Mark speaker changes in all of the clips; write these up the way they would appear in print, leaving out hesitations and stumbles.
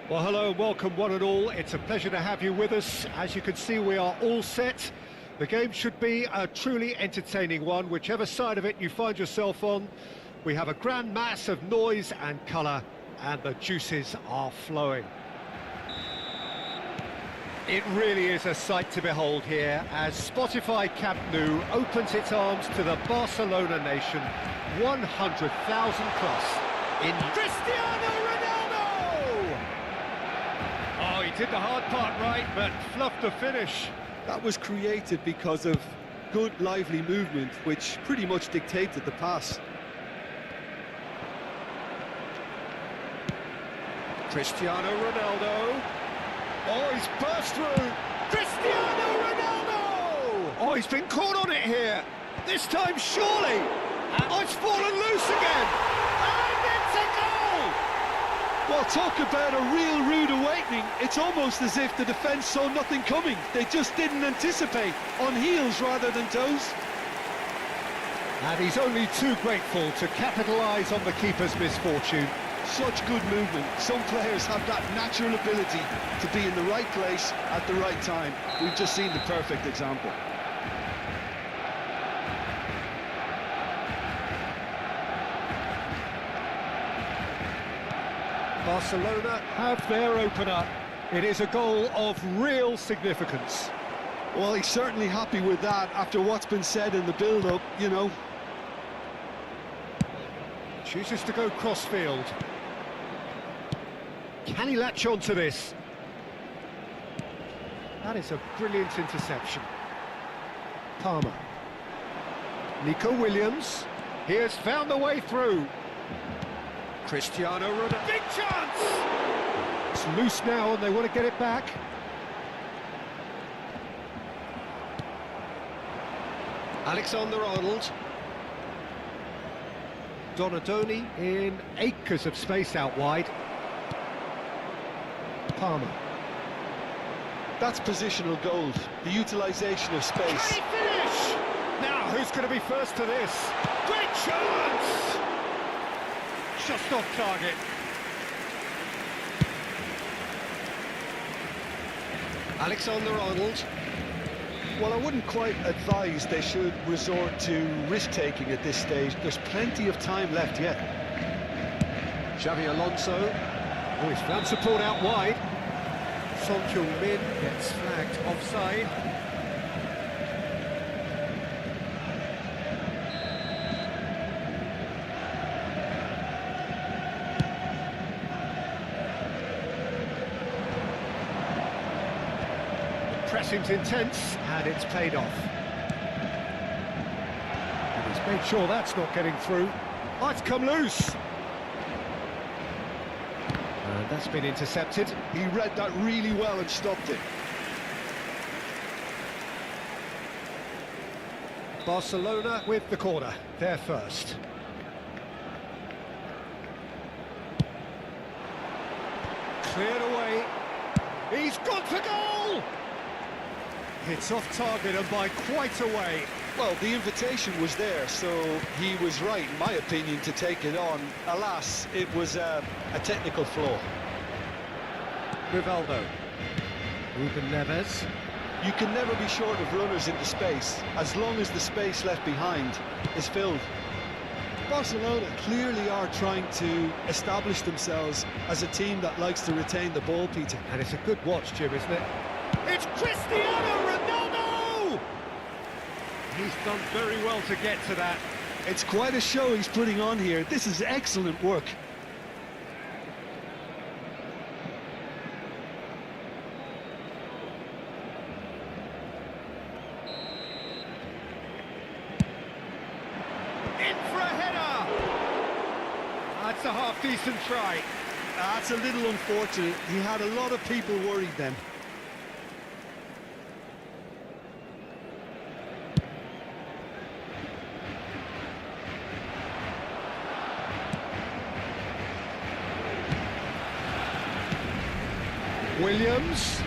Speaker 1: Well, hello and welcome one and all. It's a pleasure to have you with us. As you can see, we are all set. The game should be a truly entertaining one, whichever side of it you find yourself on. We have a grand mass of noise and colour, and the juices are flowing. It really is a sight to behold here as Spotify Camp Nou opens its arms to the Barcelona nation, 100,000 plus in Cristiano Ronaldo! Oh, he did the hard part right, but fluffed the finish.
Speaker 2: That was created because of good, lively movement, which pretty much dictated the pass.
Speaker 1: Cristiano Ronaldo. Oh, he's burst through. Cristiano Ronaldo! Oh, he's been caught on it here. This time, surely. Oh, it's fallen loose again. And it's a goal!
Speaker 2: Well, talk about a real rude awakening. It's almost as if the defence saw nothing coming. They just didn't anticipate, on heels rather than toes.
Speaker 1: And he's only too grateful to capitalise on the keeper's misfortune.
Speaker 2: Such good movement. Some players have that natural ability to be in the right place at the right time. We've just seen the perfect example.
Speaker 1: Barcelona have their opener. It is a goal of real significance.
Speaker 2: Well, he's certainly happy with that after what's been said in the build-up, you know.
Speaker 1: Chooses to go cross-field. Can he latch on to this? That is a brilliant interception. Palmer. Nico Williams. He has found the way through. Cristiano Ronaldo. Big chance! It's loose now and they want to get it back. Alexander-Arnold. Donadoni in acres of space out wide. Palmer.
Speaker 2: That's positional gold, the utilisation of space.
Speaker 1: Can he finish? Now, who's going to be first to this? Great chance! Just off target. Alexander-Arnold.
Speaker 2: Well, I wouldn't quite advise they should resort to risk-taking at this stage. There's plenty of time left yet.
Speaker 1: Xavi Alonso. Oh, he's found support out wide. Son Heung-min gets flagged offside. The pressing's intense and it's paid off. And he's made sure that's not getting through. Oh, it's come loose. And that's been intercepted.
Speaker 2: He read that really well and stopped it.
Speaker 1: Barcelona with the corner, they're first. Cleared away. He's gone for goal! It's off target and by quite a way.
Speaker 2: Well, the invitation was there, so he was right, in my opinion, to take it on. Alas, it was a technical flaw.
Speaker 1: Rivaldo. Ruben Neves.
Speaker 2: You can never be short of runners into space, as long as the space left behind is filled. Barcelona clearly are trying to establish themselves as a team that likes to retain the ball, Peter.
Speaker 1: And it's a good watch, Jim, isn't it? It's Cristiano Ronaldo! He's done very well to get to that.
Speaker 2: It's quite a show he's putting on here. This is excellent work.
Speaker 1: In for a header! That's a half-decent try.
Speaker 2: That's a little unfortunate. He had a lot of people worried then.
Speaker 1: Williams.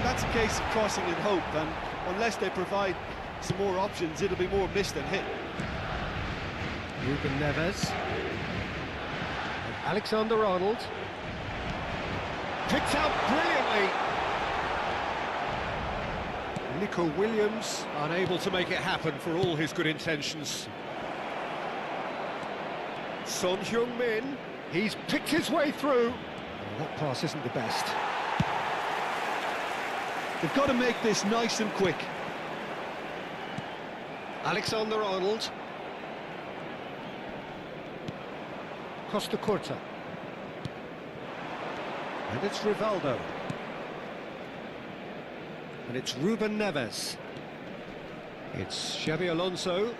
Speaker 2: That's a case of crossing in hope, and unless they provide some more options, it'll be more missed than hit.
Speaker 1: Ruben Neves. Alexander-Arnold. Picked out brilliantly. Nico Williams unable to make it happen for all his good intentions. Son Heung-min, he's picked his way through. Oh, that pass isn't the best.
Speaker 2: They've got to make this nice and quick.
Speaker 1: Alexander-Arnold. Costa Curta. And it's Rivaldo. And it's Ruben Neves. It's Xabi Alonso.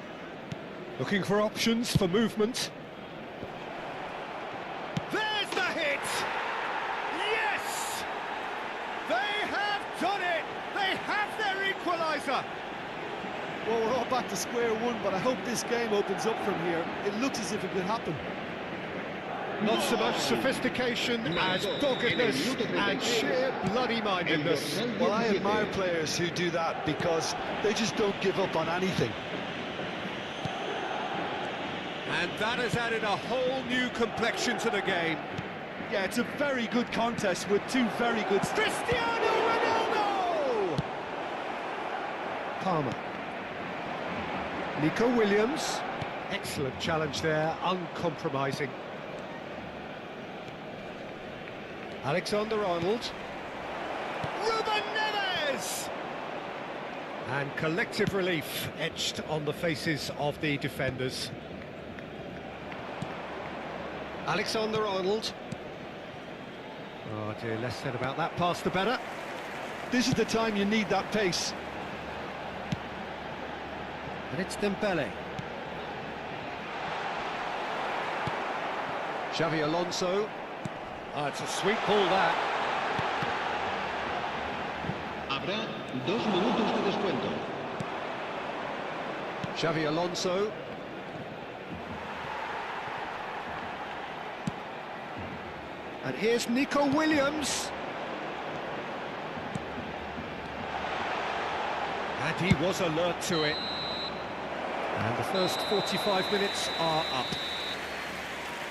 Speaker 1: Looking for options for movement. There's the hit! Yes! They have done it! They have their equaliser!
Speaker 2: Well, we're all back to square one, but I hope this game opens up from here. It looks as if it could happen.
Speaker 1: Not so much sophistication as doggedness and sheer bloody-mindedness.
Speaker 2: Well, I admire players who do that because they just don't give up on anything.
Speaker 1: And that has added a whole new complexion to the game.
Speaker 2: Yeah, it's a very good contest with two very good...
Speaker 1: Cristiano Ronaldo! Palmer. Nico Williams. Excellent challenge there, uncompromising. Alexander-Arnold. Ruben Neves! And collective relief etched on the faces of the defenders. Alexander-Arnold. Oh dear, less said about that pass the better.
Speaker 2: This is the time you need that pace.
Speaker 1: And it's Dembele. Xabi Alonso. Oh, it's a sweet ball, that.
Speaker 3: Habrá 2 minutos de descuento.
Speaker 1: Xabi Alonso. And here's Nico Williams. And he was alert to it. And the first 45 minutes are up.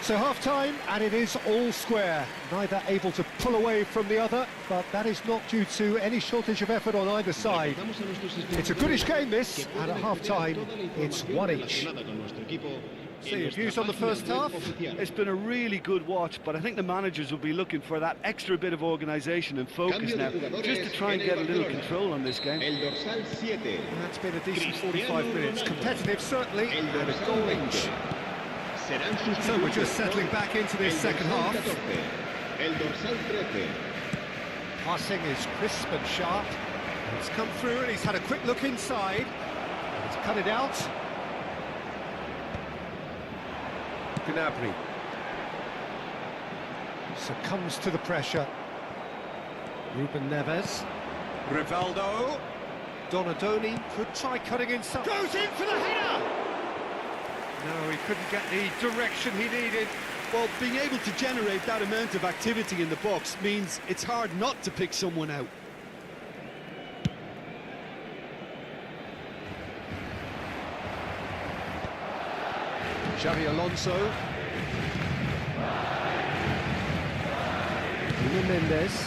Speaker 1: So half-time, and it is all square. Neither able to pull away from the other, but that is not due to any shortage of effort on either side. It's a goodish game, this, and at half-time, it's one each. So your views on the first half?
Speaker 4: It's been a really good watch, but I think the managers will be looking for that extra bit of organisation and focus now, just to try and get a little control on this game.
Speaker 1: And that's been a decent 45 minutes. Competitive, certainly, and a goal each. So we're just settling back into this second half. Passing is crisp and sharp. It's come through and he's had a quick look inside. He's cut it out. Gnabry succumbs to the pressure. Ruben Neves. Rivaldo. Donadoni could try cutting inside. Goes in for the header! No, he couldn't get the direction he needed.
Speaker 2: Well, being able to generate that amount of activity in the box means it's hard not to pick someone out.
Speaker 1: Xabi Alonso. Mendes.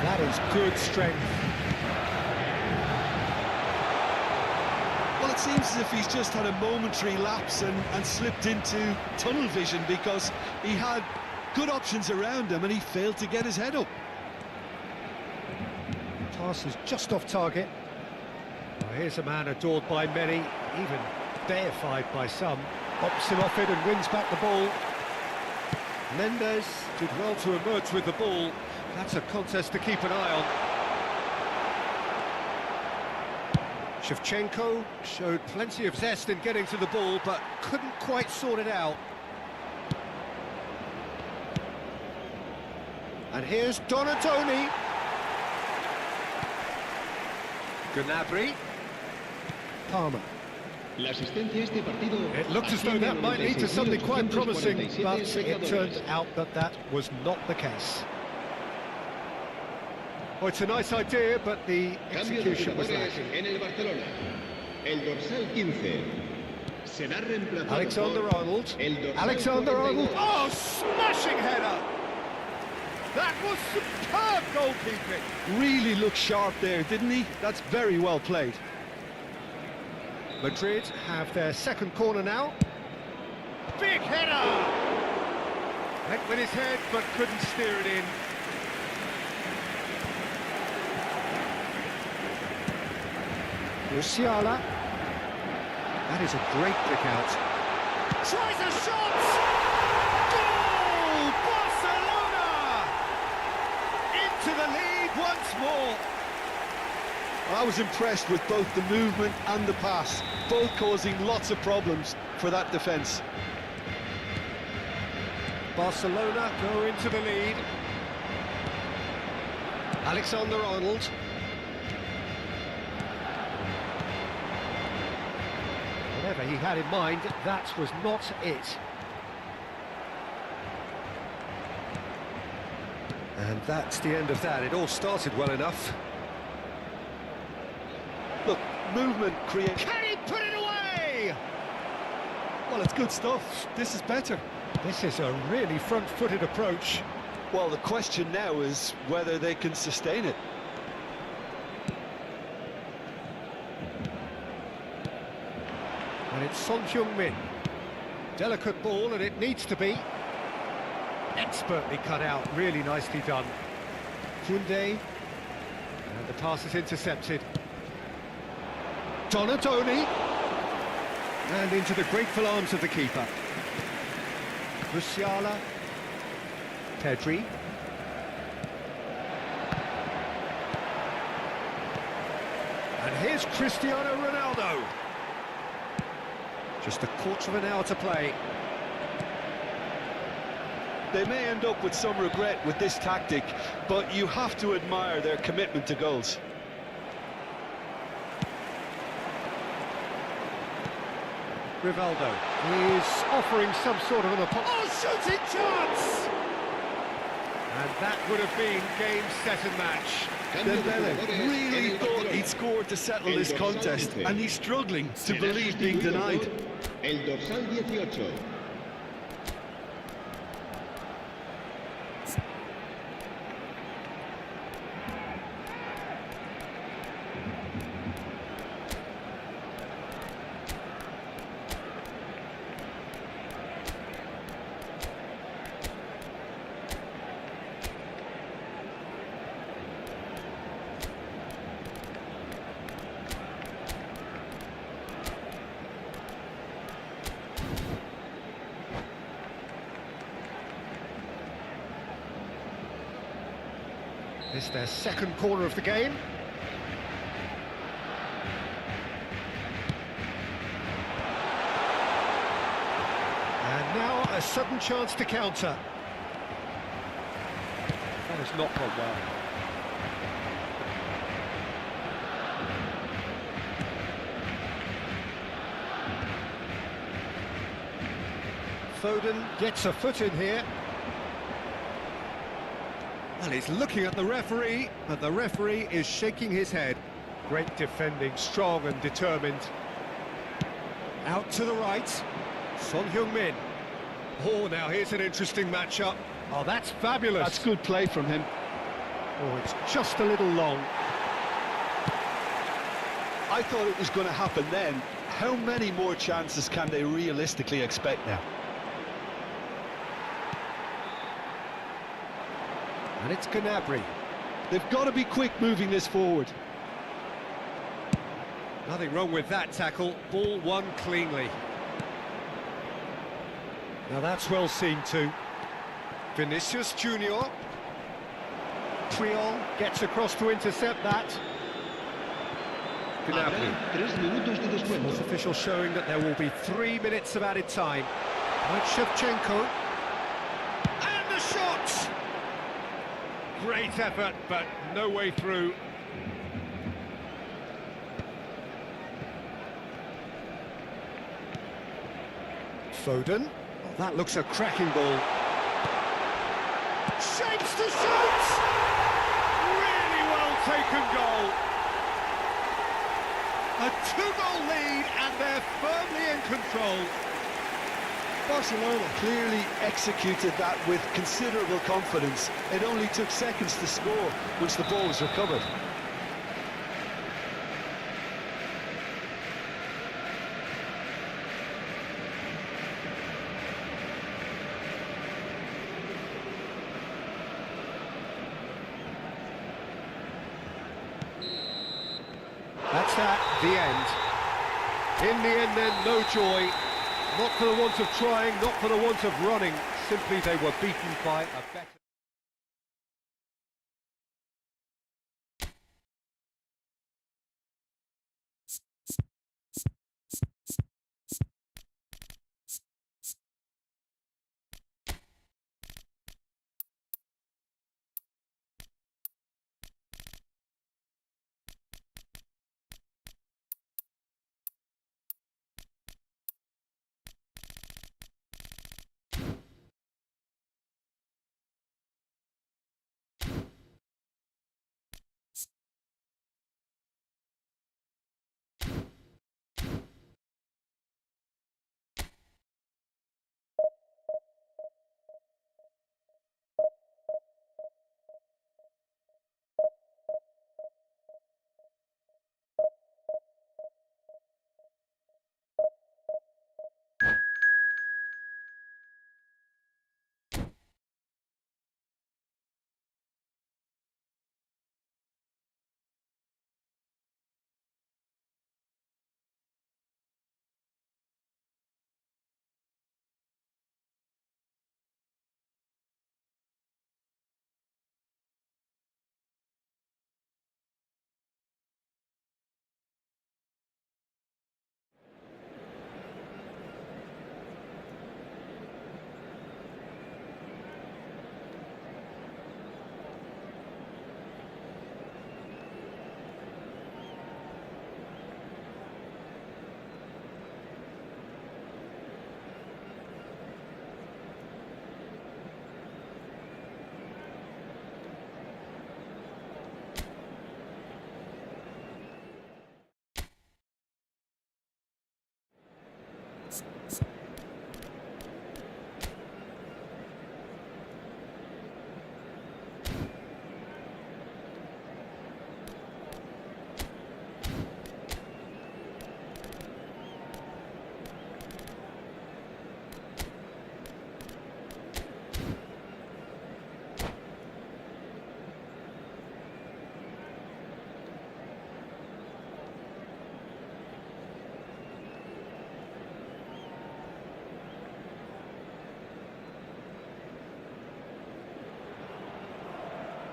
Speaker 1: That is good strength.
Speaker 2: Well, it seems as if he's just had a momentary lapse and slipped into tunnel vision because he had good options around him and he failed to get his head up.
Speaker 1: Pass is just off target. Well, here's a man adored by many, even deified by some. Pops him off it and wins back the ball. Mendes did well to emerge with the ball. That's a contest to keep an eye on. Shevchenko showed plenty of zest in getting to the ball, but couldn't quite sort it out. And here's Donadoni. Gnabry. Palmer. It looked as though that might lead to something quite promising, but it turned out that that was not the case. Well, it's a nice idea, but the execution was lacking.
Speaker 3: Será reemplazado
Speaker 1: Alexander-Arnold.
Speaker 3: el dorsal
Speaker 1: Alexander-Arnold.
Speaker 3: 42.
Speaker 1: Oh, smashing header! That was superb goalkeeping.
Speaker 2: Really looked sharp there, didn't he? That's very well played.
Speaker 1: Madrid have their second corner now. Big header! Went with his head, but couldn't steer it in. Musiala. That is a great kick out. Tries a shot! Goal! Barcelona! Into the lead once more.
Speaker 2: I was impressed with both the movement and the pass, both causing lots of problems for that defence.
Speaker 1: Barcelona go into the lead. Alexander-Arnold. Whatever he had in mind, that was not it. And that's the end of that. It all started well enough.
Speaker 2: Look, movement creates...
Speaker 1: Can he put it away?
Speaker 2: Well, it's good stuff. This is better.
Speaker 1: This is a really front-footed approach.
Speaker 2: Well, the question now is whether they can sustain it.
Speaker 1: And it's Son Heung-min. Delicate ball, and it needs to be. Expertly cut out, really nicely done. Koundé. And the pass is intercepted. Donatoni. And into the grateful arms of the keeper. Musiala. Pedri. And here's Cristiano Ronaldo. Just a quarter of an hour to play.
Speaker 2: They may end up with some regret with this tactic, but you have to admire their commitment to goals.
Speaker 1: Rivaldo is offering some sort of an apology. Oh, shooting chance! And that would have been game, set and match.
Speaker 2: Dembele really thought he'd scored to settle this contest, and he's struggling to believe being denied.
Speaker 3: El dorsal 18.
Speaker 1: It's their second corner of the game. And now a sudden chance to counter. That has not gone well. Foden gets a foot in here. And he's looking at the referee, but the referee is shaking his head. Great defending, strong and determined. Out to the right, Son Heung-min. Oh, now here's an interesting matchup. Oh, that's fabulous.
Speaker 2: That's good play from him.
Speaker 1: Oh, it's just a little long.
Speaker 2: I thought it was going to happen then. How many more chances can they realistically expect now?
Speaker 1: And it's Gnabry.
Speaker 2: They've got to be quick moving this forward.
Speaker 1: Nothing wrong with that tackle. Ball won cleanly. Now that's well seen too. Vinicius Junior. Triol gets across to intercept that. Gnabry.
Speaker 3: Habrá 3 minutos de
Speaker 1: Fourth
Speaker 3: descuento.
Speaker 1: official showing that there will be 3 minutes of added time. And Shevchenko. And the shot! Great effort, but no way through. Foden. Oh, that looks a cracking ball. Shapes to shoot! Really well taken goal. A two-goal lead, and they're firmly in control.
Speaker 2: Barcelona clearly executed that with considerable confidence. It only took seconds to score once the ball was recovered.
Speaker 1: That's the end. In the end then, no joy. Not for the want of trying, not for the want of running. Simply they were beaten by a better...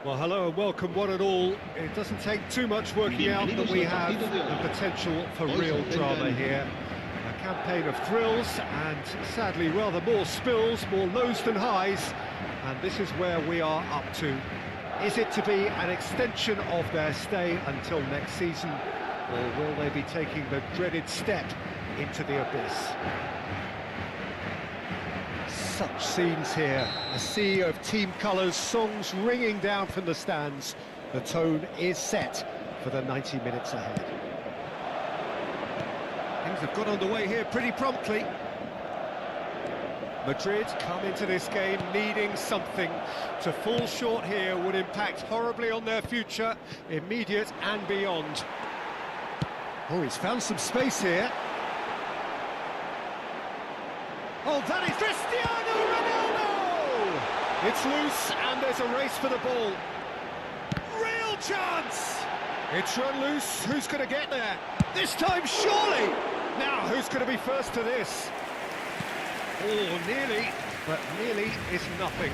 Speaker 1: Well, hello and welcome one and all. It doesn't take too much working out that we have the potential for real drama here. A campaign of thrills and sadly rather more spills, more lows than highs. And this is where we are up to. Is it to be an extension of their stay until next season, or will they be taking the dreaded step into the abyss? Such scenes here, a sea of team colours, songs ringing down from the stands. The tone is set for the 90 minutes ahead. Things have got underway here pretty promptly. Madrid come into this game needing something. To fall short here would impact horribly on their future, immediate and beyond. Oh, he's found some space here. Oh, that is Cristiano Ronaldo! It's loose, and there's a race for the ball. Real chance! It's run loose, who's going to get there? This time, surely! Now, who's going to be first to this? Oh, nearly, but nearly is nothing.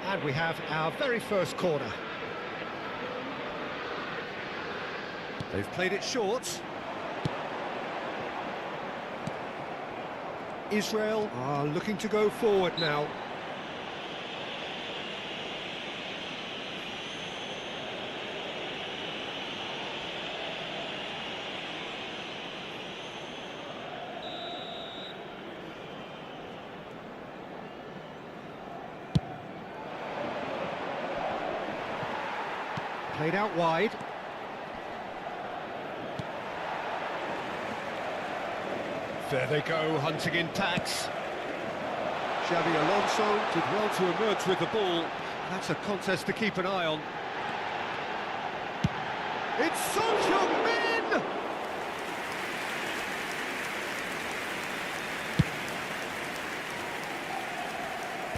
Speaker 1: And we have our very first corner. They've played it short. Israel are looking to go forward now. Played out wide. There they go, hunting in packs. Xavi Alonso did well to emerge with the ball. That's a contest to keep an eye on. It's Son Heung-min!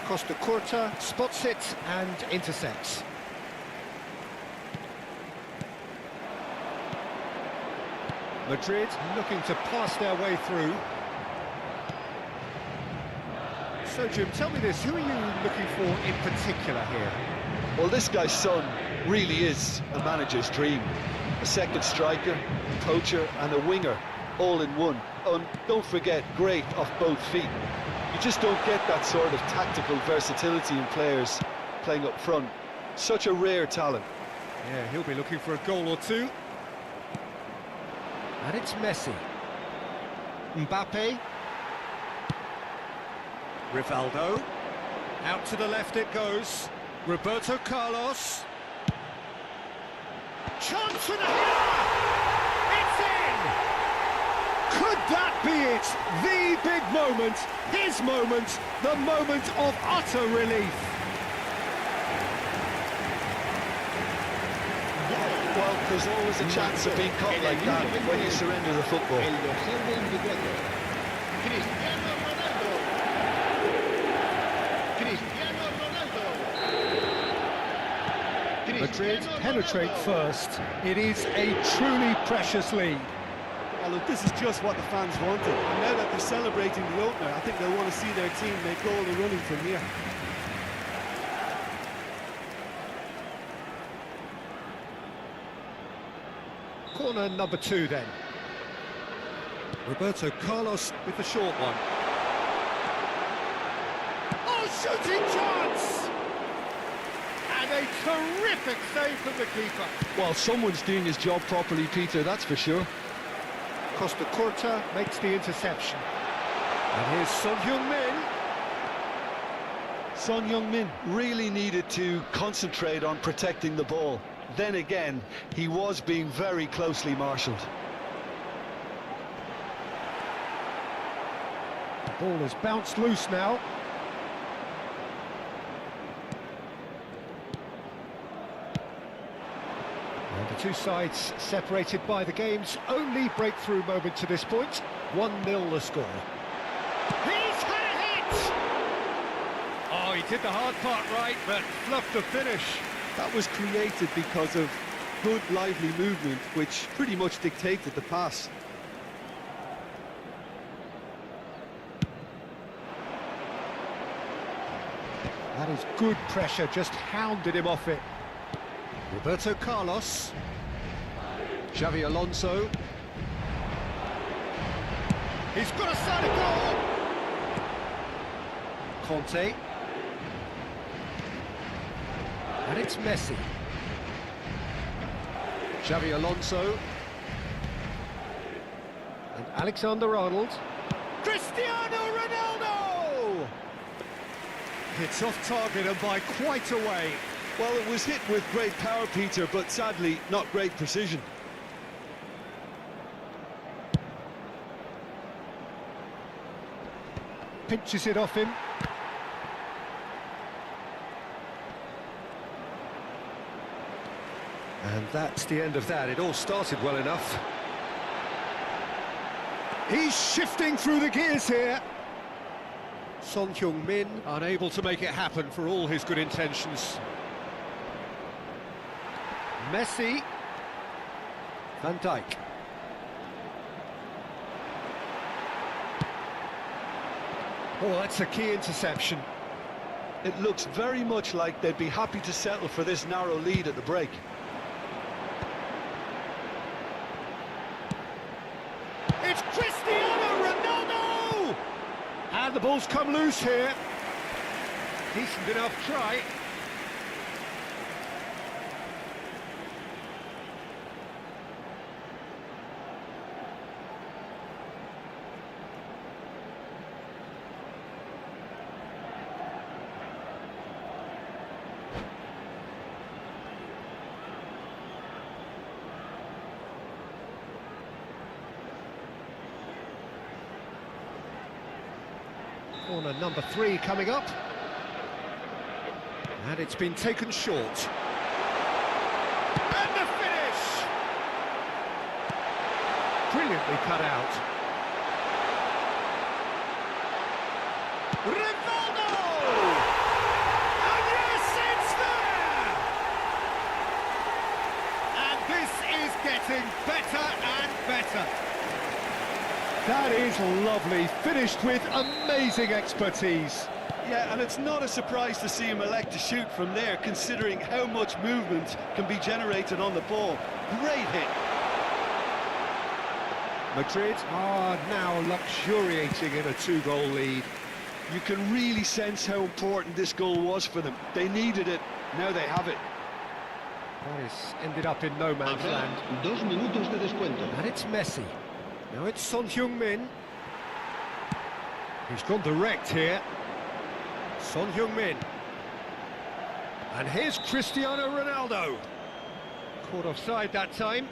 Speaker 1: Costa Curta spots it and intercepts. Madrid looking to pass their way through. So, Jim, tell me this, who are you looking for in particular here?
Speaker 2: Well, this guy's Son really is a manager's dream. A second striker, a poacher and a winger, all in one. And don't forget, great off both feet. You just don't get that sort of tactical versatility in players playing up front. Such a rare talent.
Speaker 1: Yeah, he'll be looking for a goal or two. And it's Messi. Mbappe. Rivaldo. Out to the left it goes. Roberto Carlos. Chance for the header! It's in! Could that be it? The big moment, his moment, the moment of utter relief.
Speaker 2: Well, there's always a chance of being caught like that when you surrender the football.
Speaker 1: Madrid penetrate first. It is a truly precious lead.
Speaker 2: Oh, look, this is just what the fans wanted. And now that they're celebrating the opener, I think they'll want to see their team make all the running from here.
Speaker 1: Corner number 2 then. Roberto Carlos with the short one. Oh, shooting chance! And a terrific save from the keeper.
Speaker 2: Well, someone's doing his job properly, Peter, that's for sure.
Speaker 1: Costa Curta makes the interception. And here's Son Heung-min.
Speaker 2: Son Heung-min really needed to concentrate on protecting the ball. Then again, he was being very closely marshalled.
Speaker 1: The ball has bounced loose now. And the two sides separated by the game's only breakthrough moment to this point. 1-0 the score. He's had a hit! Oh, he did the hard part right, but fluffed the finish.
Speaker 2: That was created because of good, lively movement, which pretty much dictated the pass.
Speaker 1: That is good pressure, just hounded him off it. Roberto Carlos. Xavi Alonso. He's got a side of goal! Conte. And it's Messi. Xavi Alonso. And Alexander-Arnold. Cristiano Ronaldo! It's off target and by quite a way.
Speaker 2: Well, it was hit with great power, Peter, but sadly, not great precision.
Speaker 1: Pinches it off him. And that's the end of that. It all started well enough. He's shifting through the gears here. Son Heung-min unable to make it happen for all his good intentions. Messi. Van Dijk. Oh, that's a key interception.
Speaker 2: It looks very much like they'd be happy to settle for this narrow lead at the break.
Speaker 1: It's Cristiano Ronaldo! And the ball's come loose here. Decent enough try. Corner number 3 coming up. And it's been taken short. And the finish! Brilliantly cut out. Rivaldo! And yes, it's there! And this is getting better and better. That is lovely, finished with amazing expertise.
Speaker 2: Yeah, and it's not a surprise to see him elect to shoot from there, considering how much movement can be generated on the ball. Great hit.
Speaker 1: Madrid are now luxuriating in a 2-goal lead.
Speaker 2: You can really sense how important this goal was for them. They needed it, now they have it.
Speaker 1: Paris ended up in no man's land.
Speaker 3: 2 minutos de descuento.
Speaker 1: And it's Messi. Now it's Son Heung-min. He's gone direct here. Son Heung-min. And here's Cristiano Ronaldo. Caught offside that time.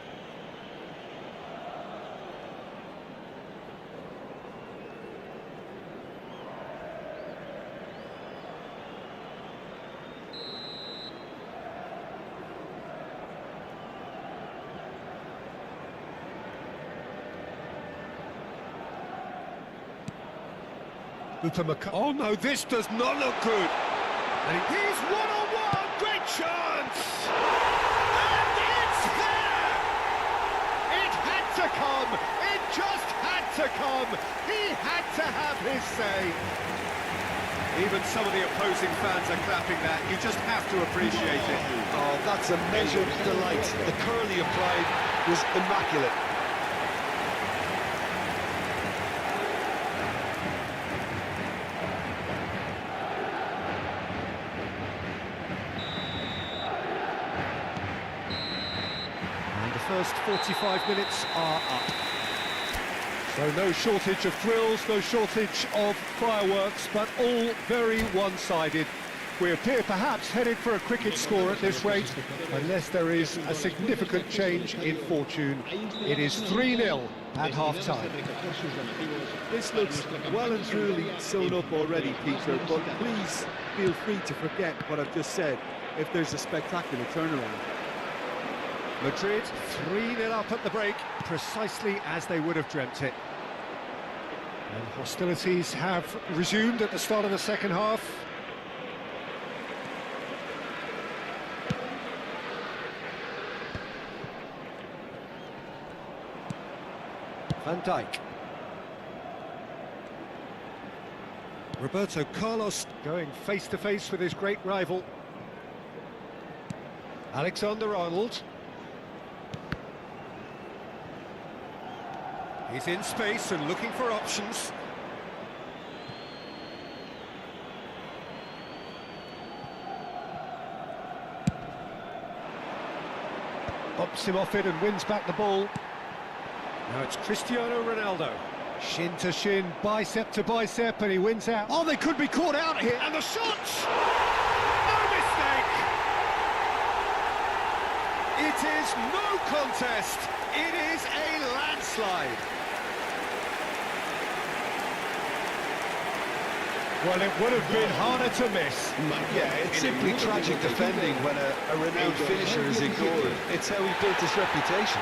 Speaker 1: Oh no, this does not look good. And he's one-on-one, great chance! And it's there! It had to come, it just had to come. He had to have his say. Even some of the opposing fans are clapping that. You just have to appreciate it.
Speaker 2: Oh, that's a measured delight. The curl he applied was immaculate.
Speaker 1: First 45 minutes are up. So no shortage of thrills, no shortage of fireworks, but all very one-sided. We appear perhaps headed for a cricket score at this rate, unless there is a significant change in fortune. It is 3-0 at half-time.
Speaker 2: This looks well and truly sewn up already, Peter, but please feel free to forget what I've just said if there's a spectacular turnaround.
Speaker 1: Madrid 3-0 up at the break, precisely as they would have dreamt it. And hostilities have resumed at the start of the second half. Van Dijk. Roberto Carlos going face-to-face with his great rival. Alexander-Arnold. He's in space and looking for options. Bops him off it and wins back the ball. Now it's Cristiano Ronaldo. Shin to shin, bicep to bicep, and he wins out. Oh, they could be caught out here. And the shots! No mistake! It is no contest. It is a landslide. Well, it would have been harder to miss.
Speaker 2: Yeah, it's simply tragic defending when a renowned finisher is ignored. It's how he built his reputation.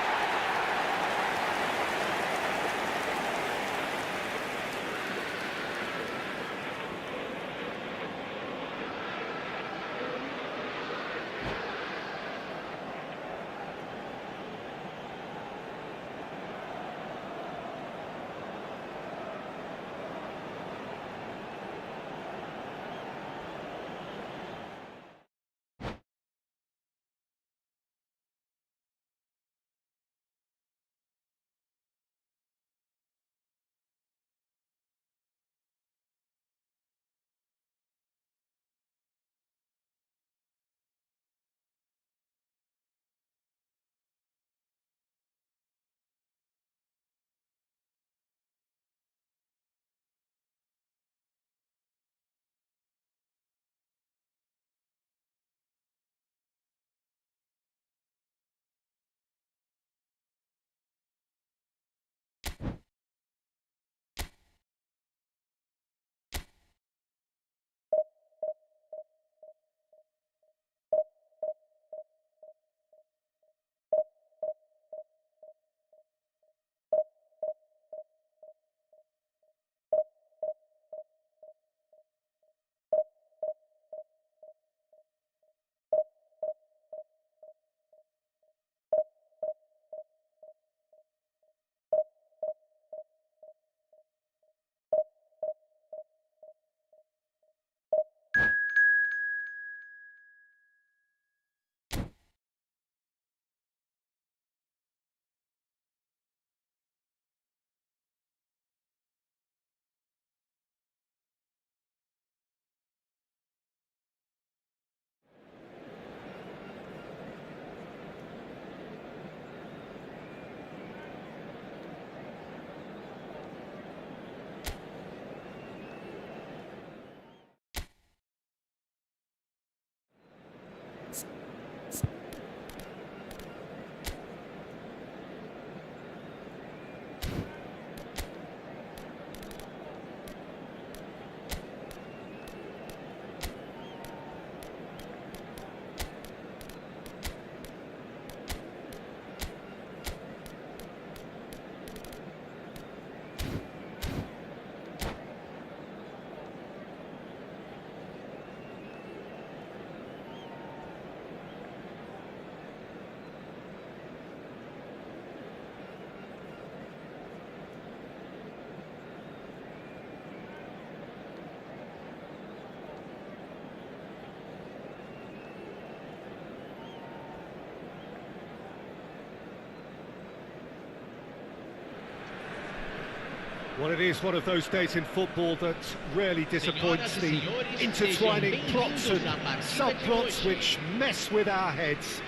Speaker 1: Well, it is one of those days in football that rarely disappoints, the intertwining plots and subplots which mess with our heads.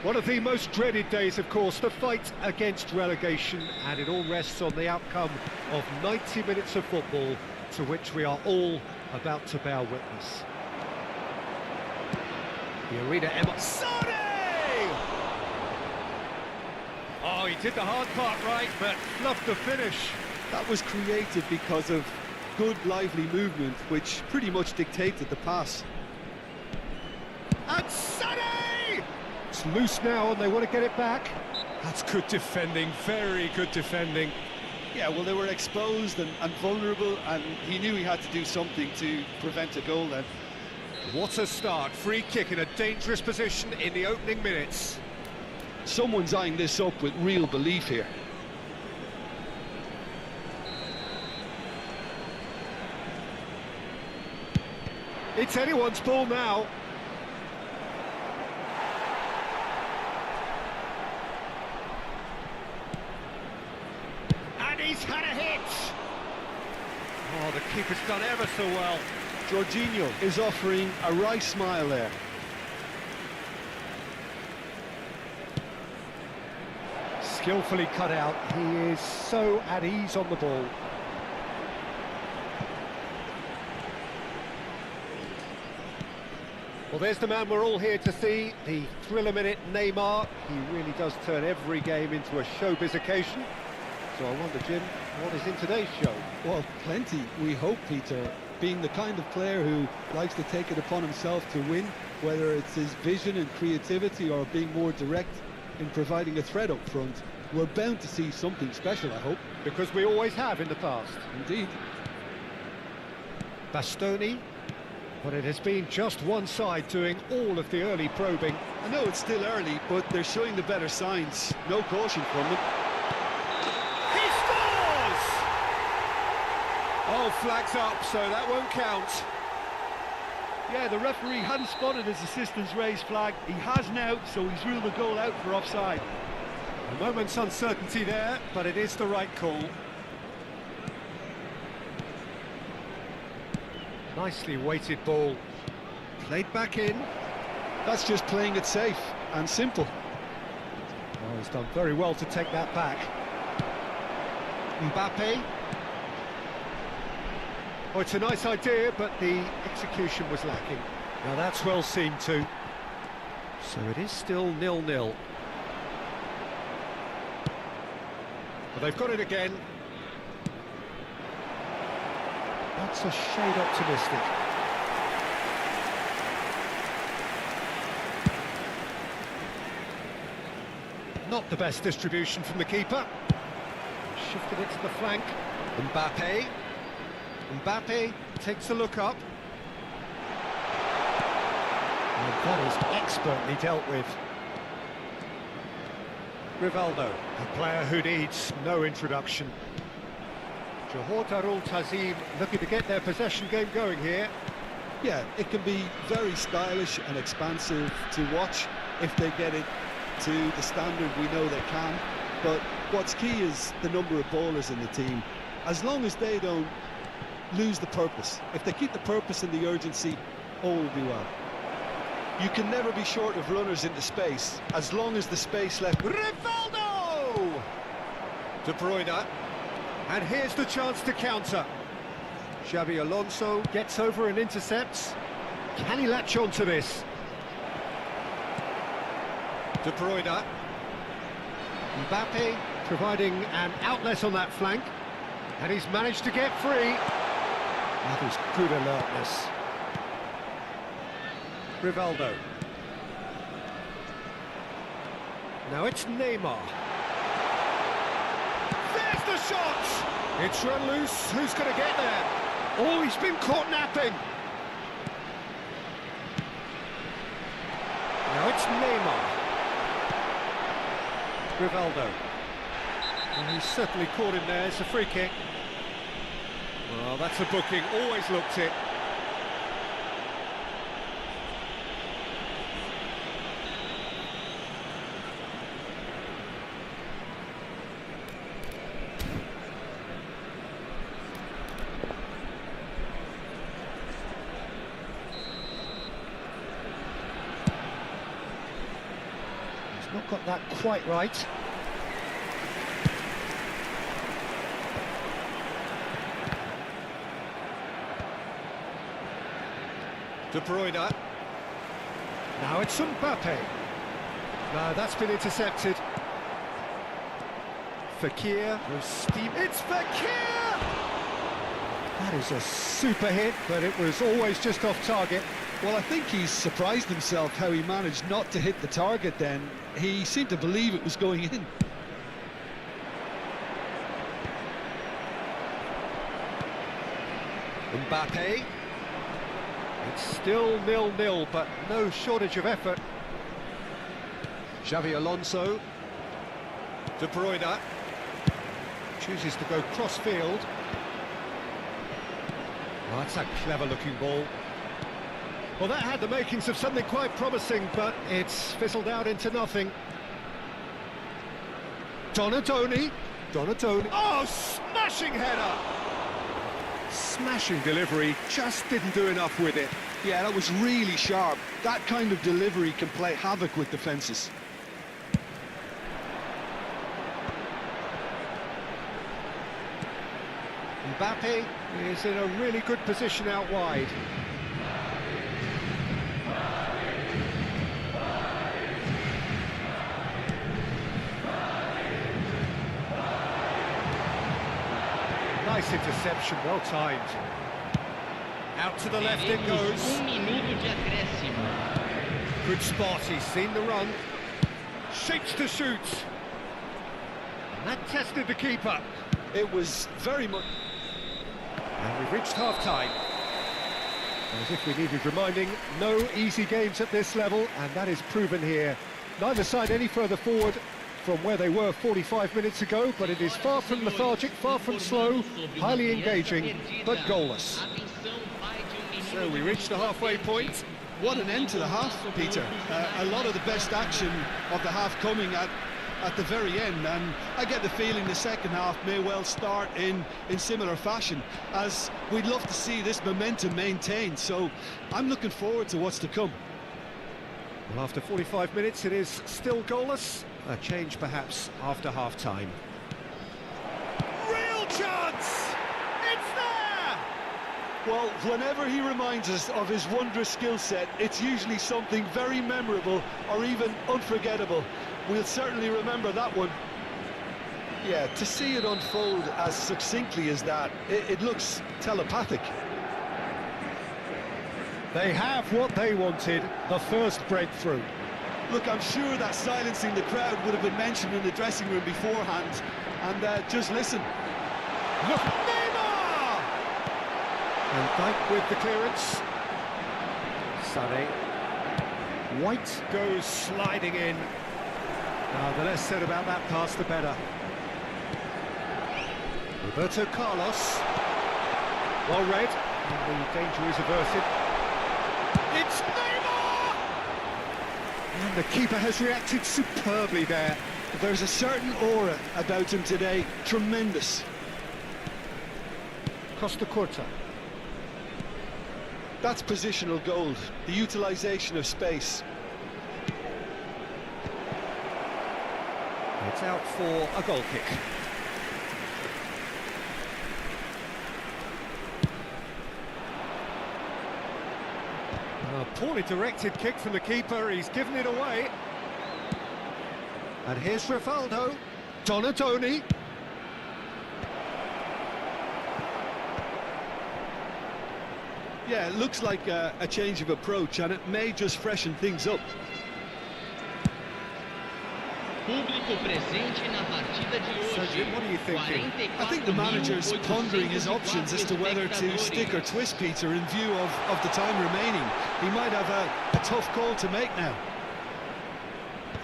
Speaker 1: One of the most dreaded days, of course, the fight against relegation, and it all rests on the outcome of 90 minutes of football to which we are all about to bear witness. The arena Oh, he did the hard part right, but fluffed the finish.
Speaker 2: That was created because of good, lively movement, which pretty much dictated the pass.
Speaker 1: And Sonny! It's loose now, and they want to get it back. That's good defending, very good defending.
Speaker 2: Yeah, well, they were exposed and vulnerable, and he knew he had to do something to prevent a goal then.
Speaker 1: What a start. Free kick in a dangerous position in the opening minutes.
Speaker 2: Someone's eyeing this up with real belief here.
Speaker 1: It's anyone's ball now. And he's had a hit. Oh, the keeper's done ever so well.
Speaker 2: Jorginho is offering a right smile there.
Speaker 1: Skillfully cut out. He is so at ease on the ball. Well, there's the man we're all here to see, the thriller-minute Neymar. He really does turn every game into a showbiz occasion. So I wonder, Jim, what is in today's show?
Speaker 2: Well, plenty, we hope, Peter. Being the kind of player who likes to take it upon himself to win, whether it's his vision and creativity or being more direct in providing a threat up front, we're bound to see something special, I hope.
Speaker 1: Because we always have in the past.
Speaker 2: Indeed.
Speaker 1: Bastoni. But it has been just one side doing all of the early probing.
Speaker 2: I know it's still early, but they're showing the better signs. No caution from them.
Speaker 1: He scores! Oh, flags up, so that won't count.
Speaker 2: Yeah, the referee hadn't spotted his assistant's raised flag. He has now, so he's ruled the goal out for offside.
Speaker 1: A moment's uncertainty there, but it is the right call. Nicely weighted ball. Played back in.
Speaker 2: That's just playing it safe and simple.
Speaker 1: Oh, he's done very well to take that back. Mbappe. Oh, it's a nice idea, but the execution was lacking. Now that's well seen too. So it is still 0-0. Well, they've got it again. That's a shade optimistic. Not the best distribution from the keeper. Shifted it to the flank. Mbappe. Mbappe takes a look up. And that is expertly dealt with. Rivaldo, a player who needs no introduction. Johor Darul Tazim looking to get their possession game going here.
Speaker 2: Yeah, it can be very stylish and expansive to watch if they get it to the standard we know they can. But what's key is the number of ballers in the team. As long as they don't lose the purpose, if they keep the purpose and the urgency, all will be well. You can never be short of runners into space, as long as the space left...
Speaker 1: Rivaldo! De Bruyne. And here's the chance to counter. Xabi Alonso gets over and intercepts. Can he latch on to this? De Bruyne. Mbappe providing an outlet on that flank. And he's managed to get free. That is good alertness. Rivaldo. Now it's Neymar. There's the shot! It's run loose. Who's going to get there? Oh, he's been caught napping. Now it's Neymar. Rivaldo. And he's certainly caught him there. It's a free kick. Well, that's a booking. Always looked it. not got that quite right. De Bruyne. Now it's Mbappe. No, that's been intercepted. Fekir was steam. It's Fekir! That is a super hit, but it was always just off target.
Speaker 2: Well, I think he's surprised himself how he managed not to hit the target then. He seemed to believe it was going in.
Speaker 1: Mbappe. It's still 0-0, but no shortage of effort. Xavi Alonso. De Bruyne. Chooses to go cross-field. Oh, that's a clever-looking ball. Well, that had the makings of something quite promising, but it's fizzled out into nothing. Donatoni. Oh, smashing header! Smashing delivery, just didn't do enough with it.
Speaker 2: Yeah, that was really sharp. That kind of delivery can play havoc with defences.
Speaker 1: Mbappe is in a really good position out wide. Nice interception, well timed. Out to the left it goes. Good spot, he's seen the run. Shapes to shoot. And that tested the keeper.
Speaker 2: It was very much...
Speaker 1: And we've reached half-time. As if we needed reminding, no easy games at this level, and that is proven here. Neither side any further forward from where they were 45 minutes ago, but it is far from lethargic, far from slow, highly engaging, but goalless. So we reach the halfway point.
Speaker 2: What an end to the half, Peter. A lot of the best action of the half coming at the very end, and I get the feeling the second half may well start in similar fashion, as we'd love to see this momentum maintained, so I'm looking forward to what's to come.
Speaker 1: Well, after 45 minutes it is still goalless. A change perhaps after half-time. Real chance! It's there!
Speaker 2: Well, whenever he reminds us of his wondrous skill set, it's usually something very memorable or even unforgettable. We'll certainly remember that one. Yeah, to see it unfold as succinctly as that, it looks telepathic.
Speaker 1: They have what they wanted, the first breakthrough.
Speaker 2: Look, I'm sure that silencing the crowd would have been mentioned in the dressing room beforehand. And just listen.
Speaker 1: Look, Neymar! And Dyke with the clearance. Sané. White goes sliding in. Now, the less said about that pass, the better. Roberto Carlos. Well read. And the danger is averted. It's Neymar! And the keeper has reacted superbly there.
Speaker 2: There's a certain aura about him today. Tremendous.
Speaker 1: Costa Curta.
Speaker 2: That's positional gold. The utilisation of space.
Speaker 1: It's out for a goal kick. A poorly directed kick from the keeper, he's given it away. And here's Rivaldo. Donatoni.
Speaker 2: Yeah, it looks like a change of approach, and it may just freshen things up.
Speaker 3: Público presente na partida de hoje.
Speaker 1: What are you thinking?
Speaker 2: I think the manager's pondering his options as to whether to stick or twist, Peter, in view of the time remaining. He might have a tough call to make now.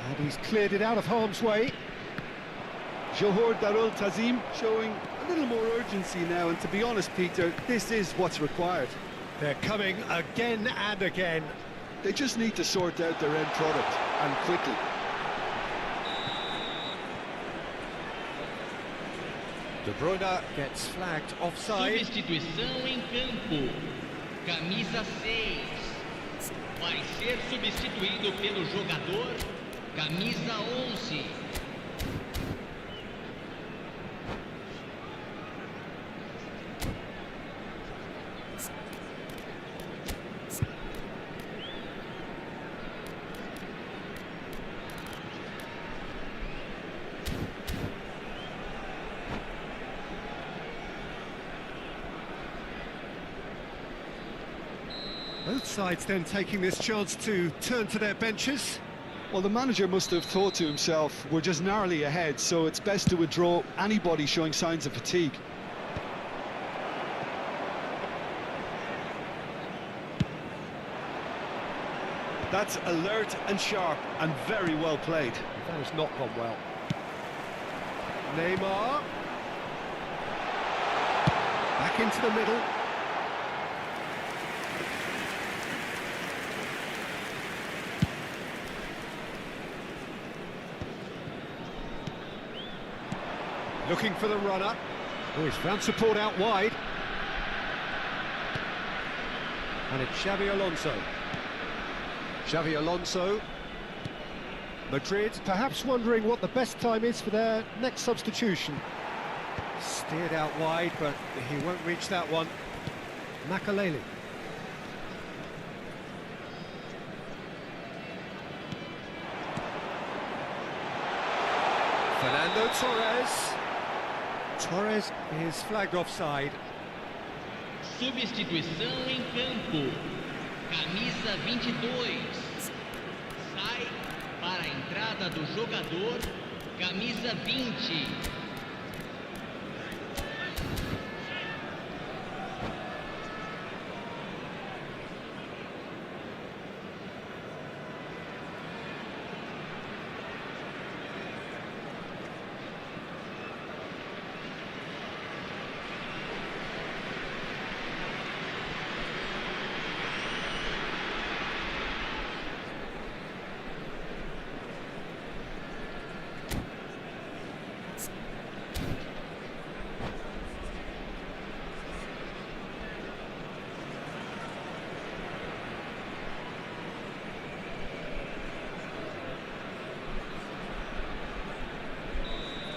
Speaker 1: And he's cleared it out of harm's way.
Speaker 2: Johor Darul Tazim showing a little more urgency now, and to be honest, Peter, this is what's required.
Speaker 1: They're coming again and again.
Speaker 2: They just need to sort out their end product, and quickly.
Speaker 1: De Bruyne gets flagged offside.
Speaker 3: Substituição em campo. Camisa 6. Vai ser substituído pelo jogador Camisa 11.
Speaker 1: Both sides then taking this chance to turn to their benches.
Speaker 2: Well, the manager must have thought to himself, we're just narrowly ahead, so it's best to withdraw anybody showing signs of fatigue.
Speaker 4: That's alert and sharp and very well played.
Speaker 1: That has not gone well. Neymar. Back into the middle. Looking for the runner. Oh, he's found support out wide. And it's Xavi Alonso. Xavi Alonso. Madrid perhaps wondering what the best time is for their next substitution. Steered out wide, but he won't reach that one. Makaleli. Fernando Torres. Torres is flagged offside.
Speaker 3: Substituição em campo. Camisa 22. Sai para a entrada do jogador. Camisa 20.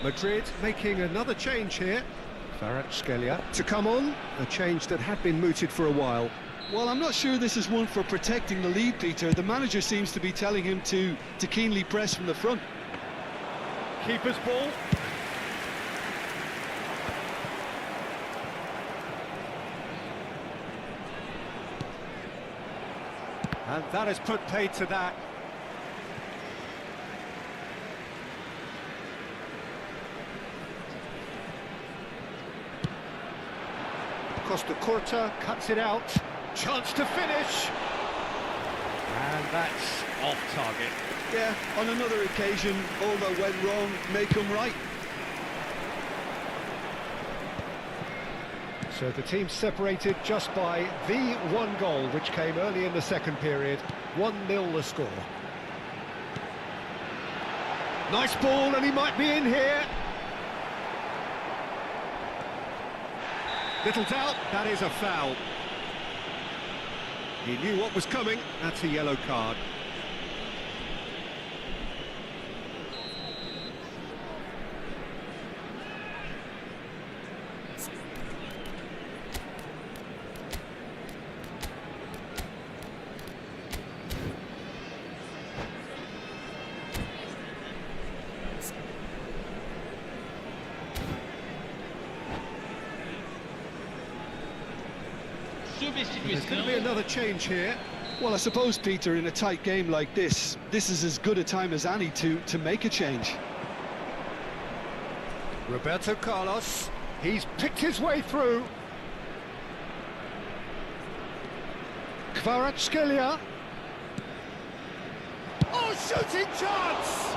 Speaker 1: Madrid making another change here. Kvaratskhelia to come on, a change that had been mooted for a while.
Speaker 2: Well, I'm not sure this is one for protecting the lead, Peter. The manager seems to be telling him to keenly press from the front.
Speaker 1: Keeper's ball. And that has put paid to that. Costa Curta cuts it out. Chance to finish. And that's off target.
Speaker 2: Yeah, on another occasion, all that went wrong may come right.
Speaker 1: So the team separated just by the one goal, which came early in the second period. 1-0 the score. Nice ball, and he might be in here. Little doubt, that is a foul. He knew what was coming, that's a yellow card. There's going to be another change here.
Speaker 2: Well, I suppose, Peter, in a tight game like this is as good a time as any to make a change.
Speaker 1: Roberto Carlos, he's picked his way through. Kvaratskhelia. Oh, shooting chance!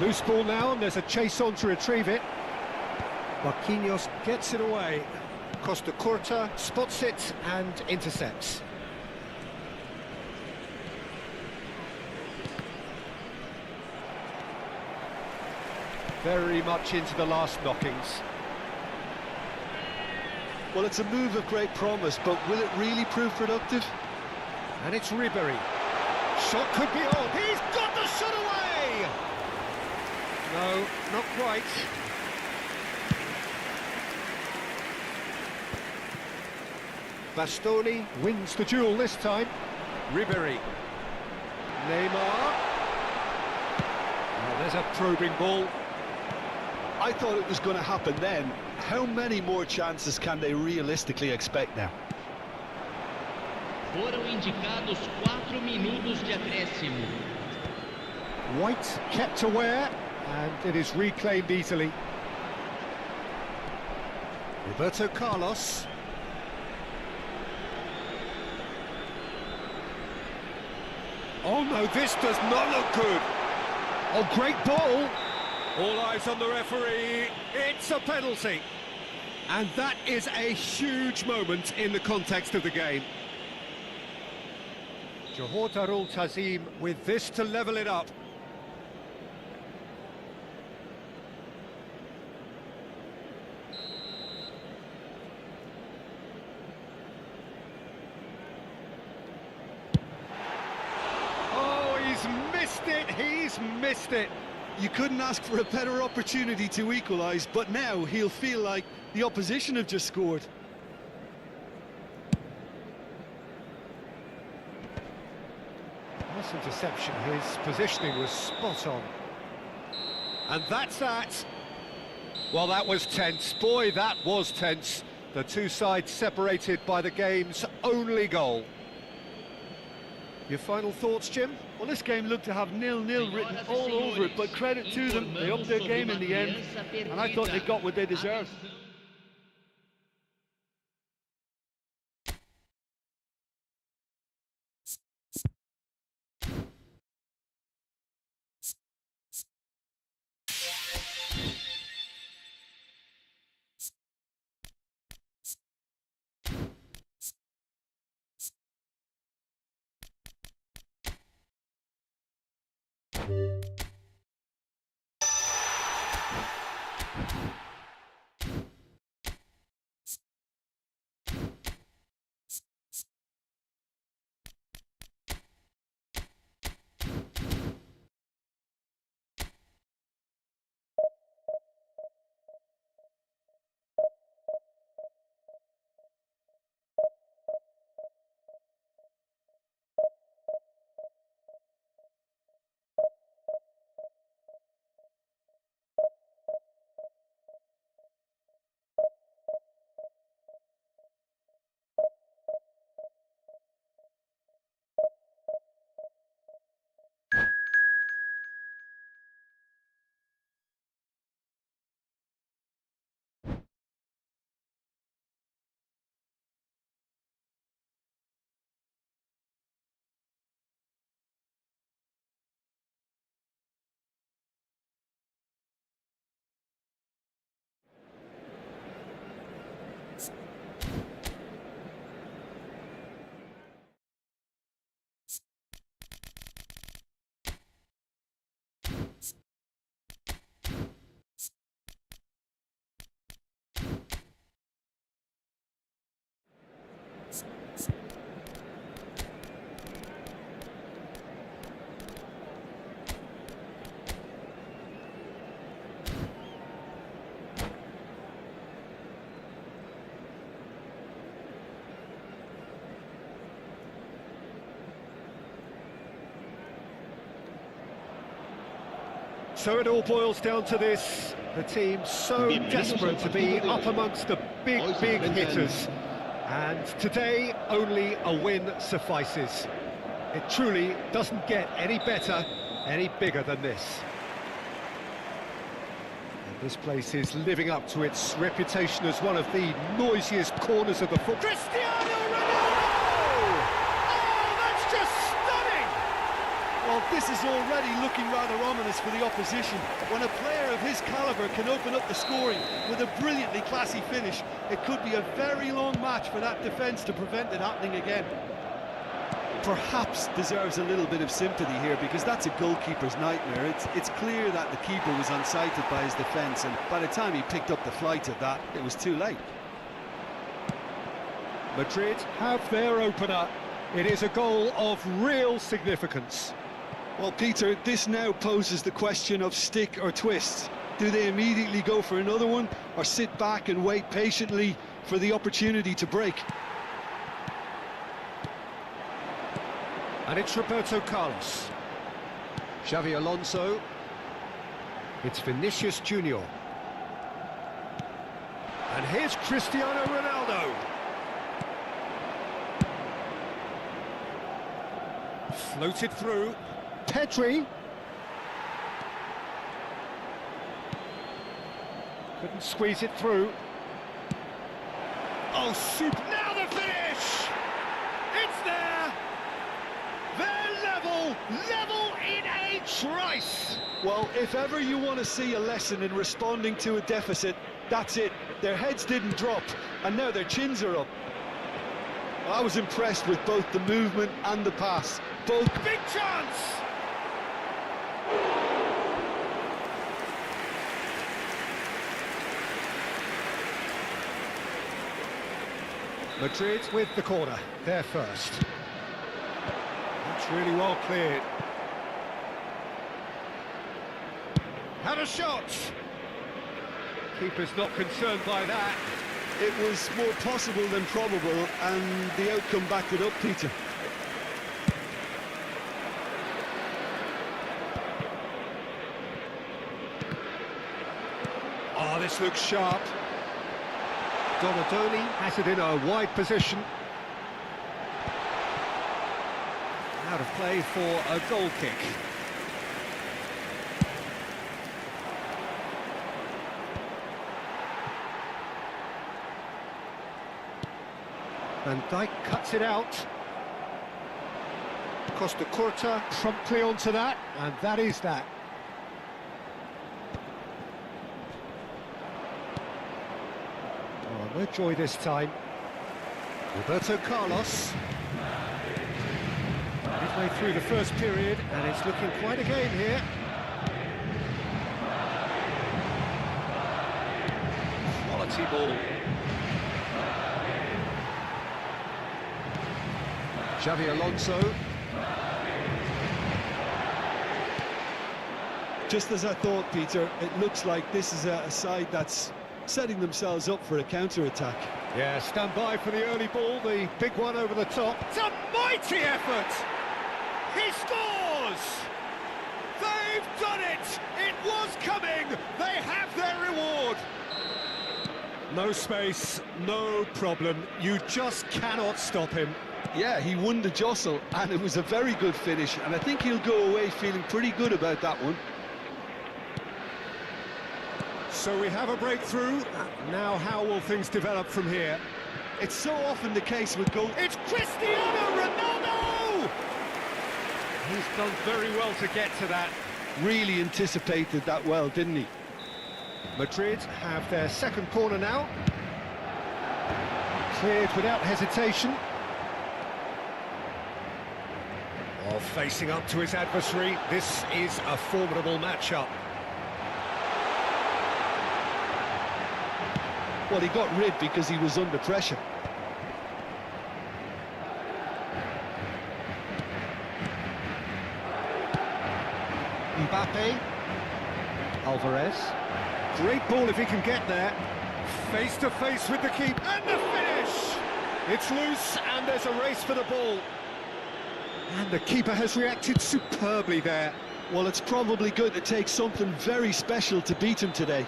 Speaker 1: Loose ball now, and there's a chase on to retrieve it. Marquinhos gets it away. Costa Curta spots it and intercepts. Very much into the last knockings.
Speaker 2: Well, it's a move of great promise, but will it really prove productive?
Speaker 1: And it's Ribery. Shot could be on. He's got the shot away! No, not quite. Bastoni wins the duel this time. Ribéry. Neymar. Oh, there's a probing ball.
Speaker 2: I thought it was going to happen then. How many more chances can they realistically expect now?
Speaker 5: Foram indicados 4 minutos de acréscimo.
Speaker 1: White kept aware, and it is reclaimed easily. Roberto Carlos. Oh no, this does not look good. Oh, great ball. All eyes on the referee. It's a penalty. And that is a huge moment in the context of the game. Johor Darul Tazim with this to level it up. Oh, he's missed it.
Speaker 2: You couldn't ask for a better opportunity to equalise, but now he'll feel like the opposition have just scored.
Speaker 1: Nice interception, his positioning was spot on. And that's that. Well, that was tense. Boy, that was tense. The two sides separated by the game's only goal. Your final thoughts, Jim?
Speaker 4: Well, this game looked to have 0-0 written all over it, but credit to them, they upped their game in the end, and I thought they got what they deserved.
Speaker 1: So it all boils down to this. The team so desperate to be up amongst the big hitters. And today, only a win suffices. It truly doesn't get any better, any bigger than this. And this place is living up to its reputation as one of the noisiest corners of the football. Cristiano Ronaldo! Oh, that's just stunning!
Speaker 2: Well, this is already looking rather ominous for the opposition. When a player of his calibre can open up the scoring with a brilliantly classy finish, it could be a very long match for that defence to prevent it happening again. Perhaps deserves a little bit of sympathy here, because that's a goalkeeper's nightmare. It's clear that the keeper was unsighted by his defence, and by the time he picked up the flight of that, it was too late.
Speaker 1: Madrid have their opener. It is a goal of real significance.
Speaker 2: Well, Peter, this now poses the question of stick or twist. Do they immediately go for another one, or sit back and wait patiently for the opportunity to break?
Speaker 1: And it's Roberto Carlos. Xavi Alonso. It's Vinicius Junior. And here's Cristiano Ronaldo. Floated through. Pedri. Couldn't squeeze it through. Oh, super. Now the finish! It's there! They're level in a trice!
Speaker 2: Well, if ever you want to see a lesson in responding to a deficit, that's it. Their heads didn't drop, and now their chins are up. I was impressed with both the movement and the pass. Both.
Speaker 1: Big chance! Madrid with the corner, they're first. That's really well cleared. Had a shot! Keeper's not concerned by that.
Speaker 2: It was more possible than probable, and the outcome backed it up, Peter.
Speaker 1: Oh, this looks sharp. Donadoni has it in a wide position. Out of play for a goal kick. Van Dijk cuts it out. Costa Curta promptly onto that, and that is that. Oh, no joy this time. Roberto Carlos. Midway through the first period, and it's looking quite a game here. Quality ball. Xavi Alonso.
Speaker 2: Just as I thought, Peter, it looks like this is a side that's setting themselves up for a counter-attack.
Speaker 1: Yeah, stand by for the early ball, the big one over the top. It's a mighty effort! He scores! They've done it! It was coming! They have their reward! No space, no problem. You just cannot stop him.
Speaker 2: Yeah, he won the jostle, and it was a very good finish, and I think he'll go away feeling pretty good about that one.
Speaker 1: So we have a breakthrough. Now how will things develop from here?
Speaker 2: It's so often the case with goal.
Speaker 1: It's Cristiano Ronaldo! He's done very well to get to that.
Speaker 2: Really anticipated that well, didn't he?
Speaker 1: Madrid have their second corner now. Cleared without hesitation. Oh, facing up to his adversary. This is a formidable matchup.
Speaker 2: Well, he got rid because he was under pressure.
Speaker 1: Mbappe. Alvarez. Great ball if he can get there. Face to face with the keeper. And the finish! It's loose and there's a race for the ball. And the keeper has reacted superbly there.
Speaker 2: Well, it's probably going to take something very special to beat him today.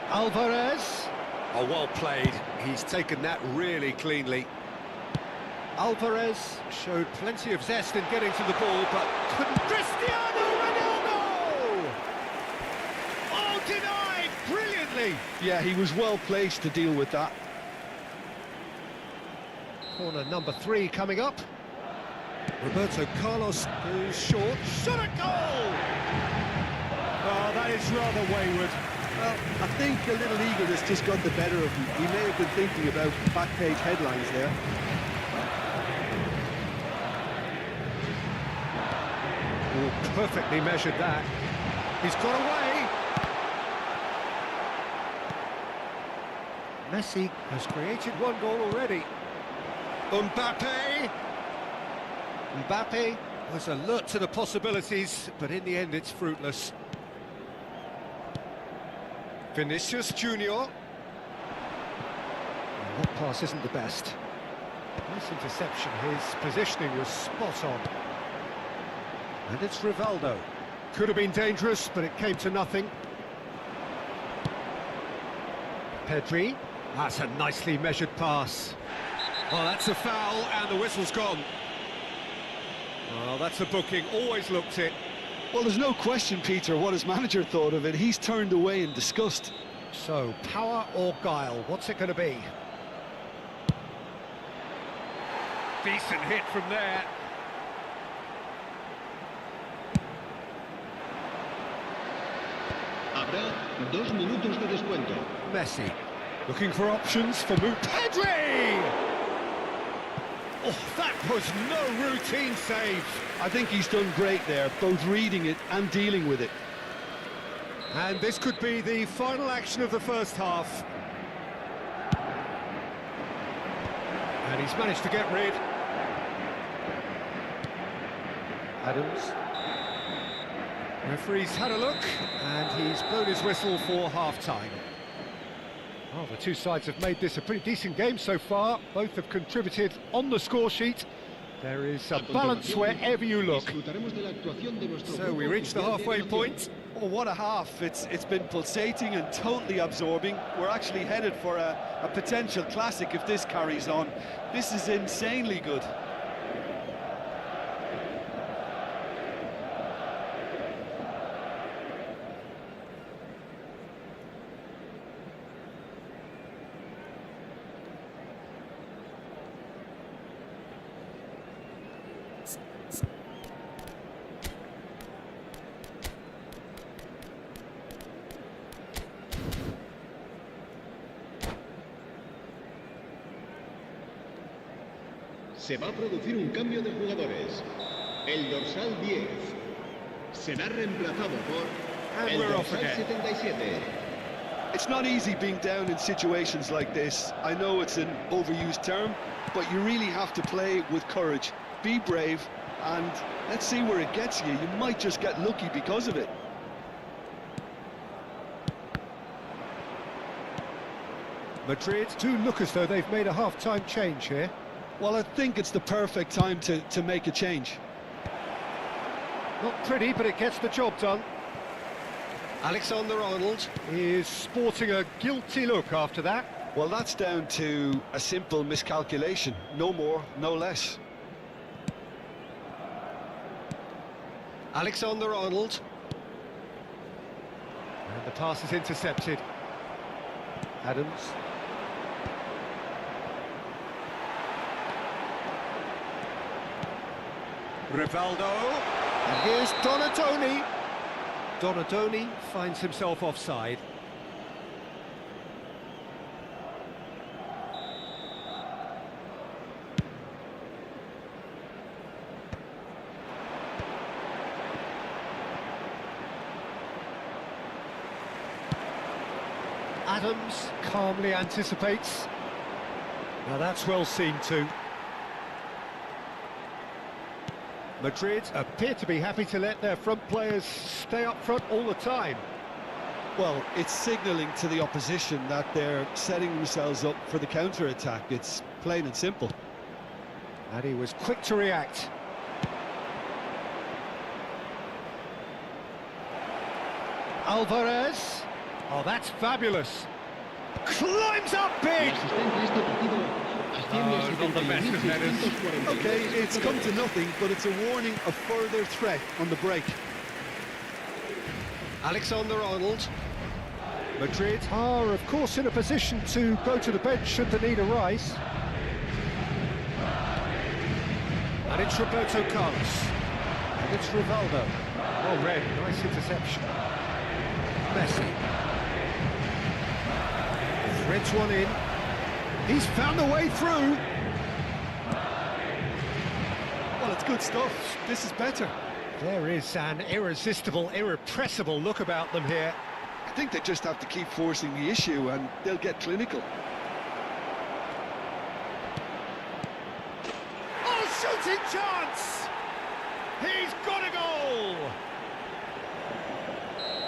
Speaker 1: Alvarez. Oh, well played. He's taken that really cleanly. Alvarez showed plenty of zest in getting to the ball, but couldn't. Cristiano Ronaldo! Oh, denied brilliantly.
Speaker 2: Yeah, he was well placed to deal with that.
Speaker 1: Corner number 3 coming up. Roberto Carlos goes short. Shot at goal! Oh, that is rather wayward.
Speaker 2: Well, I think a little eagerness just got the better of him. He may have been thinking about back-page headlines there.
Speaker 1: Oh, perfectly measured that. He's got away. Messi has created one goal already. Mbappe! Mbappe was alert to the possibilities, but in the end it's fruitless. Vinicius Junior. That pass isn't the best. Nice interception, his positioning was spot on. And it's Rivaldo. Could have been dangerous, but it came to nothing. Pedri. That's a nicely measured pass. Oh, that's a foul, and the whistle's gone. Oh, that's a booking, always looked it.
Speaker 2: Well, there's no question, Peter, what his manager thought of it. He's turned away in disgust.
Speaker 1: So, power or guile, what's it going to be? Decent hit from there.
Speaker 3: Habrá 2 minutos de descuento.
Speaker 1: Messi, looking for options for Pedri! Oh, that was no routine save.
Speaker 2: I think he's done great there, both reading it and dealing with it.
Speaker 1: And this could be the final action of the first half. And he's managed to get rid. Adams. Referee's had a look, and he's blown his whistle for half-time. Well, the two sides have made this a pretty decent game so far. Both have contributed on the score sheet. There is a balance wherever you look. So we reach the halfway point.
Speaker 2: Oh, what a half. It's been pulsating and totally absorbing. We're actually headed for a potential classic if this carries on. This is insanely good.
Speaker 3: Se va a producir un cambio de jugadores. El dorsal 10 será reemplazado por el dorsal 77.
Speaker 2: It's not easy being down in situations like this. I know it's an overused term, but you really have to play with courage. Be brave, and let's see where it gets you. You might just get lucky because of it.
Speaker 1: Madrid do look as though they've made a half-time change here.
Speaker 2: Well, I think it's the perfect time to make a change.
Speaker 1: Not pretty, but it gets the job done. Alexander-Arnold is sporting a guilty look after that.
Speaker 2: Well, that's down to a simple miscalculation. No more, no less.
Speaker 1: Alexander-Arnold. And the pass is intercepted. Adams. Rivaldo, and here's Donatoni. Donatoni finds himself offside. Adams calmly anticipates. Now that's well seen too. Madrid appear to be happy to let their front players stay up front all the time.
Speaker 2: Well, it's signalling to the opposition that they're setting themselves up for the counter-attack. It's plain and simple.
Speaker 1: And he was quick to react. Alvarez. Oh, that's fabulous. Climbs up big! Oh, not the best of headers.
Speaker 2: Okay, it's come to nothing, but it's a warning of further threat on the break.
Speaker 1: Alexander-Arnold. Madrid are, of course, in a position to go to the bench should the need arise. And it's Roberto Carlos. And it's Rivaldo. Well read, nice interception. Messi. Threads one in. He's found a way through.
Speaker 2: Well, it's good stuff. This is better.
Speaker 1: There is an irresistible, irrepressible look about them here.
Speaker 2: I think they just have to keep forcing the issue and they'll get clinical.
Speaker 1: shooting chance! He's got a goal!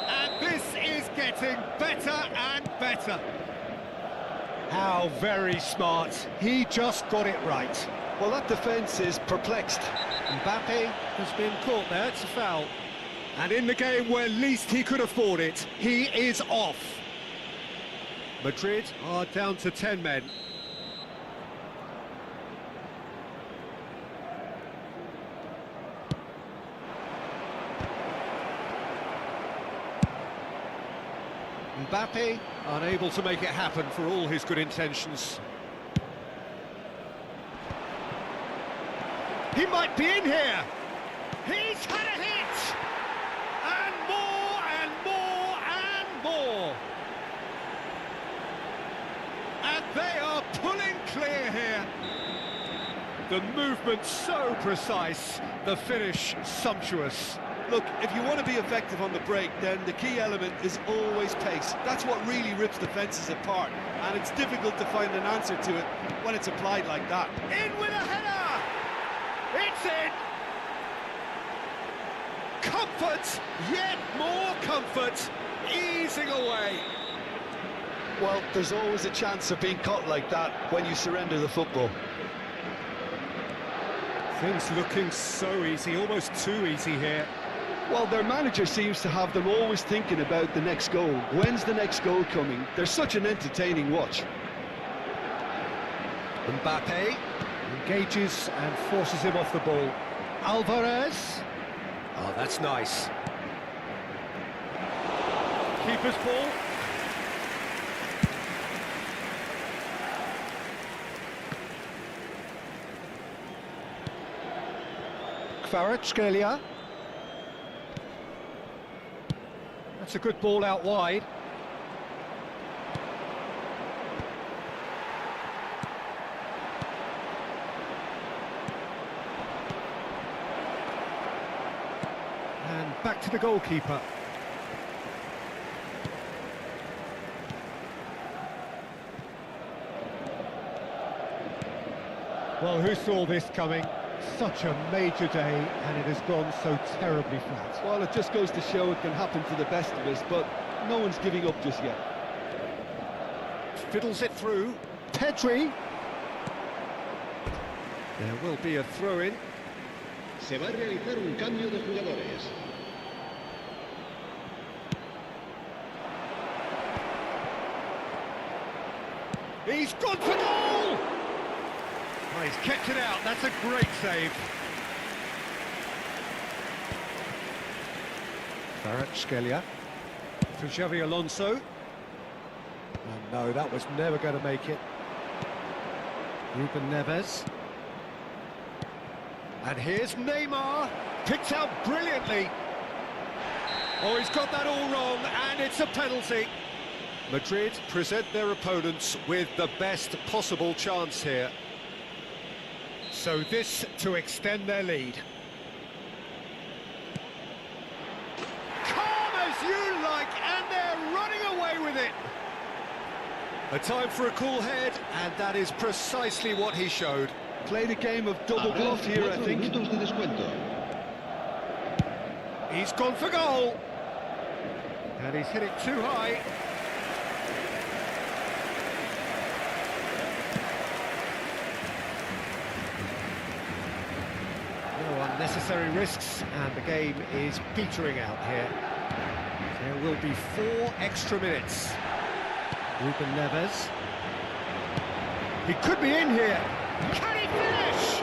Speaker 1: And this is getting better and better. How very smart. He just got it right.
Speaker 2: Well, that defence is perplexed.
Speaker 1: Mbappe has been caught there, it's a foul. And in the game where least he could afford it, he is off. Madrid are down to 10 men. Mbappe unable to make it happen for all his good intentions. He might be in here. He's had a hit! And more and more and more. And they are pulling clear here. The movement so precise, the finish sumptuous.
Speaker 2: Look, if you want to be effective on the break, then the key element is always pace. That's what really rips defences apart, and it's difficult to find an answer to it when it's applied like that.
Speaker 1: In with a header! It's in! Comfort, yet more comfort, easing away.
Speaker 2: Well, there's always a chance of being caught like that when you surrender the football.
Speaker 1: Things looking so easy, almost too easy here.
Speaker 2: Well, their manager seems to have them always thinking about the next goal. When's the next goal coming? They're such an entertaining watch.
Speaker 1: Mbappe engages and forces him off the ball. Alvarez. Oh, that's nice. Keeper's ball. Kvaratskhelia. That's a good ball out wide. And back to the goalkeeper. Well, who saw this coming? Such a major day, and it has gone so terribly flat.
Speaker 2: Well, it just goes to show it can happen to the best of us, but no one's giving up just yet.
Speaker 1: Fiddles it through. Pedri. There will be a throw-in.
Speaker 3: Se va a realizar un cambio de jugadores.
Speaker 1: He's gone for goal! Oh, he's kept it out, that's a great save. Kvaratskhelia to Xavi Alonso. Oh, no, that was never going to make it. Ruben Neves. And here's Neymar, picked out brilliantly. Oh, he's got that all wrong, and it's a penalty. Madrid present their opponents with the best possible chance here. So this to extend their lead. Calm as you like, and they're running away with it. A time for a cool head, and that is precisely what he showed.
Speaker 2: Played a game of double bluff here, I think.
Speaker 1: He's gone for goal. And he's hit it too high. No unnecessary risks, and the game is petering out here. There will be 4 extra minutes. Ruben Neves. He could be in here. Can he finish?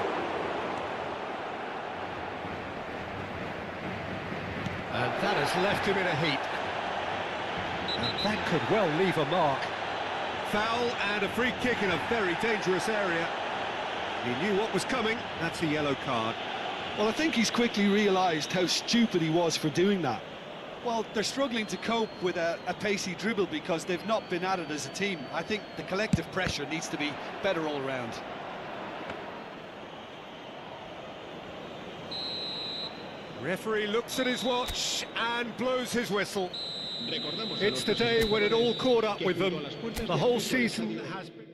Speaker 1: And that has left him in a heap. And that could well leave a mark. Foul and a free kick in a very dangerous area. He knew what was coming. That's a yellow card.
Speaker 2: Well, I think he's quickly realised how stupid he was for doing that. Well, they're struggling to cope with a pacey dribble because they've not been at it as a team. I think the collective pressure needs to be better all around.
Speaker 1: Referee looks at his watch and blows his whistle. It's the day when it all caught up with them. The whole season has been...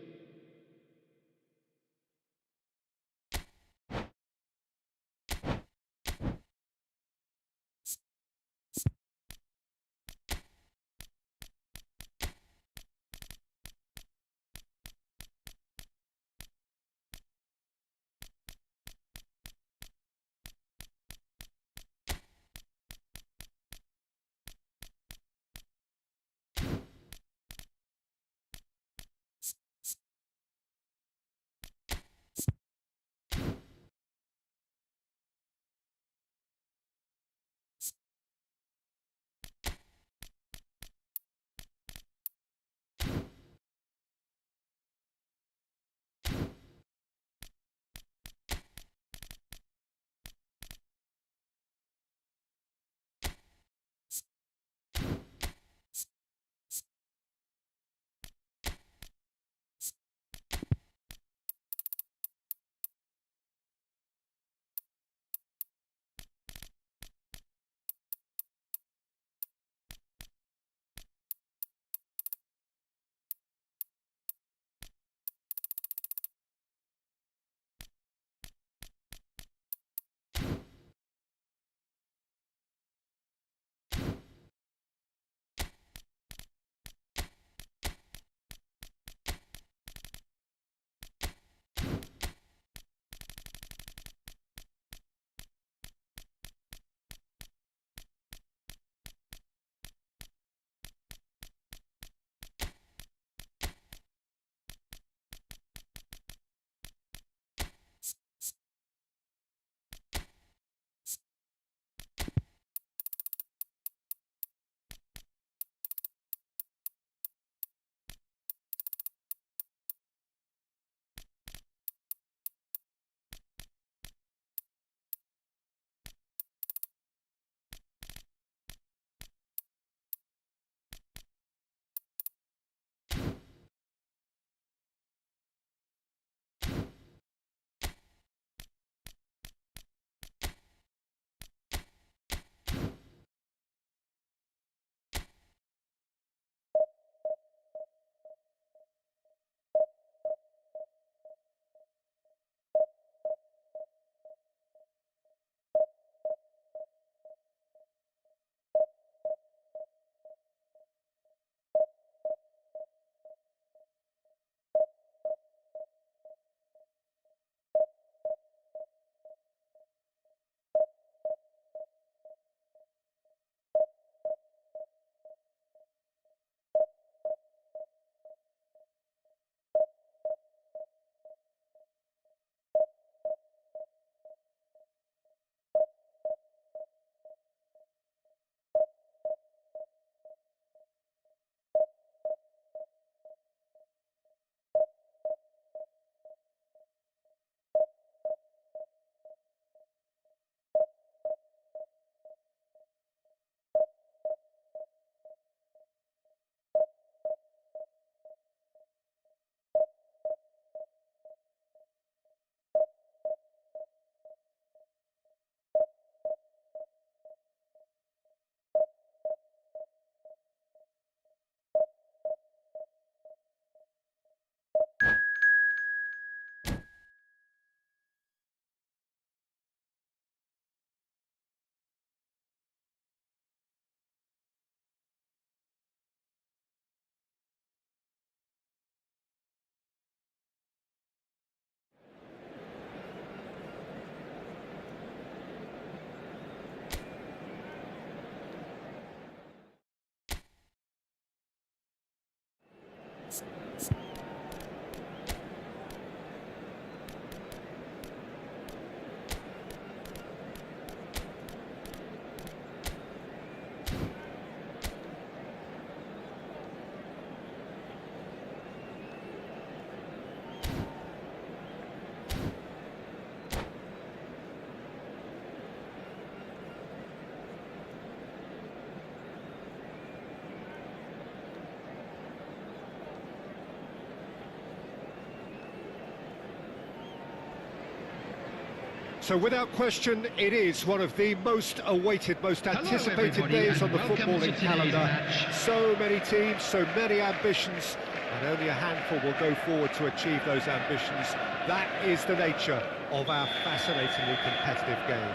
Speaker 1: So without question, it is one of the most awaited, most anticipated days on the footballing calendar. So many teams, so many ambitions, and only a handful will go forward to achieve those ambitions. That is the nature of our fascinatingly competitive game.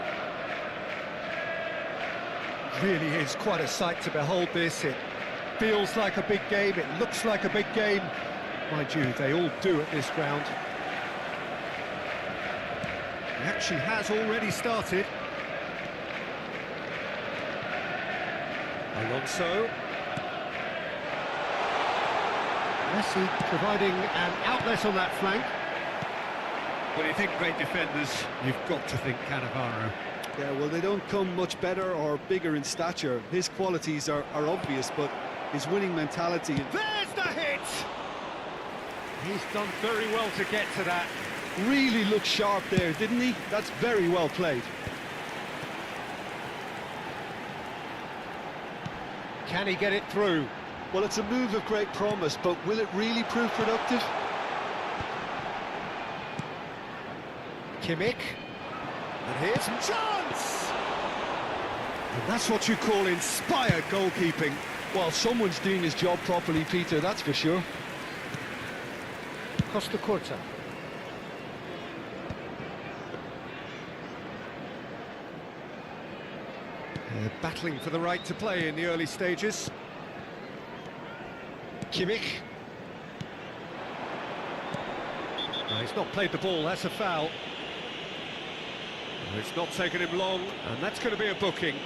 Speaker 1: Really is quite a sight to behold this. It feels like a big game, it looks like a big game. Mind you, they all do at this ground. The action has already started. Alonso. Messi providing an outlet on that flank. When you think great defenders, you've got to think Cannavaro.
Speaker 2: Yeah, well, they don't come much better or bigger in stature. His qualities are obvious, but his winning mentality...
Speaker 1: There's the hit! He's done very well to get to that.
Speaker 2: Really looked sharp there, didn't he? That's very well played.
Speaker 1: Can he get it through?
Speaker 2: Well, it's a move of great promise, but will it really prove productive?
Speaker 1: Kimmich. And here's some chance! And that's what you call inspired goalkeeping.
Speaker 2: Well, someone's doing his job properly, Peter, that's for sure.
Speaker 1: Costa Curta. Battling for the right to play in the early stages. Kimmich. No, he's not played the ball, that's a foul. It's not taken him long, and that's going to be a booking.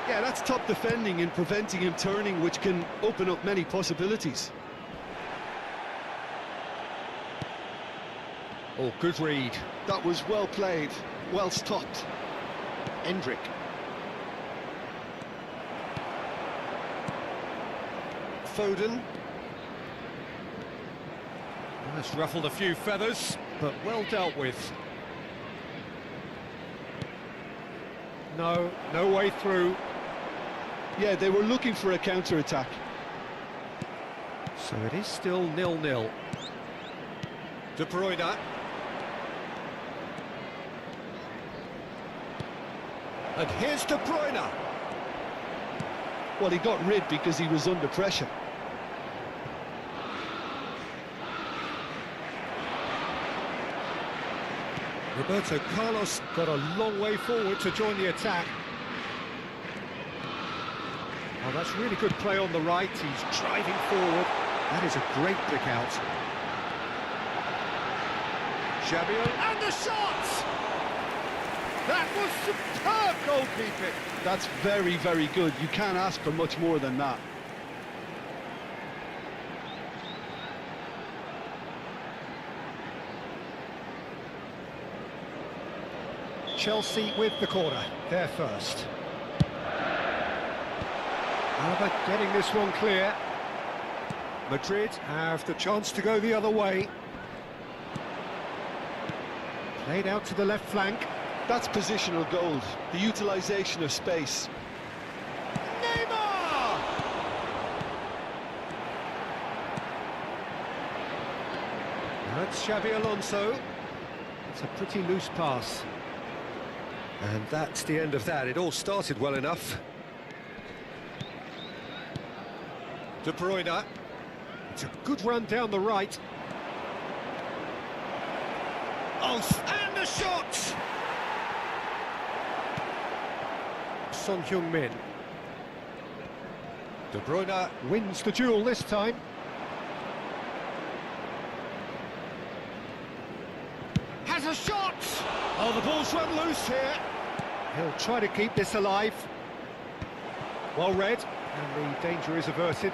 Speaker 2: Yeah, that's top defending and preventing him turning, which can open up many possibilities.
Speaker 1: Oh, good read.
Speaker 2: That was well played, well stopped.
Speaker 1: Endrick. Foden. That's ruffled a few feathers, but well dealt with. No way through.
Speaker 2: Yeah, they were looking for a counter-attack.
Speaker 1: So it is still 0-0. De Bruyne. And here's De Bruyne.
Speaker 2: Well, he got rid because he was under pressure.
Speaker 1: Roberto Carlos got a long way forward to join the attack. Oh, that's really good play on the right. He's driving forward. That is a great pick out. Xabi, and the shot! That was superb goalkeeping.
Speaker 2: That's very, very good. You can't ask for much more than that.
Speaker 1: Chelsea with the corner, they're first. But getting this one clear. Madrid have the chance to go the other way. Played out to the left flank.
Speaker 2: That's positional gold, the utilisation of space.
Speaker 1: Neymar! That's Xabi Alonso. It's a pretty loose pass. And that's the end of that. It all started well enough. De Bruyne. It's a good run down the right. Oh, and the shot! Son Heung-min. De Bruyne wins the duel this time. Has a shot! Oh, the ball's run loose here. He'll try to keep this alive. Well read, and the danger is averted.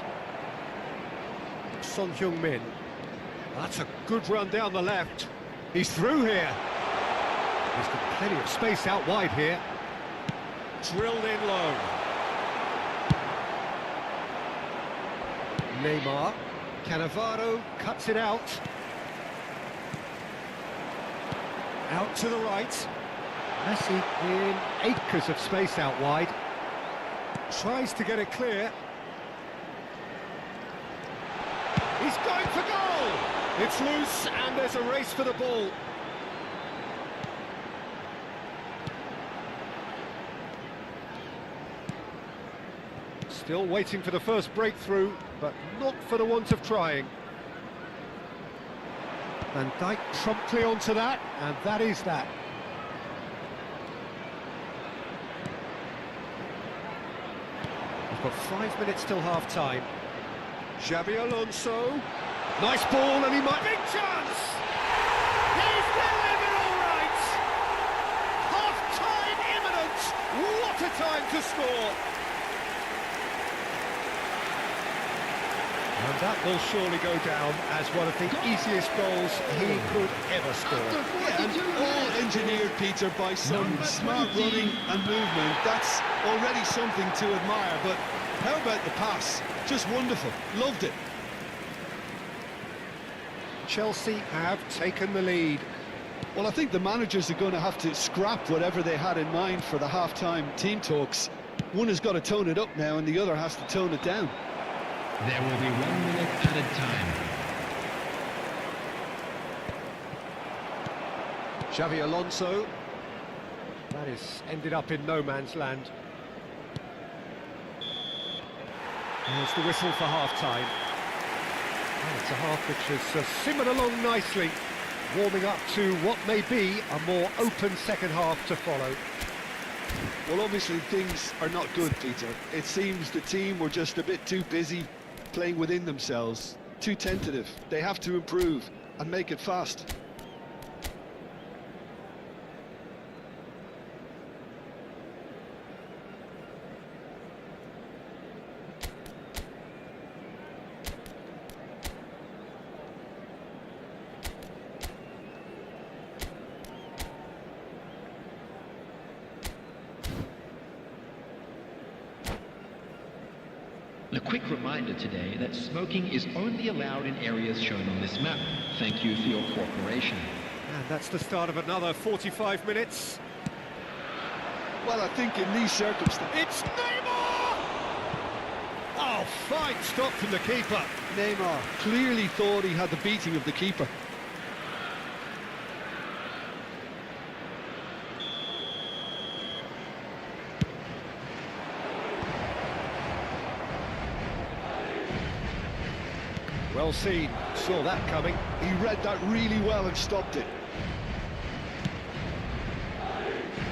Speaker 1: Son Heung-min. That's a good run down the left. He's through here. He's got plenty of space out wide here. Drilled in low. Neymar. Cannavaro cuts it out. Out to the right. Messi in acres of space out wide. Tries to get it clear. He's going for goal! It's loose and there's a race for the ball. Still waiting for the first breakthrough, but not for the want of trying. Van Dijk promptly onto that, and that is that. We've got 5 minutes till half-time. Xabi Alonso. Nice ball, and he might... Big chance! He's delivered all right! Half-time imminent! What a time to score! And that will surely go down as one of the easiest goals he could ever score.
Speaker 2: Yeah, and all engineered, Peter, by some smart running and movement. That's already something to admire, but how about the pass? Just wonderful. Loved it.
Speaker 1: Chelsea have taken the lead.
Speaker 2: Well, I think the managers are going to have to scrap whatever they had in mind for the half-time team talks. One has got to tone it up now, and the other has to tone it down.
Speaker 5: There will be 1 minute added time.
Speaker 1: Xabi Alonso. That is ended up in no man's land. There's the whistle for half-time. Well, it's a half which has simmered along nicely, warming up to what may be a more open second half to follow.
Speaker 2: Well, obviously things are not good, Peter. It seems the team were just a bit too busy playing within themselves, too tentative. They have to improve and make it fast.
Speaker 5: A quick reminder today that smoking is only allowed in areas shown on this map. Thank you for your cooperation.
Speaker 1: And that's the start of another 45 minutes.
Speaker 2: Well, I think in these circumstances...
Speaker 1: It's Neymar! Oh, fine stop from the keeper.
Speaker 2: Neymar clearly thought he had the beating of the keeper.
Speaker 1: Well seen, saw that coming.
Speaker 2: He read that really well and stopped it.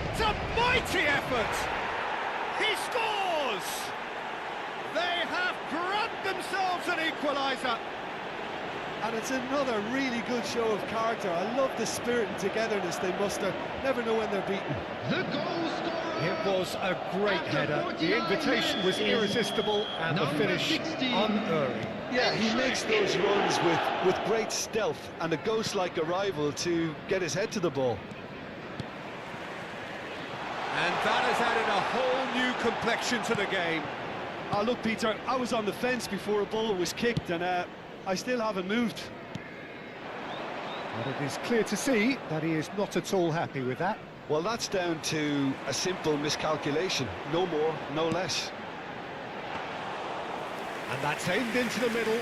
Speaker 1: It's a mighty effort! He scores! They have grabbed themselves an equaliser.
Speaker 2: And it's another really good show of character. I love the spirit and togetherness they muster. Never know when they're beaten.
Speaker 5: The goal scorer!
Speaker 1: It was a great header. The invitation was irresistible and the finish unerring.
Speaker 2: Yeah, he makes those runs with great stealth and a ghost-like arrival to get his head to the ball.
Speaker 1: And that has added a whole new complexion to the game.
Speaker 2: Look, Peter, I was on the fence before a ball was kicked, and I still haven't moved.
Speaker 1: But it is clear to see that he is not at all happy with that.
Speaker 2: Well, that's down to a simple miscalculation. No more, no less.
Speaker 1: And that's aimed into the middle.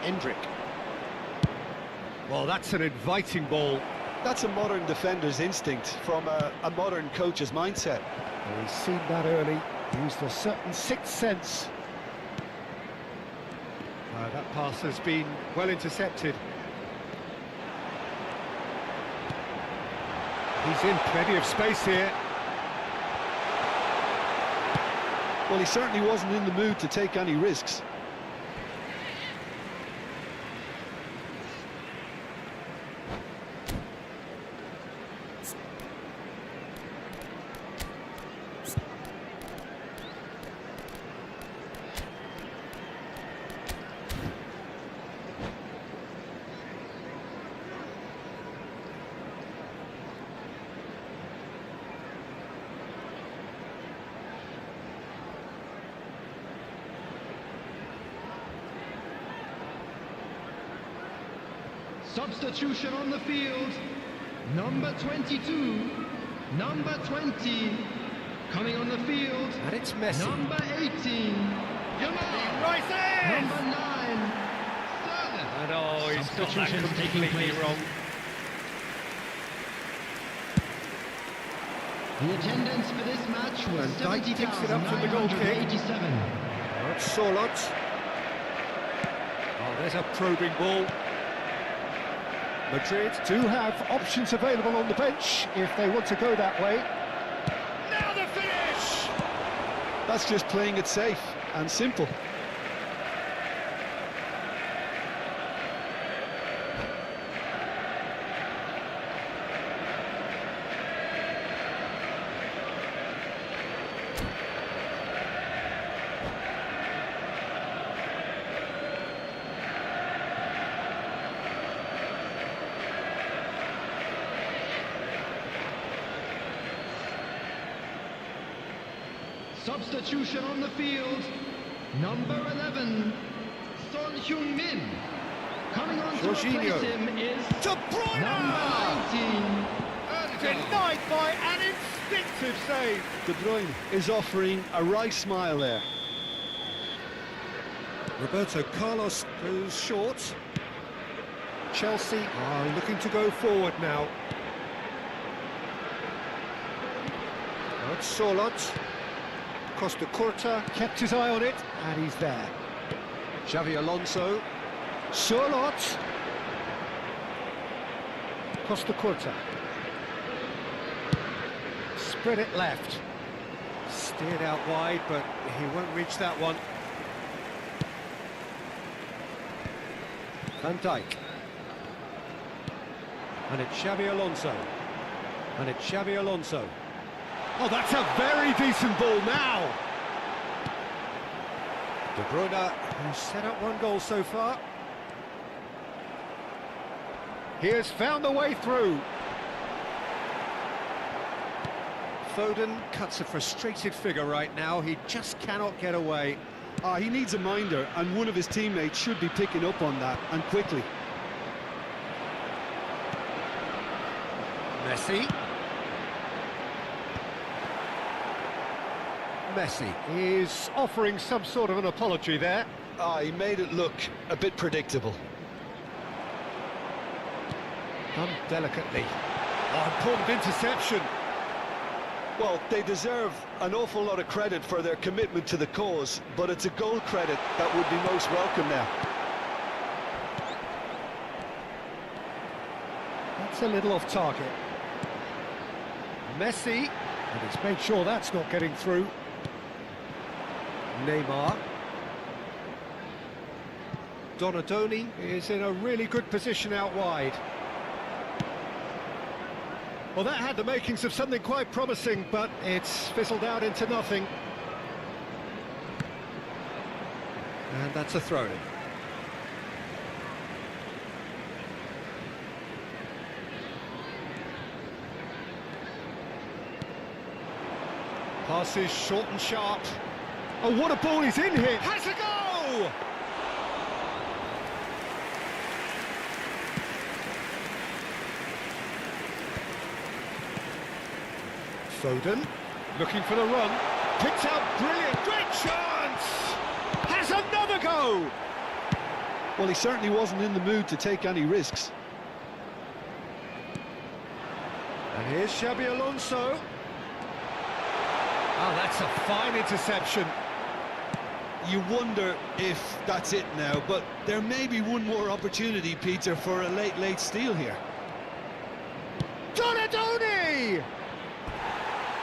Speaker 1: Endrick. Well, that's an inviting ball.
Speaker 2: That's a modern defender's instinct from a modern coach's mindset.
Speaker 1: Well, he's seen that early, used a certain sixth sense. That pass has been well intercepted. He's in plenty of space here.
Speaker 2: Well, he certainly wasn't in the mood to take any risks.
Speaker 5: Substitution on the field. Number 22, number 20, Coming on the field,
Speaker 1: And it's Messi.
Speaker 5: number 18, Yamal.
Speaker 1: Rises!
Speaker 5: Number 9, Sterling.
Speaker 1: And oh, he's got that
Speaker 5: Substitutions taking
Speaker 1: completely
Speaker 5: place.
Speaker 1: wrong.
Speaker 5: The attendance for this match was
Speaker 1: And Dyke picks it up from the goal kick.
Speaker 5: 70,987.
Speaker 1: That's Solot. Oh, there's a probing ball. Madrid do have options available on the bench if they want to go that way. Now the finish!
Speaker 2: That's just playing it safe and simple.
Speaker 5: Substitution on the field, number 11, Son Heung-min. Coming on to
Speaker 1: Jorginho.
Speaker 5: replace him is
Speaker 1: De Bruyne!
Speaker 5: number 19,
Speaker 1: Denied by an instinctive save.
Speaker 2: De Bruyne is offering a wry smile there.
Speaker 1: Roberto Carlos goes short. Chelsea are looking to go forward now. That's Solot. Costa Curta kept his eye on it, and he's there. Xavi Alonso. Solot. Costa Curta. Spread it left. Steered out wide, but he won't reach that one. Van Dijk. And it's Xavi Alonso. And it's Xavi Alonso. Oh, that's a very decent ball now. De Bruyne, who's set up one goal so far. He has found the way through. Foden cuts a frustrated figure right now. He just cannot get away.
Speaker 2: He needs a minder, and one of his teammates should be picking up on that, and quickly.
Speaker 1: Messi. Messi is offering some sort of an apology there.
Speaker 2: He made it look a bit predictable.
Speaker 1: Done delicately. Oh, important interception.
Speaker 2: Well, they deserve an awful lot of credit for their commitment to the cause, but it's a goal credit that would be most welcome now.
Speaker 1: That's a little off target. Messi, and he's made sure that's not getting through. Neymar. Donadoni is in a really good position out wide. Well, that had the makings of something quite promising, but it's fizzled out into nothing. And that's a throw-in. Passes short and sharp. Oh, what a ball he's in here! Has a go! Foden, looking for the run, picks out brilliant, great chance! Has another go!
Speaker 2: Well, he certainly wasn't in the mood to take any risks.
Speaker 1: And here's Xabi Alonso. Oh, that's a fine interception.
Speaker 2: You wonder if that's it now, but there may be one more opportunity, Peter, for a late steal here.
Speaker 1: Donadoni!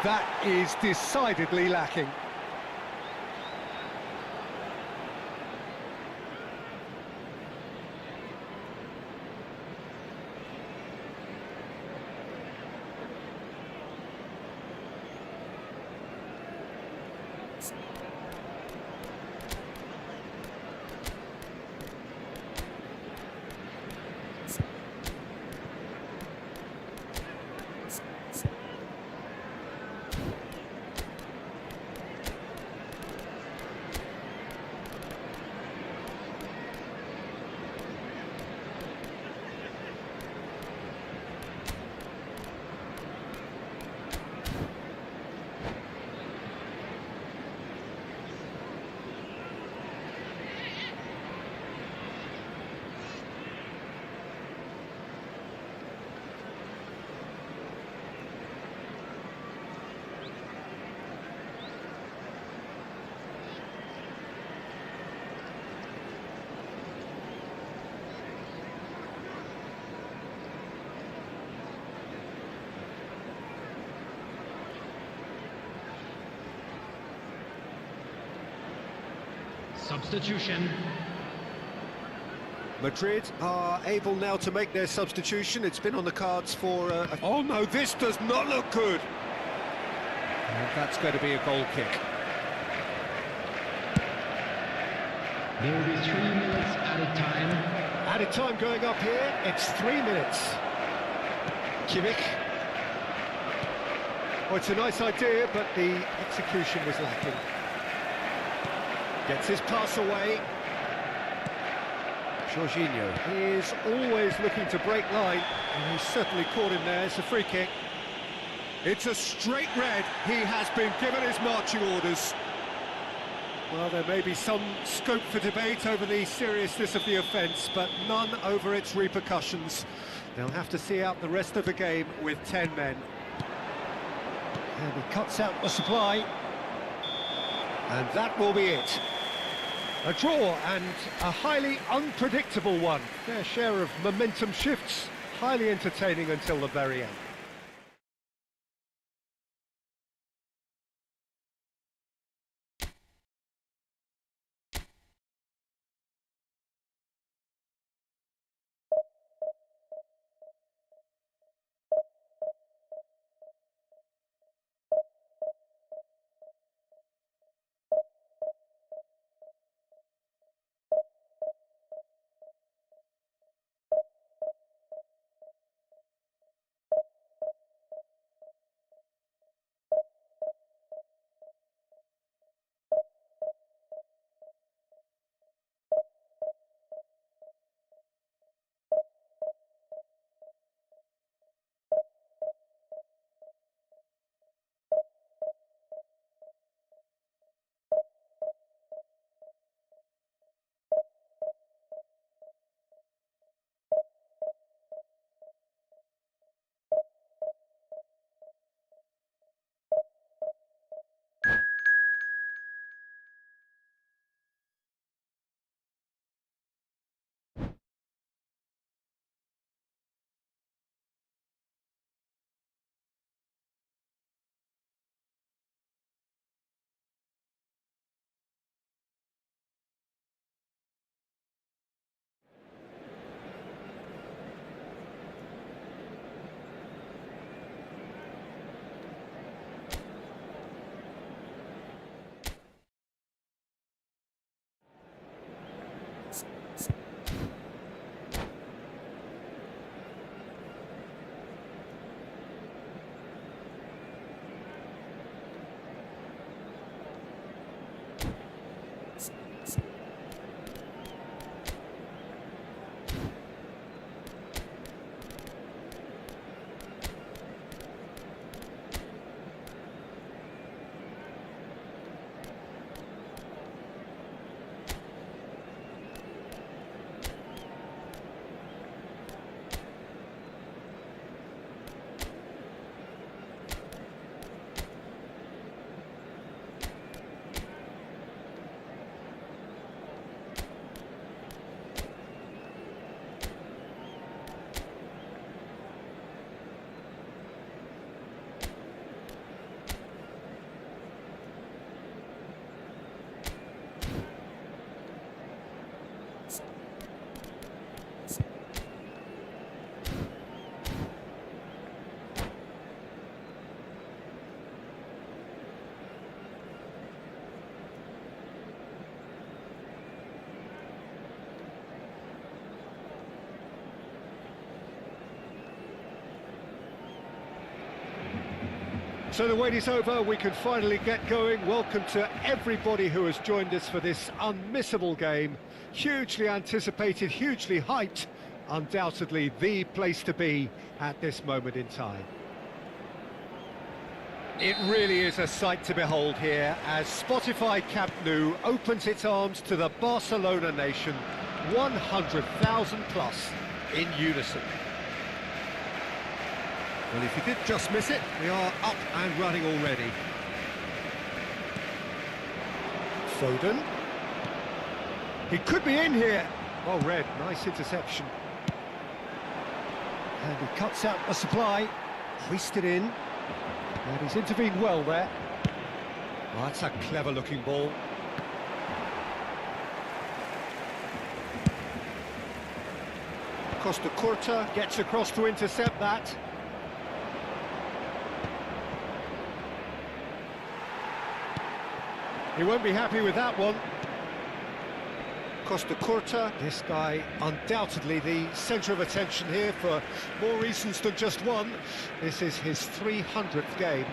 Speaker 1: That is decidedly lacking.
Speaker 5: Substitution.
Speaker 1: Madrid are able now to make their substitution. It's been on the cards for... Oh no, this does not look good. And that's going to be a goal kick.
Speaker 5: There will be 3 minutes added time.
Speaker 1: Added time going up here. It's 3 minutes. Kimmich. Oh, it's a nice idea, but the execution was lacking. Gets his pass away. Jorginho is always looking to break line, and he's certainly caught him there. It's a free kick. It's a straight red. He has been given his marching orders. Well, there may be some scope for debate over the seriousness of the offence, but none over its repercussions. They'll have to see out the rest of the game with 10 men. And he cuts out the supply. And that will be it. A draw, and a highly unpredictable one. Fair share of momentum shifts, highly entertaining until the very end. So the wait is over, we can finally get going. Welcome to everybody who has joined us for this unmissable game. Hugely anticipated, hugely hyped, undoubtedly the place to be at this moment in time. It really is a sight to behold here as Spotify Camp Nou opens its arms to the Barcelona nation, 100,000 plus in unison. Well, if you did just miss it, we are up and running already. Foden. He could be in here. Well read, nice interception. And he cuts out the supply, hoisted in. And he's intervened well there. Well, that's a clever-looking ball. Costa Curta gets across to intercept that. He won't be happy with that one. Costa Curta, this guy undoubtedly the centre of attention here for more reasons than just one. This is his 300th game.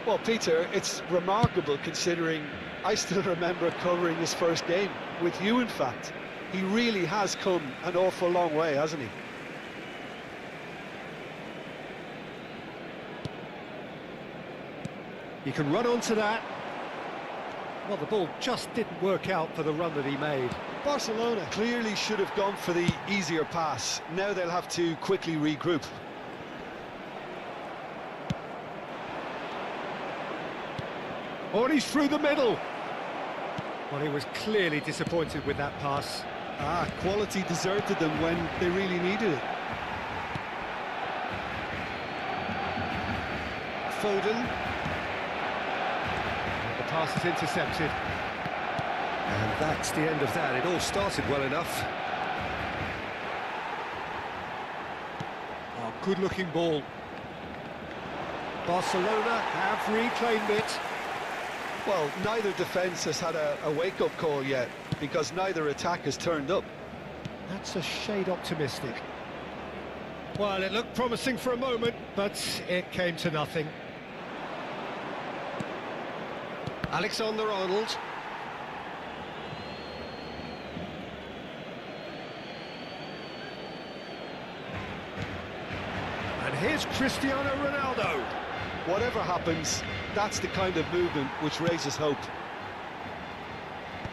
Speaker 2: Well, Peter, it's remarkable considering I still remember covering his first game, with you in fact. He really has come an awful long way, hasn't he?
Speaker 1: He can run onto that. Well, the ball just didn't work out for the run that he made.
Speaker 2: Barcelona clearly should have gone for the easier pass. Now they'll have to quickly regroup.
Speaker 1: Oh, and he's through the middle. Well, he was clearly disappointed with that pass.
Speaker 2: Quality deserted them when they really needed it. Foden.
Speaker 1: The pass is intercepted. And that's the end of that. It all started well enough. Oh, good-looking ball. Barcelona have reclaimed it.
Speaker 2: Well, neither defence has had a wake-up call yet, because neither attack has turned up.
Speaker 1: That's a shade optimistic. Well, it looked promising for a moment, but it came to nothing. Alexander-Arnold. And here's Cristiano Ronaldo.
Speaker 2: Whatever happens, that's the kind of movement which raises hope.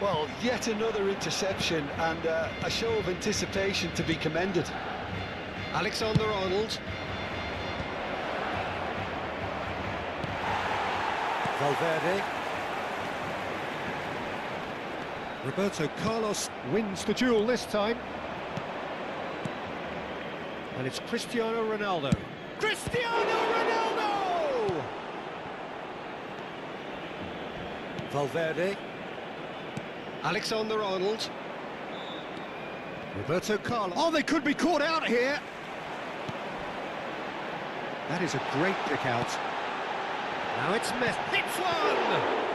Speaker 2: Well, yet another interception and a show of anticipation to be commended.
Speaker 1: Alexander-Arnold. Valverde. Roberto Carlos wins the duel this time. And it's Cristiano Ronaldo. Cristiano Ronaldo! Valverde. Alexander-Arnold. Roberto Carlos. Oh, they could be caught out here. That is a great pick out. Now it's Messi. Hits one!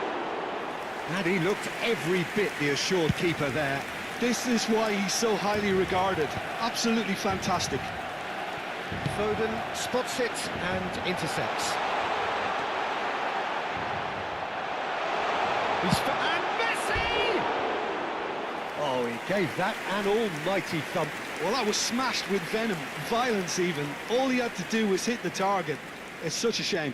Speaker 1: And he looked every bit the assured keeper there.
Speaker 2: This is why he's so highly regarded. Absolutely fantastic.
Speaker 1: Foden spots it and intercepts. And Messi! Oh, he gave that an almighty thump.
Speaker 2: Well, that was smashed with venom, violence even. All he had to do was hit the target. It's such a shame.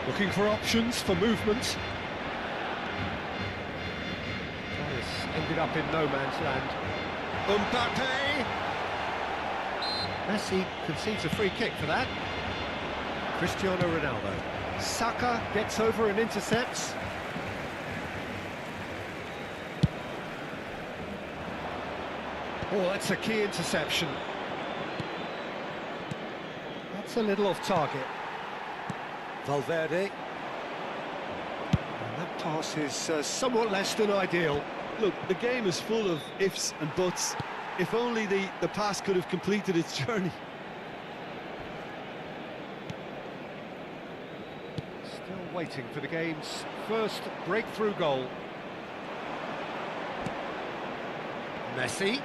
Speaker 1: Looking for options for movement. Ended up in no man's land. Mbappe! Messi concedes a free kick for that. Cristiano Ronaldo. Saka gets over and intercepts. Oh, that's a key interception. That's a little off target. Valverde. And that pass is somewhat less than ideal.
Speaker 2: Look, the game is full of ifs and buts. If only the pass could have completed its journey.
Speaker 1: Still waiting for the game's first breakthrough goal. Messi.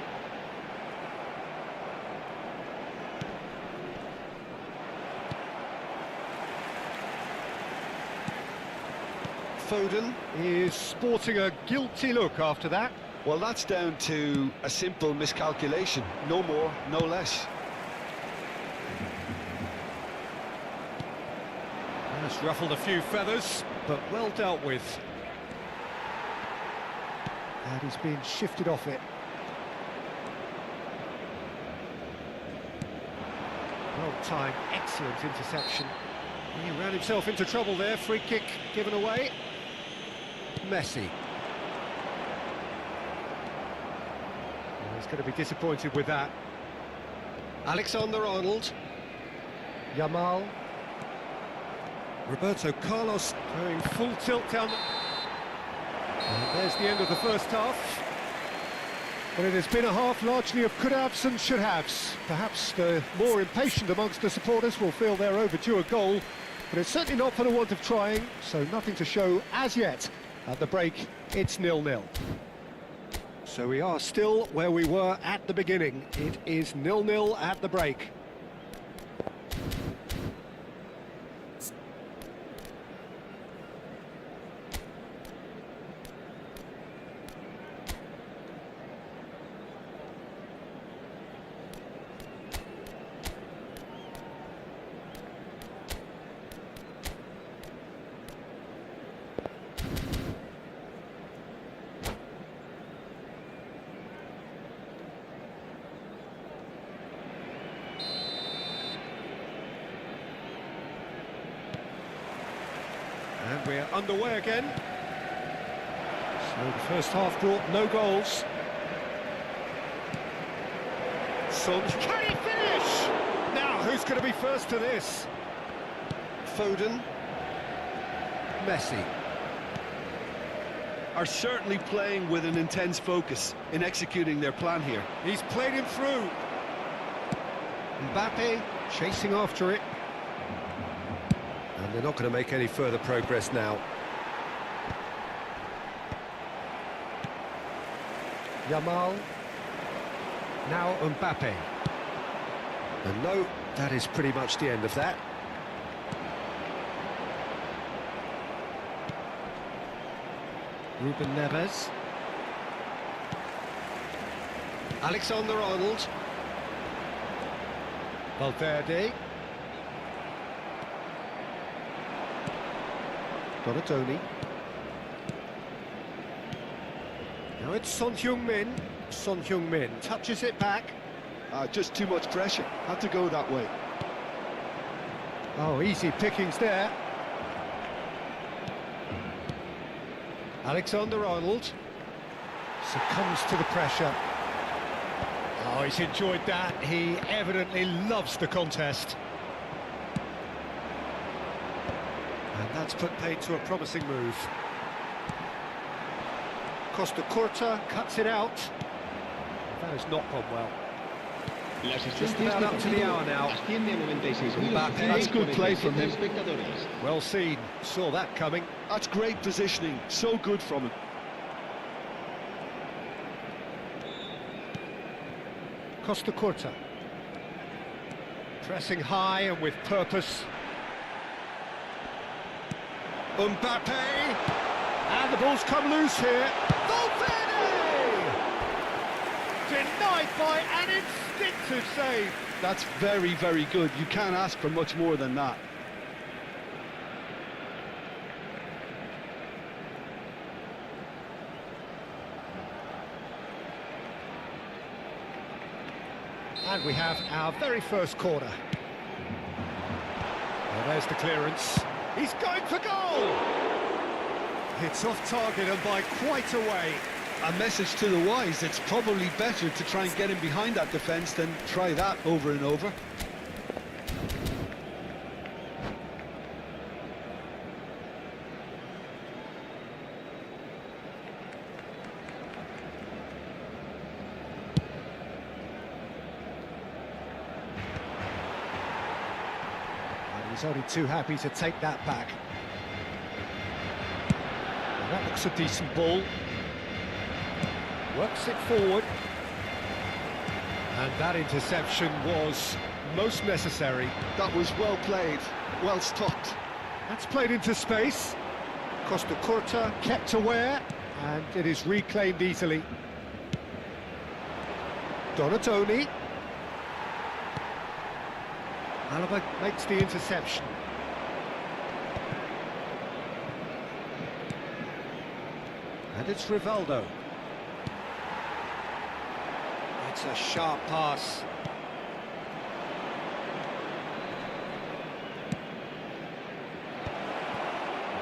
Speaker 1: Foden is sporting a guilty look after that.
Speaker 2: Well, that's down to a simple miscalculation. No more, no less.
Speaker 1: That's ruffled a few feathers, but well dealt with. And he's being shifted off it. Well timed, excellent interception. He ran himself into trouble there, free kick given away. Messi. Oh, he's going to be disappointed with that. Alexander-Arnold. Yamal. Roberto Carlos going full tilt down the... And there's the end of the first half. Well, it has been a half largely of could-haves and should-haves. Perhaps the more impatient amongst the supporters will feel they're overdue a goal, but it's certainly not for the want of trying, so nothing to show as yet. At the break, it's 0-0. So we are still where we were at the beginning. It is 0-0 at the break. And we're underway again. So the first half brought no goals. Son, can he finish? Now, who's going to be first to this?
Speaker 2: Foden.
Speaker 1: Messi.
Speaker 4: Are certainly playing with an intense focus in executing their plan here.
Speaker 1: He's played him through. Mbappe chasing after it. And they're not going to make any further progress now. Yamal. Now Mbappe. And no, that is pretty much the end of that. Ruben Neves. Alexander-Arnold. Valverde. Donatoni. Now it's Son Heung-min. Son Heung-min touches it back.
Speaker 2: Just too much pressure. Had to go that way.
Speaker 1: Oh, easy pickings there. Alexander-Arnold succumbs to the pressure. Oh, he's enjoyed that. He evidently loves the contest. And that's put paid to a promising move. Costa Curta cuts it out. That has not gone well. Just about up to the hour now.
Speaker 2: Mbappe. That's good play from him.
Speaker 1: Well seen. Saw that coming.
Speaker 2: That's great positioning. So good from him.
Speaker 1: Costa Curta. Pressing high and with purpose. Mbappe! And the ball's come loose here. Valverde! Denied by an instinctive save.
Speaker 2: That's very, very good. You can't ask for much more than that.
Speaker 1: And we have our very first corner. Well, there's the clearance. He's going for goal! It's off target and by quite a way.
Speaker 2: A message to the wise, it's probably better to try and get him behind that defence than try that over and over.
Speaker 1: He's only too happy to take that back. Well, that looks a decent ball. Works it forward. And that interception was most necessary.
Speaker 2: That was well played, well stopped.
Speaker 1: That's played into space. Costa Curta kept aware, and it is reclaimed easily. Donatoni. Alaba makes the interception. And it's Rivaldo. It's a sharp pass.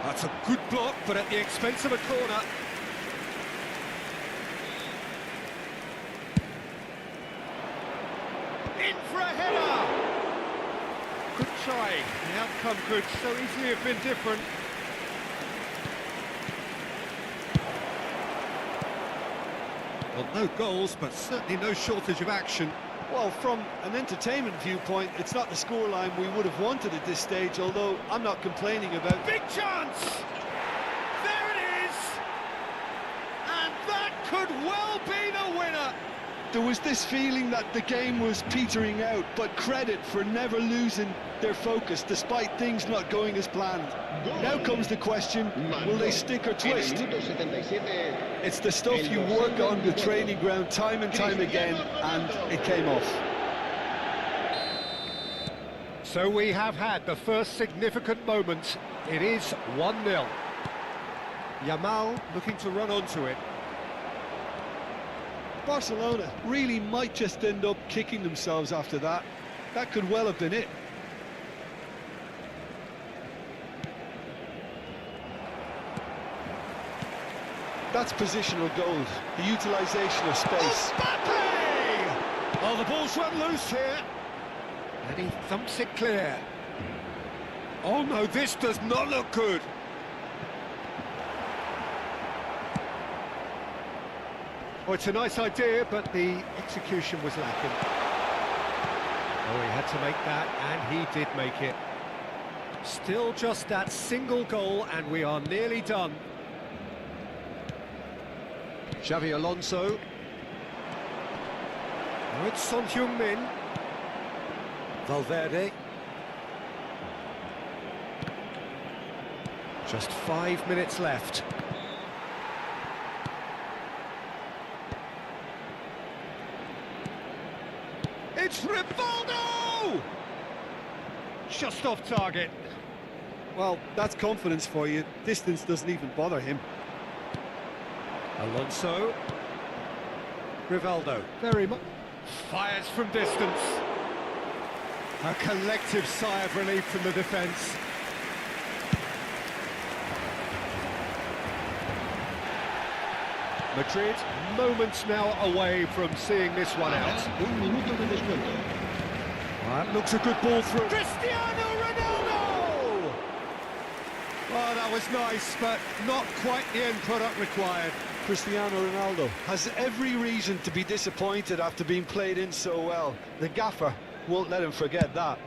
Speaker 1: That's a good block, but at the expense of a corner. In for a header! Good shy. The outcome could so easily have been different. Well, no goals, but certainly no shortage of action.
Speaker 2: Well, from an entertainment viewpoint, it's not the scoreline we would have wanted at this stage, although I'm not complaining about...
Speaker 1: Big chance! There it is! And that could well be the winner!
Speaker 2: There was this feeling that the game was petering out, but credit for never losing their focus despite things not going as planned. Now comes the question, will they stick or twist? It's the stuff you work on the training ground time and time again, and it came off.
Speaker 1: So we have had the first significant moment. It is 1-0. Yamal looking to run onto it.
Speaker 2: Barcelona really might just end up kicking themselves after that. That could well have been it. That's positional gold, the utilisation of space.
Speaker 1: Mbappe! Oh, the ball's run loose here. And he thumps it clear. Oh no, this does not look good. Oh, it's a nice idea, but the execution was lacking. Oh, he had to make that, and he did make it. Still just that single goal, and we are nearly done. Xavi Alonso. Oh, it's Son Heung-min. Valverde. Just 5 minutes left. It's Rivaldo! Just off target.
Speaker 2: Well, that's confidence for you. Distance doesn't even bother him.
Speaker 1: Alonso. Rivaldo. Very much. Fires from distance. A collective sigh of relief from the defence. Madrid, moments now away from seeing this one out. That looks a good ball through. Cristiano Ronaldo! Oh, that was nice, but not quite the end product required.
Speaker 2: Cristiano Ronaldo has every reason to be disappointed after being played in so well. The gaffer won't let him forget that.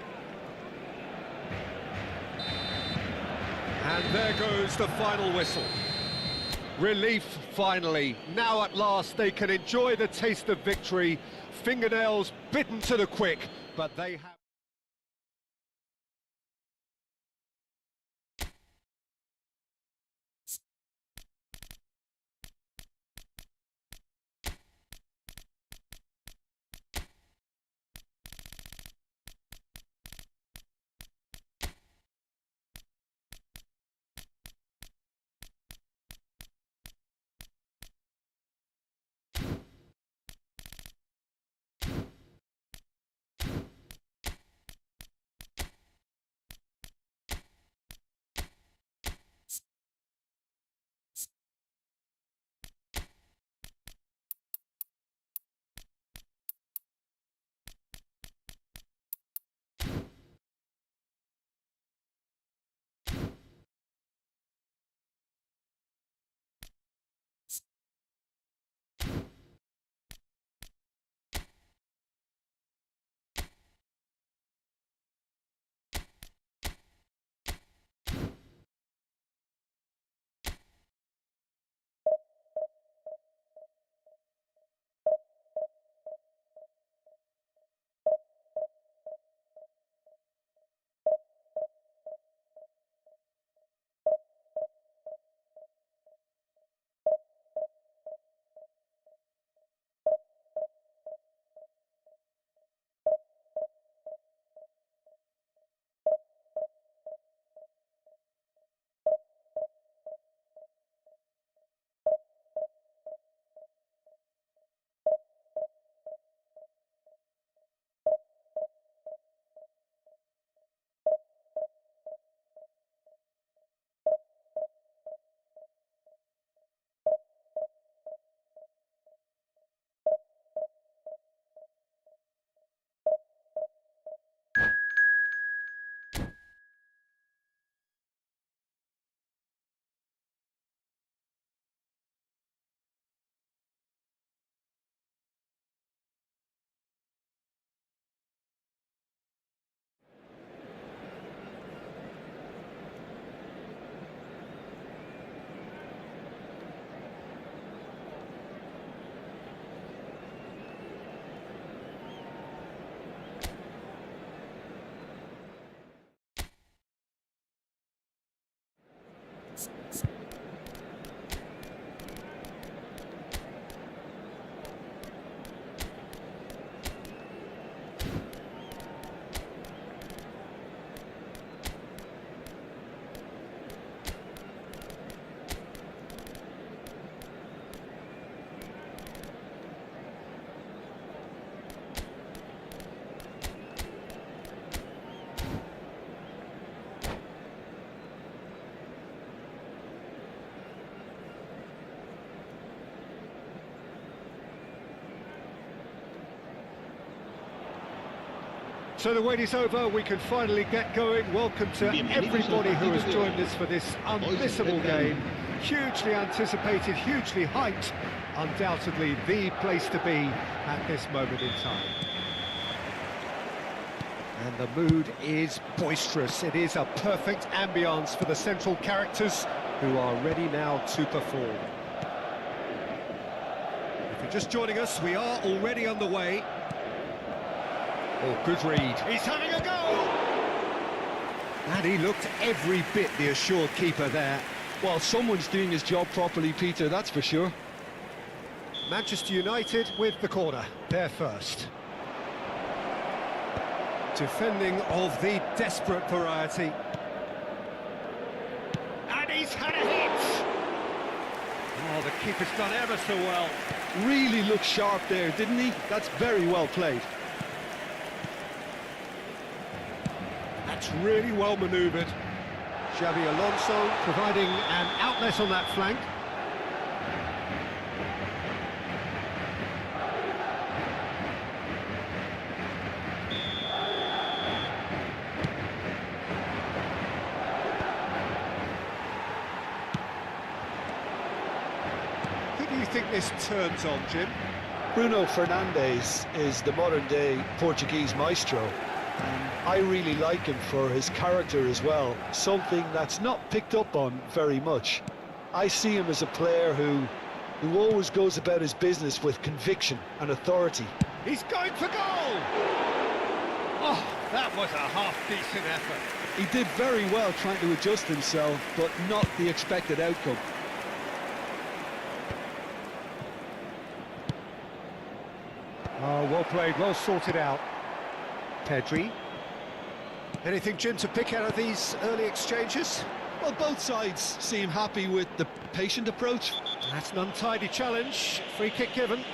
Speaker 1: And there goes the final whistle. Relief, finally. Now at last they can enjoy the taste of victory. Fingernails bitten to the quick, but they have... So the wait is over, we can finally get going. Welcome to everybody who has joined us for this unmissable game. Hugely anticipated, hugely hyped. Undoubtedly the place to be at this moment in time. And the mood is boisterous. It is a perfect ambience for the central characters who are ready now to perform. If you're just joining us, we are already underway. Oh, good read. He's having a go! And he looked every bit the assured keeper there.
Speaker 2: Well, someone's doing his job properly, Peter, that's for sure.
Speaker 1: Manchester United with the corner, there first. Defending of the desperate variety. And he's had a hit! Oh, the keeper's done ever so well.
Speaker 2: Really looked sharp there, didn't he? That's very well played.
Speaker 1: That's really well manoeuvred. Xavi Alonso providing an outlet on that flank. Who do you think this turns on, Jim?
Speaker 2: Bruno Fernandes is the modern-day Portuguese maestro. I really like him for his character as well, something that's not picked up on very much. I see him as a player who always goes about his business with conviction and authority.
Speaker 1: He's going for goal! Oh, that was a half-decent effort.
Speaker 2: He did very well trying to adjust himself, but not the expected outcome.
Speaker 1: Oh, well played, well sorted out. Pedri. Anything, Jim, to pick out of these early exchanges?
Speaker 2: Well, both sides seem happy with the patient approach.
Speaker 1: That's an untidy challenge. Free kick given.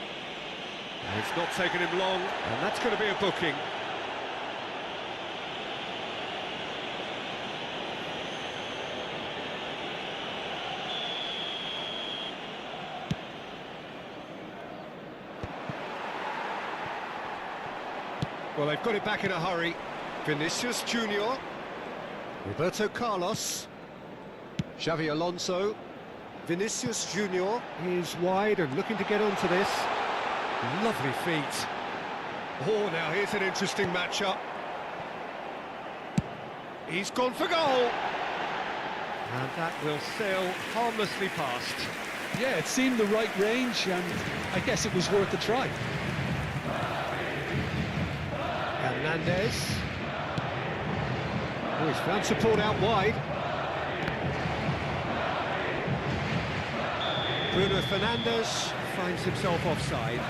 Speaker 1: It's not taken him long, and that's going to be a booking. Well, they've got it back in a hurry. Vinicius Junior, Roberto Carlos, Xavi Alonso. Vinicius Junior is wide and looking to get onto this. Lovely feet. Oh, now here's an interesting matchup. He's gone for goal. And that will sail harmlessly past.
Speaker 2: Yeah, it seemed the right range, and I guess it was worth a try.
Speaker 1: Hernandez. Oh, he's found support out wide. Bruno Fernandes finds himself offside.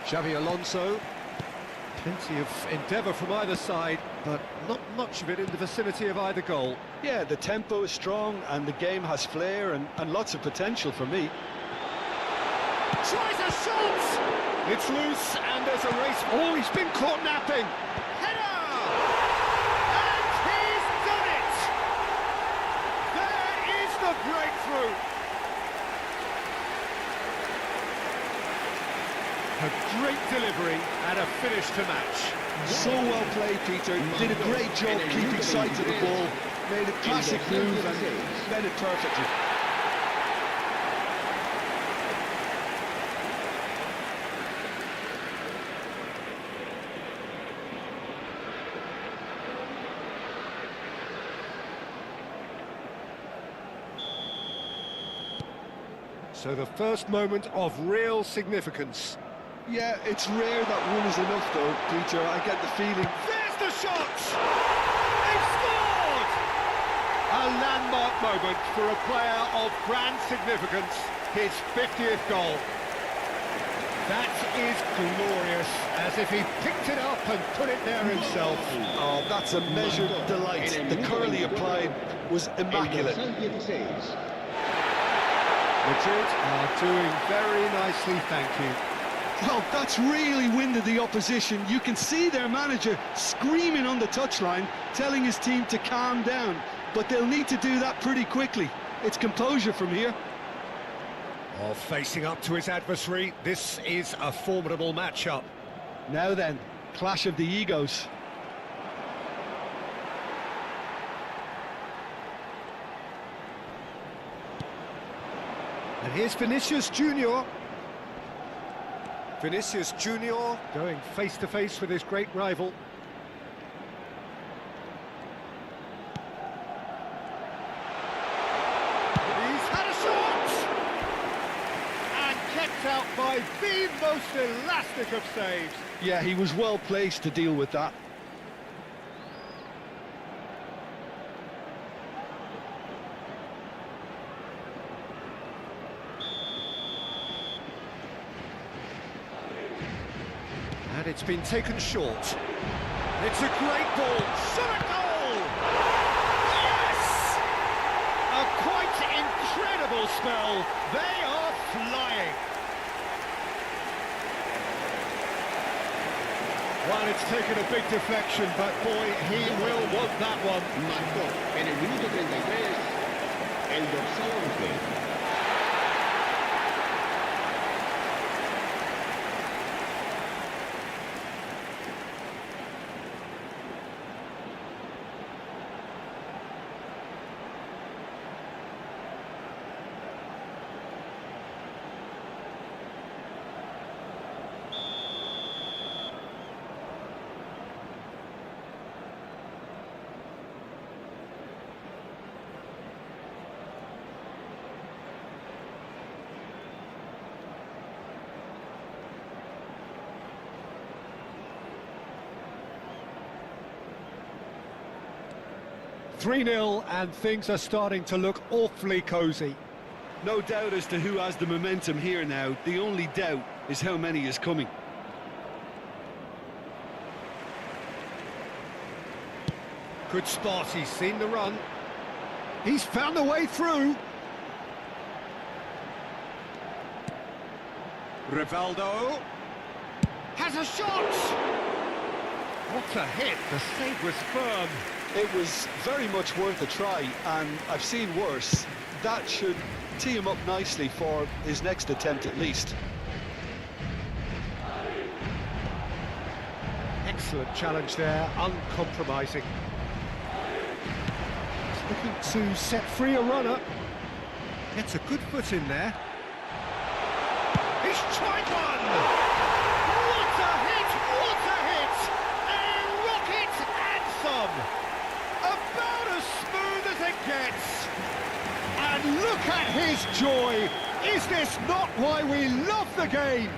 Speaker 1: Xavi Alonso. Plenty of endeavour from either side, but not much of it in the vicinity of either goal.
Speaker 2: Yeah, the tempo is strong and the game has flair and lots of potential for me.
Speaker 1: Tries a shot! It's loose and there's a race. Oh, he's been caught napping. Header! And he's done it! There is the breakthrough! A great delivery and a finish to match.
Speaker 2: So well played, Peter. Did a great job keeping sight of the ball. Made a classic move and led it perfectly.
Speaker 1: So the first moment of real significance.
Speaker 2: Yeah, it's rare that one is enough though, Peter. I get the feeling.
Speaker 1: There's the shot! They've scored! A landmark moment for a player of grand significance, his 50th goal. That is glorious, as if he picked it up and put it there himself.
Speaker 2: Oh, that's a measured delight. The curl he applied was immaculate.
Speaker 1: Madrid are doing very nicely, thank you.
Speaker 2: Well, that's really winded the opposition. You can see their manager screaming on the touchline, telling his team to calm down. but they'll need to do that pretty quickly. It's composure from here.
Speaker 1: Oh, facing up to his adversary, this is a formidable matchup.
Speaker 2: Now then, clash of the egos.
Speaker 1: And here's Vinicius Junior. Vinicius Junior going face-to-face with his great rival. He's had a shot! And kept out by the most elastic of saves.
Speaker 2: Yeah, he was well placed to deal with that.
Speaker 1: And it's been taken short. It's a great ball. Shot a goal! Yes! A quite incredible spell. They are flying. Well, it's taken a big deflection, but boy, he will want that one.
Speaker 3: Marcó en el minuto 33 el dorsal 11.
Speaker 1: Three-nil, and things are starting to look awfully cosy.
Speaker 4: No doubt as to who has the momentum here now. The only doubt is how many is coming.
Speaker 1: Good spot, he's seen the run. He's found the way through. Rivaldo has a shot! What a hit, the save was firm.
Speaker 2: It was very much worth a try, and I've seen worse. That should tee him up nicely for his next attempt at least.
Speaker 1: Excellent challenge there, uncompromising. He's looking to set free a runner. Gets a good foot in there. He's tried one! What a hit! What a hit! A rocket and some! About as smooth as it gets. And look at his joy. Is this not why we love the game?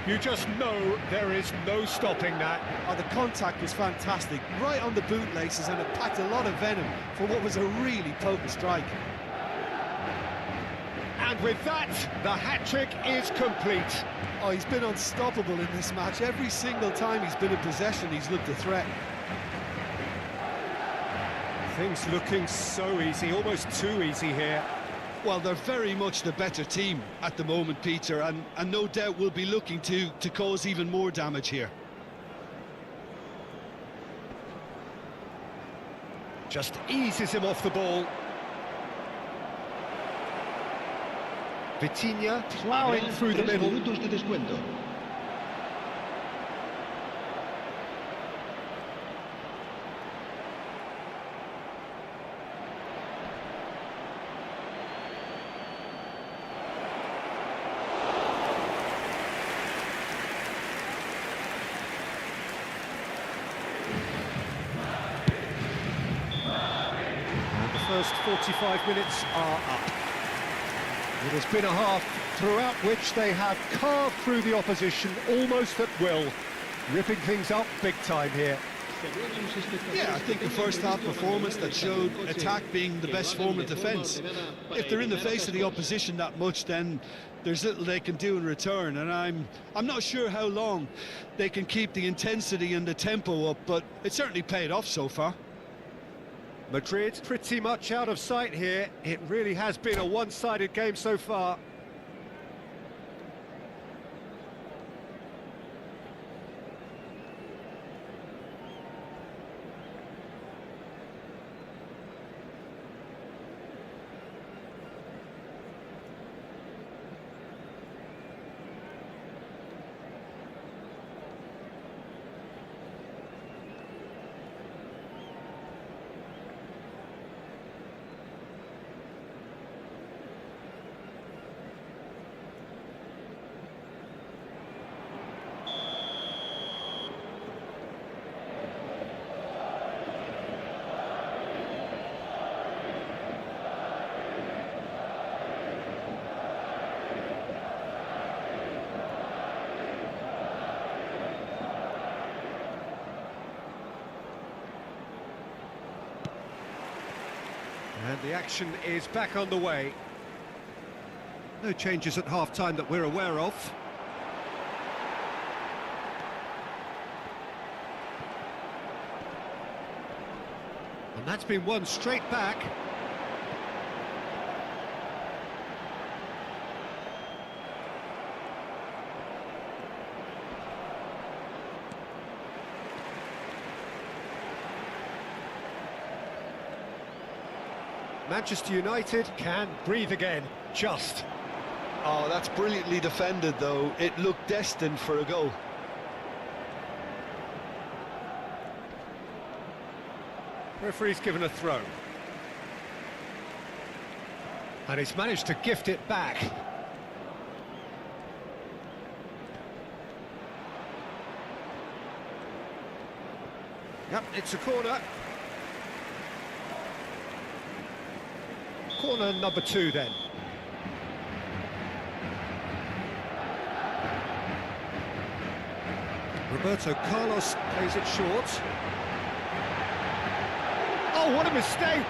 Speaker 1: You just know there is no stopping that.
Speaker 2: Oh, the contact was fantastic, right on the bootlaces, and it packed a lot of venom for what was a really potent strike.
Speaker 1: And with that, the hat-trick is complete.
Speaker 2: Oh, he's been unstoppable in this match. Every single time he's been in possession, he's looked a threat.
Speaker 1: Things looking so easy, almost too easy here.
Speaker 2: Well, they're very much the better team at the moment, Peter, and no doubt will be looking to cause even more damage here.
Speaker 1: Just eases him off the ball. Vitinha ploughing through the middle.
Speaker 3: Minutos de descuento.
Speaker 1: First 45 minutes are up. It has been a half throughout which they have carved through the opposition almost at will, ripping things up big time here.
Speaker 2: Yeah, I think the first half performance that showed attack being the best form of defence. If they're in the face of the opposition that much, then there's little they can do in return, and I'm not sure how long they can keep the intensity and the tempo up, but it certainly paid off so far.
Speaker 1: Madrid pretty much out of sight here. It really has been a one-sided game so far. And the action is back on the way. No changes at half-time that we're aware of. And that's been won straight back. Manchester United can breathe again, just.
Speaker 2: Oh, that's brilliantly defended, though. It looked destined for a goal.
Speaker 1: Referee's given a throw. And he's managed to gift it back. Yep, it's a corner. Corner number 2 then. Roberto Carlos plays it short. Oh, what a mistake!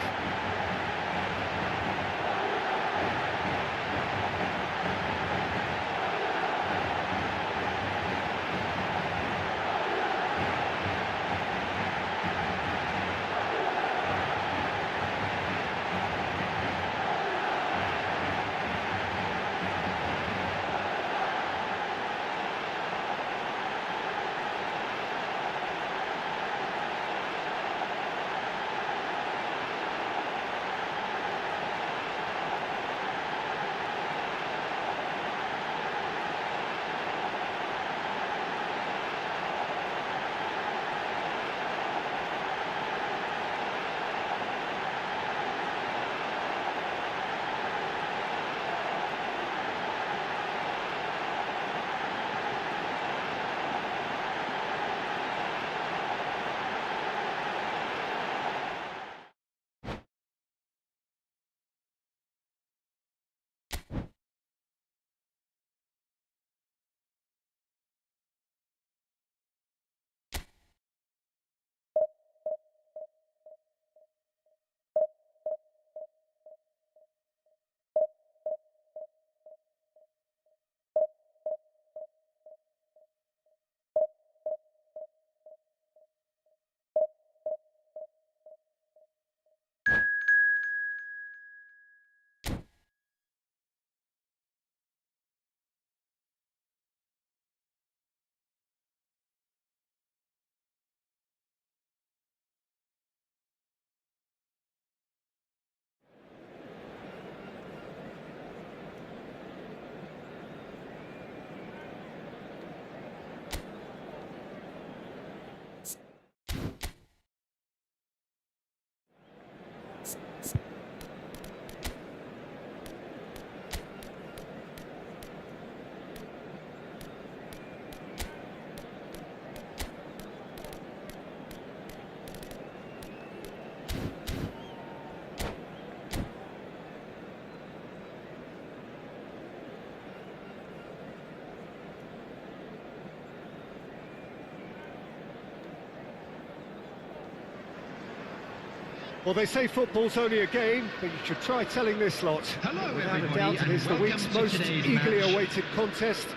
Speaker 1: Well, they say football's only a game, but you should try telling this lot.
Speaker 5: Hello,
Speaker 1: Without a
Speaker 5: everybody,
Speaker 1: doubt, it is the
Speaker 5: and
Speaker 1: week's
Speaker 5: welcome to
Speaker 1: most
Speaker 5: today's
Speaker 1: eagerly
Speaker 5: match.
Speaker 1: awaited contest.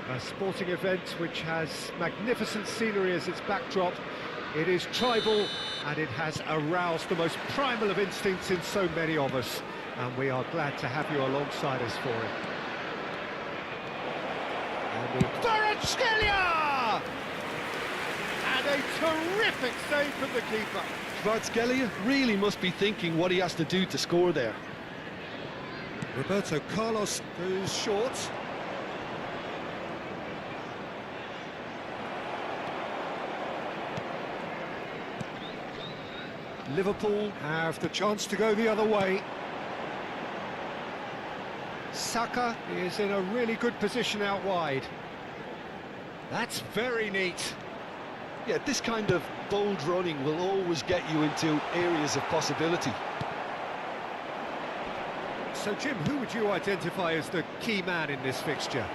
Speaker 1: A sporting event which has magnificent scenery as its backdrop. It is tribal, and it has aroused the most primal of instincts in so many of us. And we are glad to have you alongside us for it. Kvaratskhelia! And a terrific save from the keeper.
Speaker 2: Kvaratskhelia really must be thinking what he has to do to score there.
Speaker 1: Roberto Carlos goes short. Liverpool have the chance to go the other way. Saka is in a really good position out wide. That's very neat.
Speaker 2: Yeah, this kind of bold running will always get you into areas of possibility.
Speaker 1: So, Jim, who would you identify as the key man in this fixture?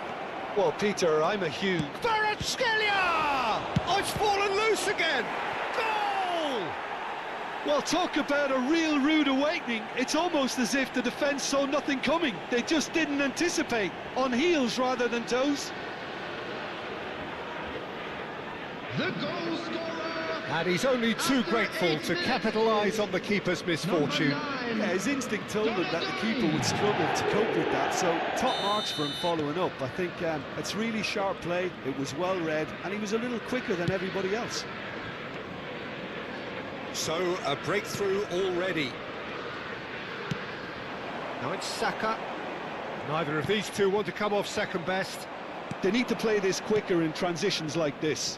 Speaker 2: Well, Peter, I'm a huge...
Speaker 1: Kvaratskhelia! Oh, it's fallen loose again! Goal!
Speaker 2: Well, talk about a real rude awakening. It's almost as if the defence saw nothing coming. They just didn't anticipate. On heels rather than toes.
Speaker 3: The goal scorer!
Speaker 1: And he's only too grateful to capitalise on the keeper's misfortune.
Speaker 2: Yeah, his instinct told him that the keeper would struggle to cope with that, so top marks for him following up. I think it's really sharp play, it was well read, and he was a little quicker than everybody else.
Speaker 1: So, a breakthrough already. Now it's Saka. Neither of these two want to come off second best.
Speaker 2: They need to play this quicker in transitions like this.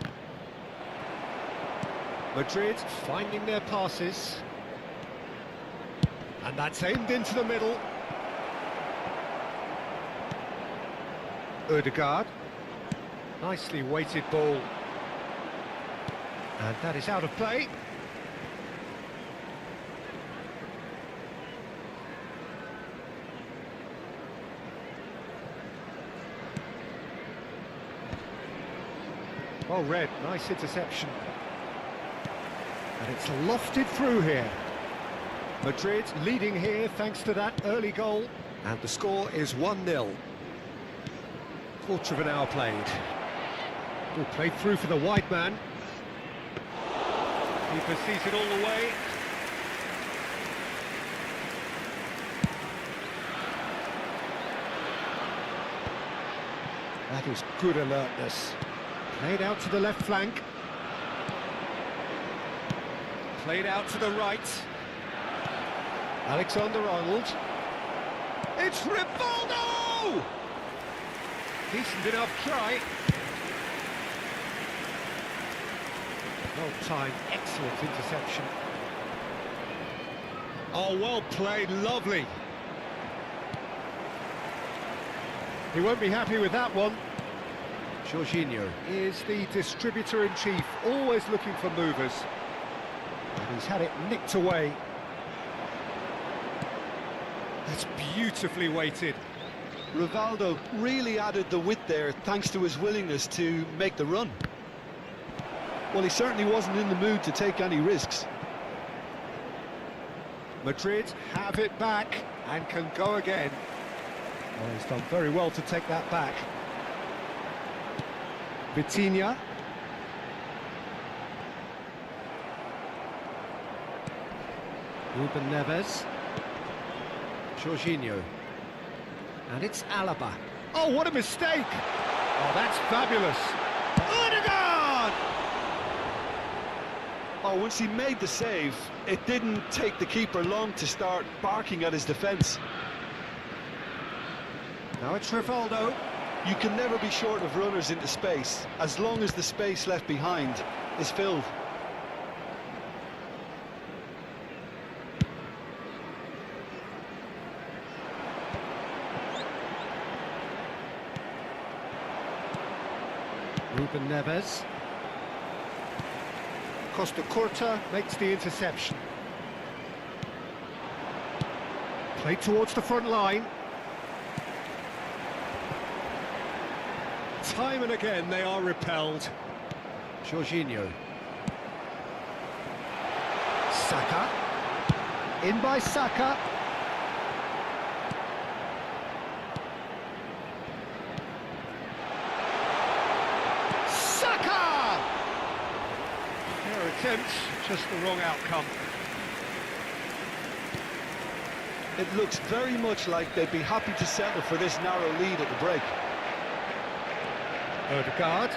Speaker 1: Madrid finding their passes. And that's aimed into the middle. Ødegaard. Nicely weighted ball. And that is out of play. Well read, nice interception. And it's lofted through here. Madrid leading here thanks to that early goal. And the score is 1-0. Quarter of an hour played. Ball played through for the wide man. Keeper sees it all the way. That is good alertness. Played out to the left flank. Played out to the right. Alexander-Arnold. It's Rivaldo! Decent enough try. Well timed, excellent interception. Oh, well played, lovely. He won't be happy with that one. Jorginho is the distributor-in-chief, always looking for movers. And he's had it nicked away. That's beautifully weighted.
Speaker 2: Rivaldo really added the width there thanks to his willingness to make the run. Well, he certainly wasn't in the mood to take any risks.
Speaker 1: Madrid have it back and can go again. Well, he's done very well to take that back. Vitinha. Ruben Neves. Jorginho. And it's Alaba. Oh, what a mistake! Oh, that's fabulous. Ødegaard!
Speaker 2: Oh, once he made the save, it didn't take the keeper long to start barking at his defence.
Speaker 1: Now it's Rivaldo.
Speaker 2: You can never be short of runners into space, as long as the space left behind is filled.
Speaker 1: Ruben Neves. Costa Curta makes the interception. Played towards the front line. Time and again they are repelled. Jorginho. Saka. In by Saka. Saka! Their attempt, just the wrong outcome.
Speaker 2: It looks very much like they'd be happy to settle for this narrow lead at the break.
Speaker 1: Ødegaard.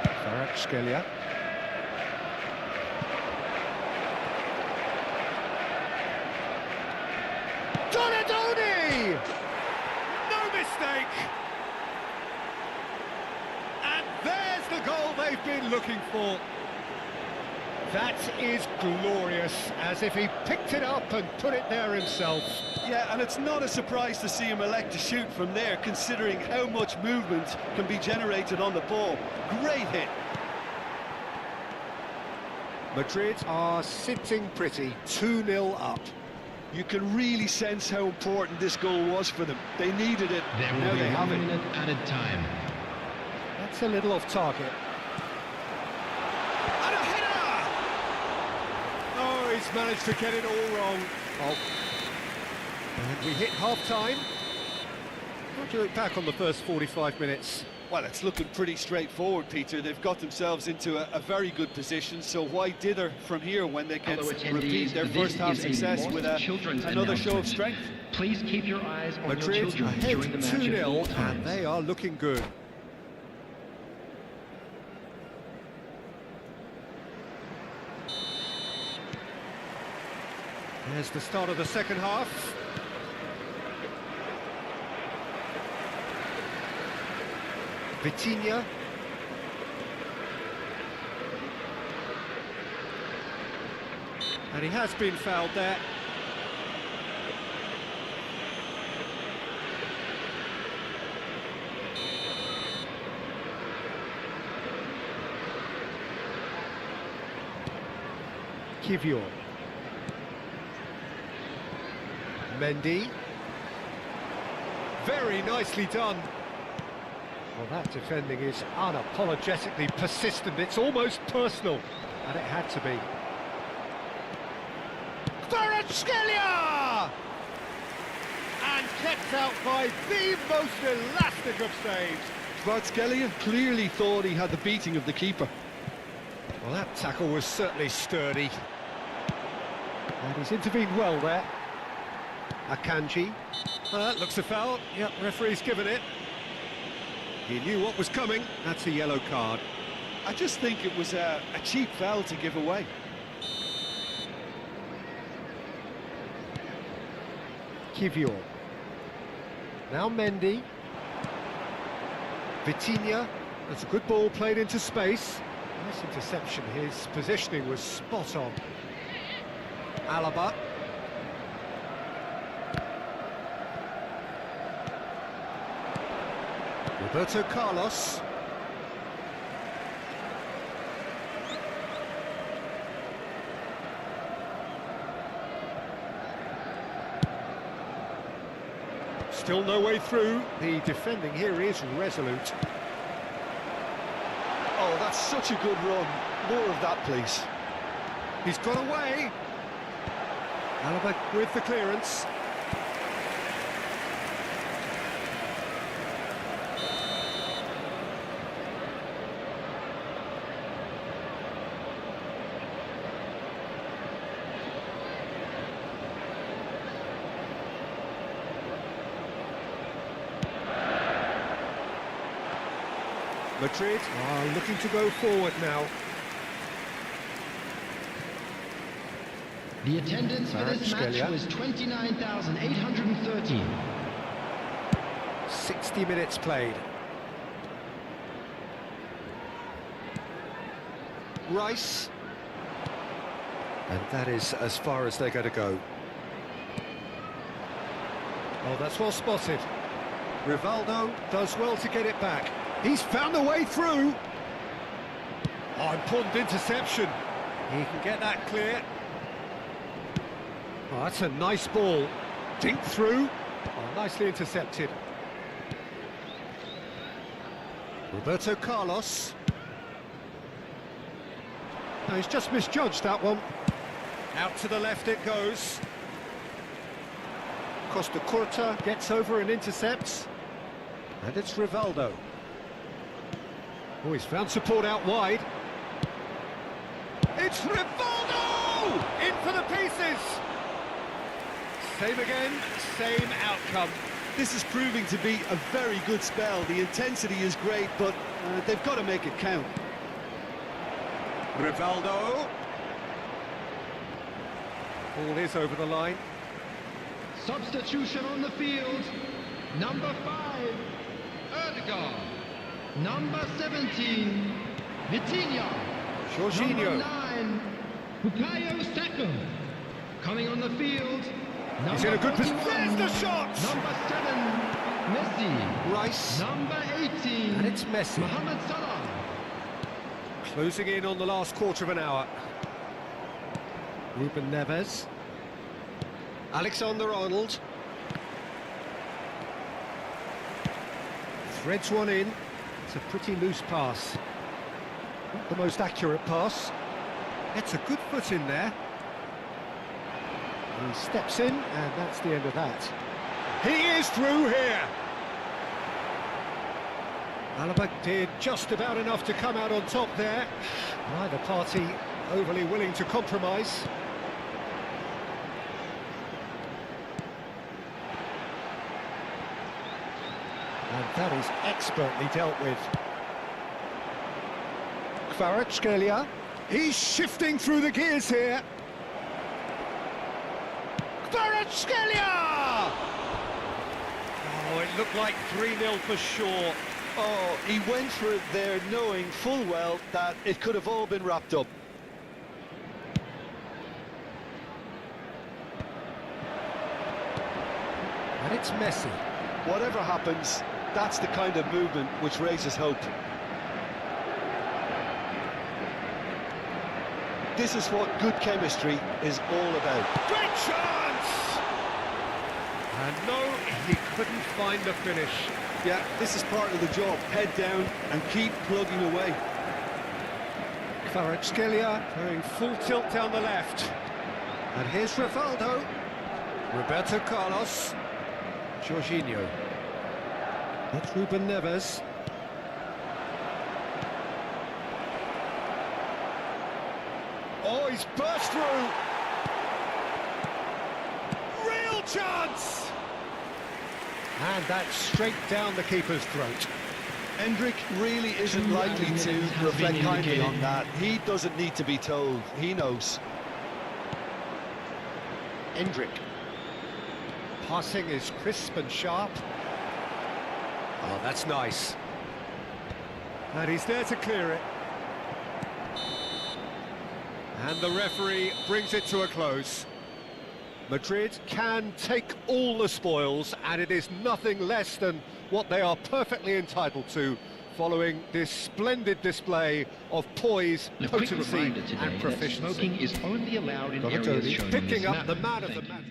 Speaker 1: Kvaratskhelia. Donadoni! No mistake! And there's the goal they've been looking for. That is glorious, as if he picked it up and put it there himself.
Speaker 2: Yeah, and it's not a surprise to see him elect to shoot from there, considering how much movement can be generated on the ball. Great hit.
Speaker 1: Madrid are sitting pretty, 2-0 up.
Speaker 2: You can really sense how important this goal was for them. They needed it,
Speaker 5: There will
Speaker 2: now
Speaker 5: be
Speaker 2: they have
Speaker 5: 1
Speaker 2: it.
Speaker 5: minute added time.
Speaker 1: That's a little off target. He's managed to get it all wrong. Oh. And we hit half-time. How do you look back on the first 45 minutes?
Speaker 4: Well, it's looking pretty straightforward, Peter. They've got themselves into a very good position, so why dither from here when they can repeat their first half success with another show of strength?
Speaker 5: Please keep your eyes on
Speaker 1: Madrid
Speaker 5: your children
Speaker 1: ahead
Speaker 5: during the match at all
Speaker 1: 2-0, and
Speaker 5: times.
Speaker 1: they are looking good. There's the start of the second half. Vitinha. And he has been fouled there. Kivior. Mendy. Very nicely done. Well, that defending is unapologetically persistent. It's almost personal, and it had to be. Kvaratskhelia! And kept out by the most elastic of saves.
Speaker 2: Kvaratskhelia clearly thought he had the beating of the keeper.
Speaker 1: Well, that tackle was certainly sturdy. And he's intervened well there. Akanji. Well, that looks a foul. Yep, referee's given it. He knew what was coming. That's a yellow card.
Speaker 2: I just think it was a cheap foul to give away.
Speaker 1: Kivior. Now Mendy. Vitinha. That's a good ball played into space. Nice interception. His positioning was spot on. Alaba. Roberto Carlos. Still no way through. The defending here is resolute.
Speaker 2: Oh, that's such a good run. More of that, please.
Speaker 1: He's got away. Alaba with the clearance. Madrid are looking to go forward now.
Speaker 5: The attendance for this match
Speaker 1: Kvaratskhelia.
Speaker 5: was 29,813.
Speaker 1: 60 minutes played. Rice. And that is as far as they're going to go. Oh, that's well spotted. Rivaldo does well to get it back. He's found a way through. Oh, important interception. He can get that clear. Oh, that's a nice ball. Dink through. Oh, nicely intercepted. Roberto Carlos. No, he's just misjudged that one. Out to the left it goes. Costa Curta gets over and intercepts. And it's Rivaldo. Oh, he's found support out wide. It's Rivaldo! In for the pieces! Same again, same outcome.
Speaker 2: This is proving to be a very good spell. The intensity is great, but they've got to make it count.
Speaker 1: Rivaldo. Ball is over the line.
Speaker 5: Substitution on the field. Number 5, Erdegaard. Number 17, Vitinha.
Speaker 1: Jorginho.
Speaker 5: Number 9, Bukayo Saka. Coming on the field.
Speaker 1: He's in a good position.
Speaker 5: 41,
Speaker 1: There's the shot!
Speaker 5: Number 7, Messi.
Speaker 1: Rice.
Speaker 5: Number 18,
Speaker 1: And it's Messi.
Speaker 5: Mohamed Salah.
Speaker 1: Closing in on the last quarter of an hour. Ruben Neves. Alexander-Arnold. Threads one in. It's a pretty loose pass. Not the most accurate pass. It's a good foot in there. He steps in, and that's the end of that. He is through here! Alaba did just about enough to come out on top there. Neither party overly willing to compromise. And that is expertly dealt with. Kvaratskhelia. He's shifting through the gears here. Kvaratskhelia! Oh, it looked like 3-0 for sure.
Speaker 2: Oh, he went for it there knowing full well that it could have all been wrapped up.
Speaker 1: And it's Messi.
Speaker 2: Whatever happens, that's the kind of movement which raises hope. This is what good chemistry is all about.
Speaker 1: Great chance! And no, he couldn't find the finish.
Speaker 2: Yeah, this is part of the job. Head down and keep plugging away.
Speaker 1: Kvaratskhelia going full tilt down the left. And here's Rivaldo. Roberto Carlos. Jorginho. That's Ruben Neves. Oh, he's burst through. Real chance! And that's straight down the keeper's throat.
Speaker 2: Hendrick really isn't likely to reflect kindly on that. He doesn't need to be told. He knows.
Speaker 1: Hendrick. Passing is crisp and sharp. Oh, that's nice. And he's there to clear it. And the referee brings it to a close. Madrid can take all the spoils, and it is nothing less than what they are perfectly entitled to, following this splendid display of poise, potency and proficiency.
Speaker 5: Smoking is only allowed in areas shown on this
Speaker 1: picking up
Speaker 5: map.
Speaker 1: the man of the
Speaker 5: Thank you.
Speaker 1: match.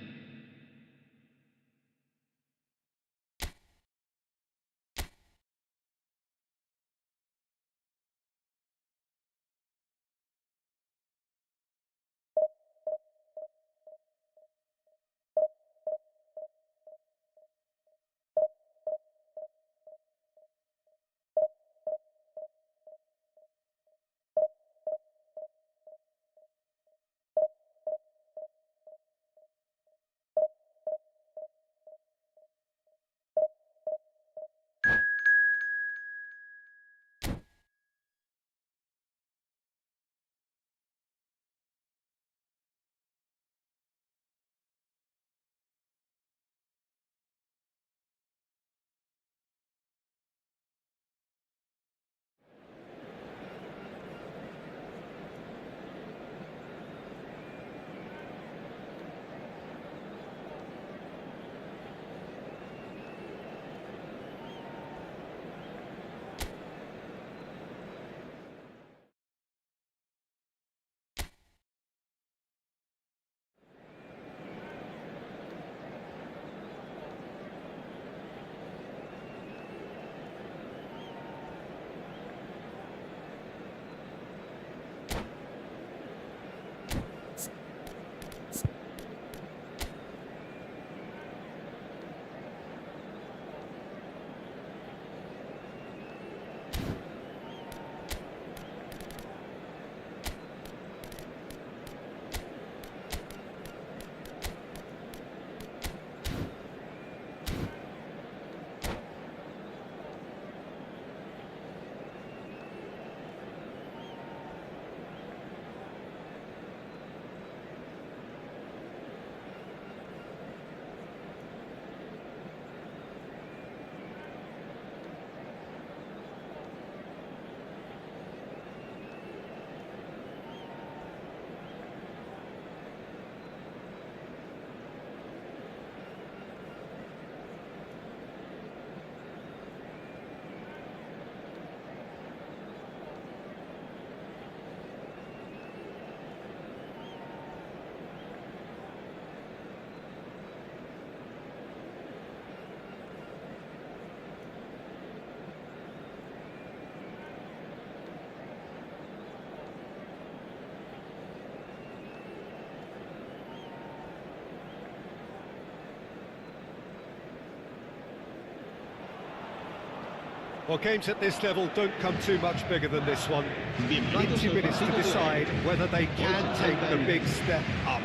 Speaker 1: Well, games at this level don't come too much bigger than this one.
Speaker 3: Bienvenidos
Speaker 1: 90
Speaker 3: al
Speaker 1: minutes to
Speaker 3: partido de
Speaker 1: decide
Speaker 3: hoy.
Speaker 1: whether they can take the big step up.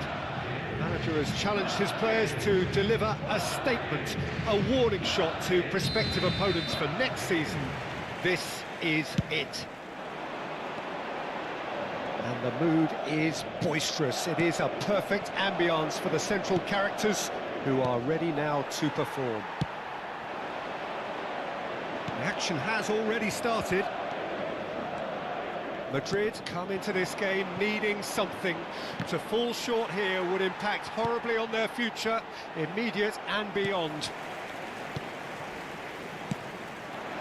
Speaker 1: The manager has challenged his players to deliver a statement, a warning shot to prospective opponents for next season. This is it. And the mood is boisterous. It is a perfect ambience for the central characters who are ready now to perform. The action has already started. Madrid come into this game needing something. To fall short here would impact horribly on their future, immediate and beyond.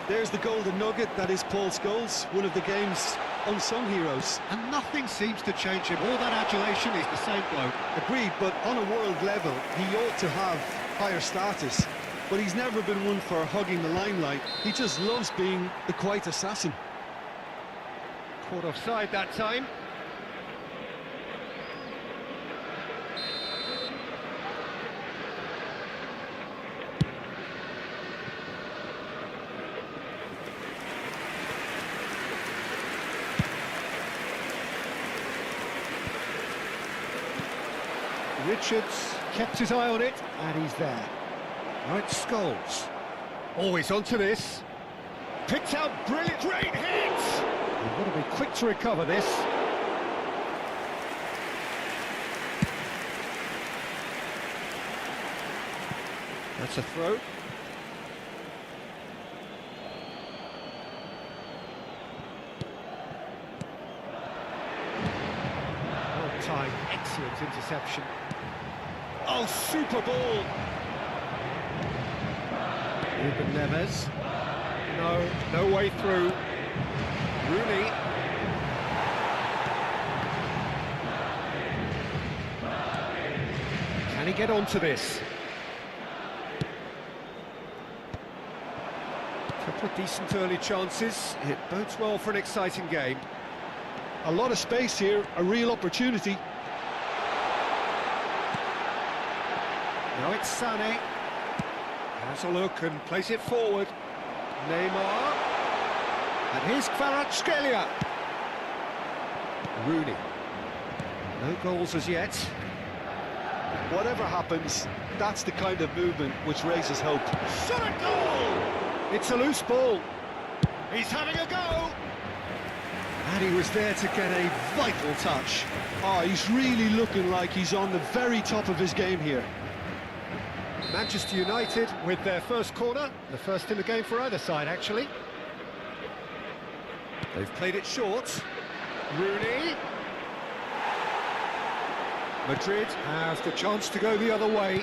Speaker 2: There's the golden nugget, that is Paul Scholes, one of the game's unsung heroes.
Speaker 1: And nothing seems to change him. All that adulation, he's the same bloke.
Speaker 2: Agreed, but on a world level, he ought to have higher status. But he's never been one for hugging the limelight. He just loves being the quiet assassin.
Speaker 1: Caught offside that time. Richards kept his eye on it, and he's there. Now it's Scholes. Always onto this. Picked out brilliant, great hit! You've got to be quick to recover this. That's a throw. Well timed, excellent interception. Oh, super ball! Ruben Neves. No way through. Rooney. Can he get onto this? Couple of decent early chances. It bodes well for an exciting game.
Speaker 2: A lot of space here, a real opportunity.
Speaker 1: Now it's Sané. Has a look and plays it forward. Neymar. And here's Kvaratskhelia. Rooney. No goals as yet.
Speaker 2: Whatever happens, that's the kind of movement which raises hope.
Speaker 1: Shot a goal! It's a loose ball. He's having a go. And he was there to get a vital touch.
Speaker 2: Oh, he's really looking like he's on the very top of his game here.
Speaker 1: Manchester United with their first corner, the first in the game for either side, actually. They've played it short. Rooney. Madrid have the chance to go the other way.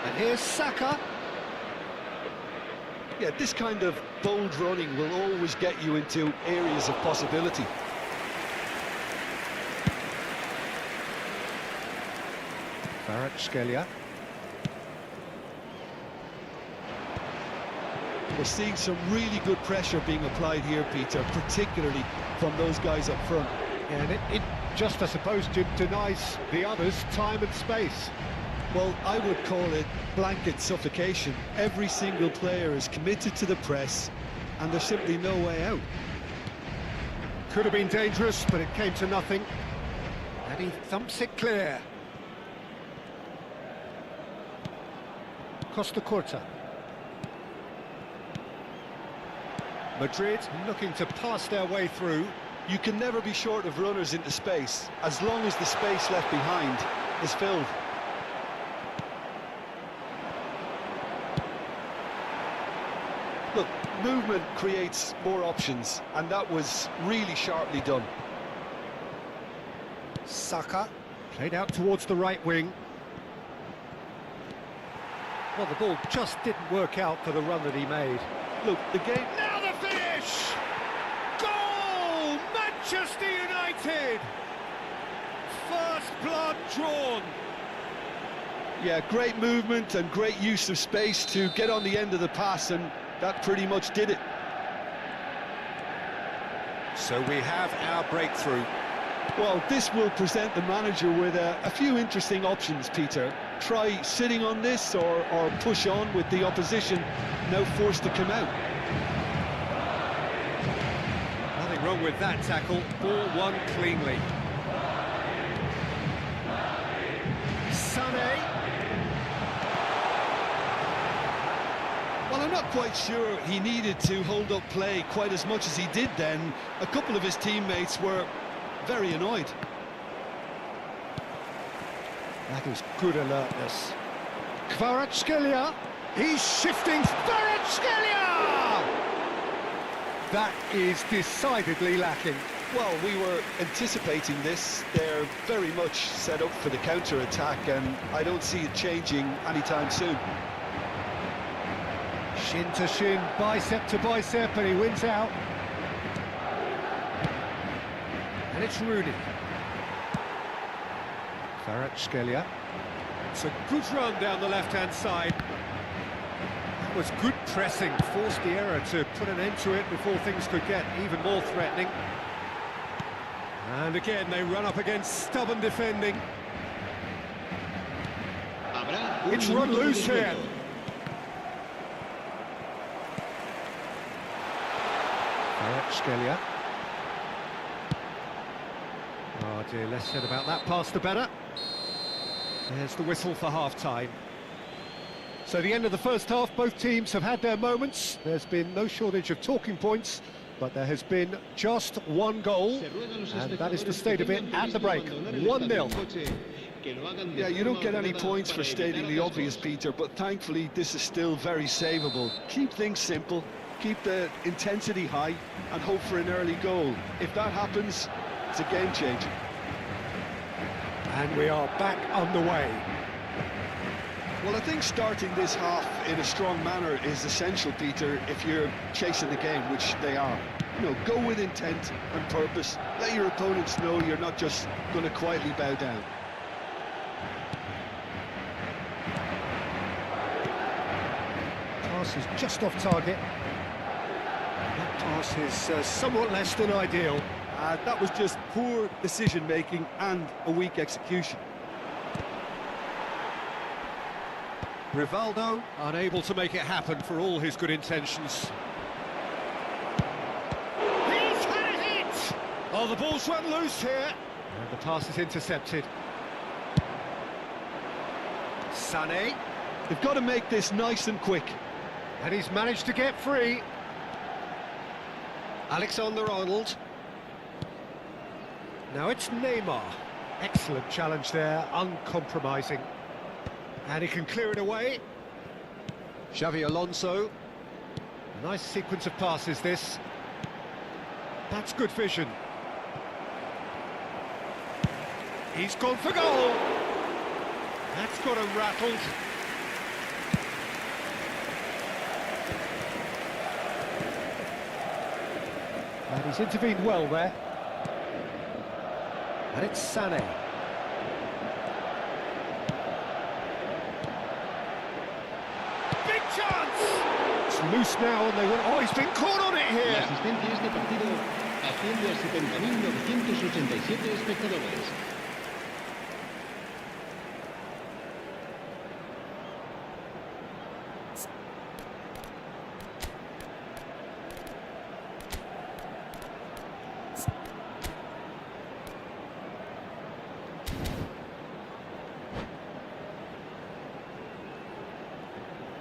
Speaker 1: And here's Saka.
Speaker 2: Yeah, this kind of bold running will always get you into areas of possibility.
Speaker 1: Kvaratskhelia.
Speaker 2: We're seeing some really good pressure being applied here, Peter, particularly from those guys up front.
Speaker 1: And it just, I suppose, denies the others time and space.
Speaker 2: Well, I would call it blanket suffocation. Every single player is committed to the press, and there's simply no way out.
Speaker 1: Could have been dangerous, but it came to nothing. And he thumps it clear. Costa Curta. Madrid looking to pass their way through.
Speaker 2: You can never be short of runners into space, as long as the space left behind is filled. Look, movement creates more options, and that was really sharply done.
Speaker 1: Saka played out towards the right wing. Well, the ball just didn't work out for the run that he made.
Speaker 2: Look, the game...
Speaker 1: Now the finish! Goal! Manchester United! First blood drawn.
Speaker 2: Yeah, great movement and great use of space to get on the end of the pass, and that pretty much did it.
Speaker 1: So we have our breakthrough.
Speaker 2: Well, this will present the manager with a few interesting options, Peter. try sitting on this or push on with the opposition now forced to come out.
Speaker 1: Nothing wrong with that tackle. Ball won cleanly. Sané.
Speaker 2: Well, I'm not quite sure he needed to hold up play quite as much as he did then. A couple of his teammates were very annoyed.
Speaker 1: That is good alertness. Kvaratskhelia. He's shifting. Kvaratskhelia! That is decidedly lacking.
Speaker 2: Well, we were anticipating this. They're very much set up for the counter-attack, and I don't see it changing anytime soon.
Speaker 1: Shin to shin, bicep to bicep, and he wins out. And it's Rooney. Kvaratskhelia. It's a good run down the left-hand side. That was good pressing, forced the error to put an end to it before things could get even more threatening. And again, they run up against stubborn defending. It's run loose here. Kvaratskhelia. Oh dear, less said about that pass the better. There's the whistle for half-time. So the end of the first half, both teams have had their moments. There's been no shortage of talking points, but there has been just one goal, and that is the state of it at the break. 1-0.
Speaker 2: Yeah, you don't get any points for stating the obvious, Peter, but thankfully this is still very savable. Keep things simple, keep the intensity high, and hope for an early goal. If that happens, it's a game changer.
Speaker 1: And we are back underway.
Speaker 2: Well, I think starting this half in a strong manner is essential, Peter, if you're chasing the game, which they are. You know, go with intent and purpose. Let your opponents know you're not just going to quietly bow down.
Speaker 1: Pass is just off target. That pass is somewhat less than ideal.
Speaker 2: That was just poor decision-making and a weak execution.
Speaker 1: Rivaldo unable to make it happen for all his good intentions. He's had it! Oh, the ball's run loose here. And the pass is intercepted. Sané.
Speaker 2: They've got to make this nice and quick.
Speaker 1: And he's managed to get free. Alexander-Arnold. Now it's Neymar. Excellent challenge there, uncompromising. And he can clear it away. Xavi Alonso. Nice sequence of passes, this. That's good vision. He's gone for goal. That's got him rattled. And he's intervened well there. And it's Sané. Big chance! It's loose now and they want... Oh, he's been caught on it here!
Speaker 3: La asistencia a este partido asciende a 70.987 espectadores.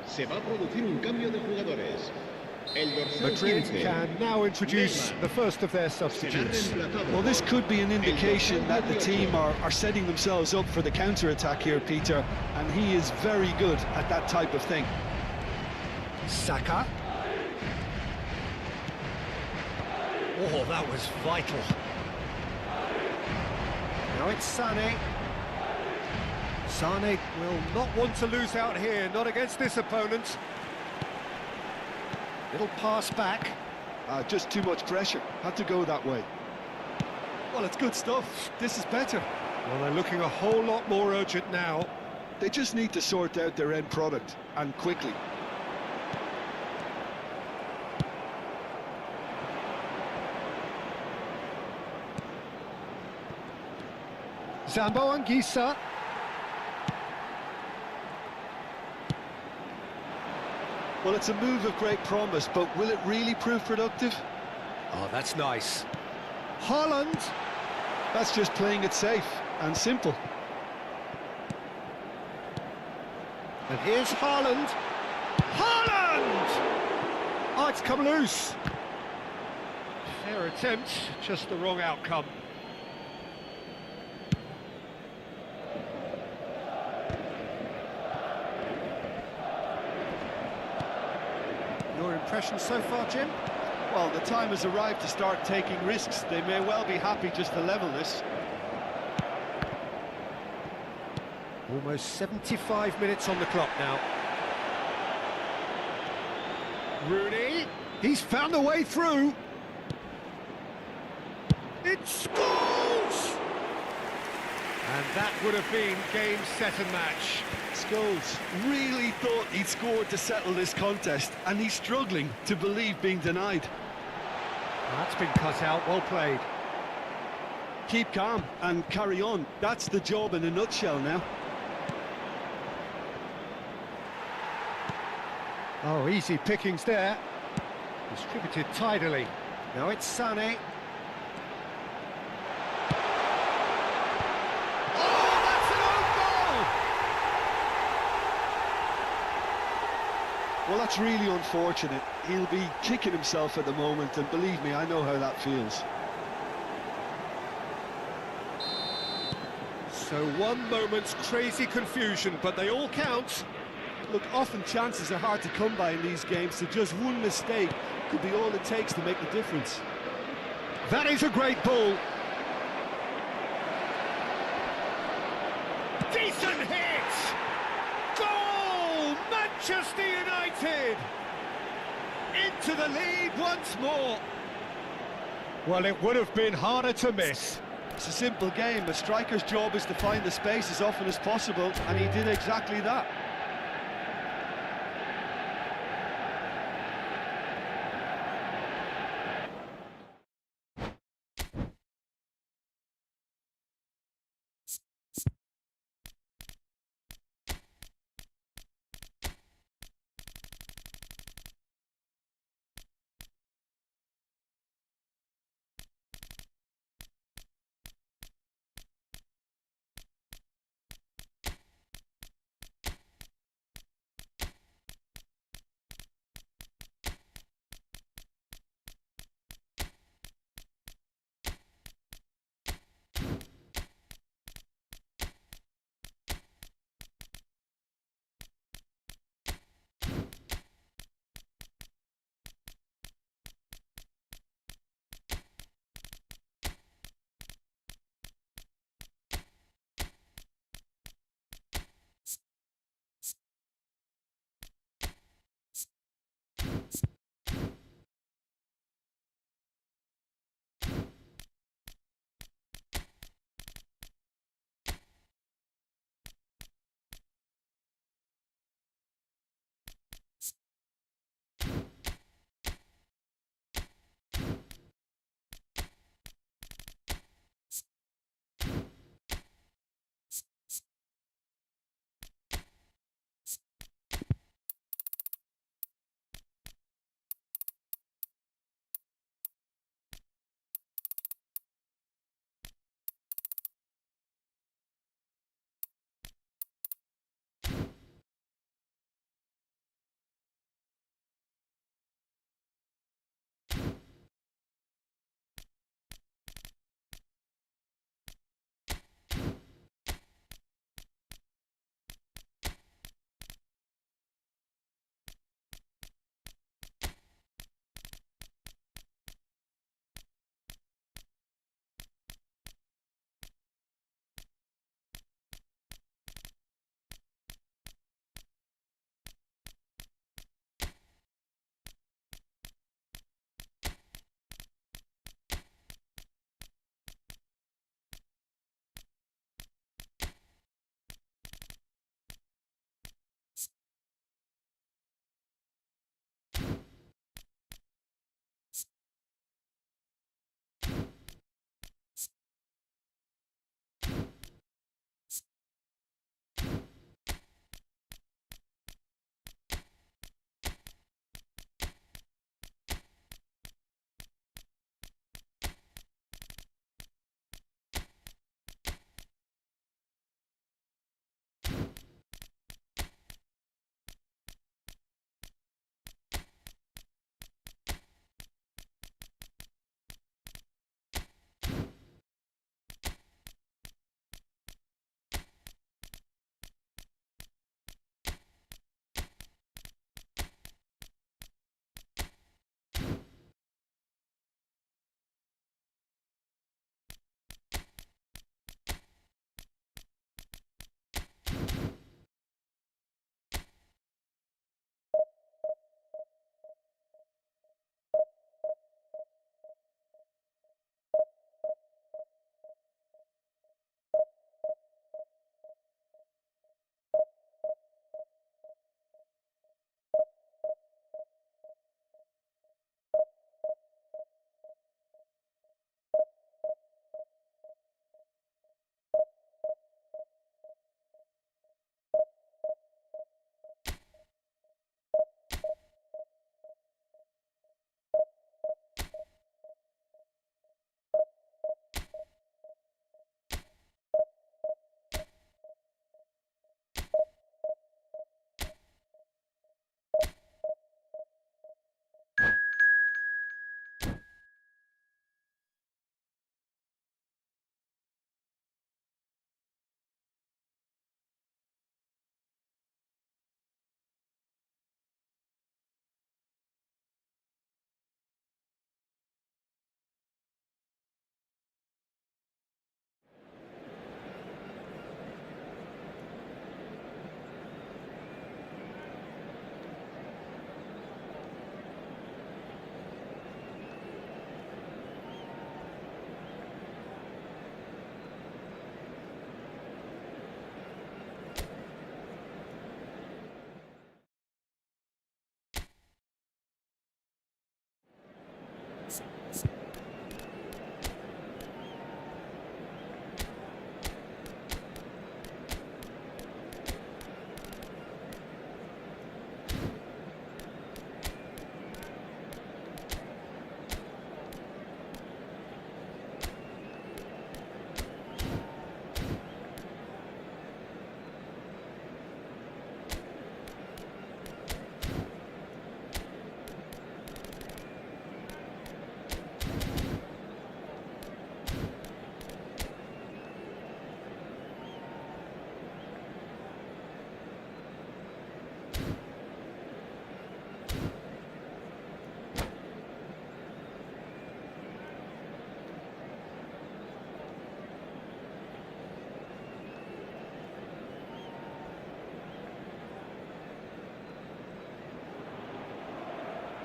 Speaker 3: Se va a producir un cambio de jugadores. El dorsal
Speaker 1: Madrid
Speaker 3: 15.
Speaker 1: can now introduce the first of their substitutes.
Speaker 2: Well, this could be an indication that the team are setting themselves up for the counter-attack here, Peter, and he is very good at that type of thing.
Speaker 1: Saka. Oh, that was vital. Now it's Sané. Sané will not want to lose out here, not against this opponent. Little pass back.
Speaker 2: Just too much pressure. Had to go that way. Well, it's good stuff. This is better.
Speaker 1: Well, they're looking a whole lot more urgent now.
Speaker 2: They just need to sort out their end product, and quickly.
Speaker 1: Zambo Anguissa.
Speaker 2: Well, it's a move of great promise, but will it really prove productive?
Speaker 1: Oh, that's nice. Haaland!
Speaker 2: That's just playing it safe and simple.
Speaker 1: And here's Haaland. Haaland! Oh, it's come loose. Fair attempt, just the wrong outcome. Your impression so far, Jim?
Speaker 4: Well, the time has arrived to start taking risks. They may well be happy just to level this.
Speaker 1: Almost 75 minutes on the clock now. Rooney, he's found a way through. It scores! And that would have been game, set and match.
Speaker 4: Scholes really thought he'd scored to settle this contest, and he's struggling to believe being denied.
Speaker 1: That's been cut out, well played.
Speaker 2: Keep calm and carry on. That's the job in a nutshell now.
Speaker 1: Oh, easy pickings there. Distributed tidily. Now it's Sané. Oh, that's an own goal!
Speaker 2: Well, that's really unfortunate. He'll be kicking himself at the moment, and believe me, I know how that feels.
Speaker 1: So one moment's crazy confusion, but they all count.
Speaker 2: Look, often chances are hard to come by in these games, so just one mistake could be all it takes to make the difference.
Speaker 1: That is a great ball. Decent hit! Goal! Manchester United! Into the lead once more. Well, it would have been harder to miss.
Speaker 4: It's a simple game. A striker's job is to find the space as often as possible, and he did exactly that.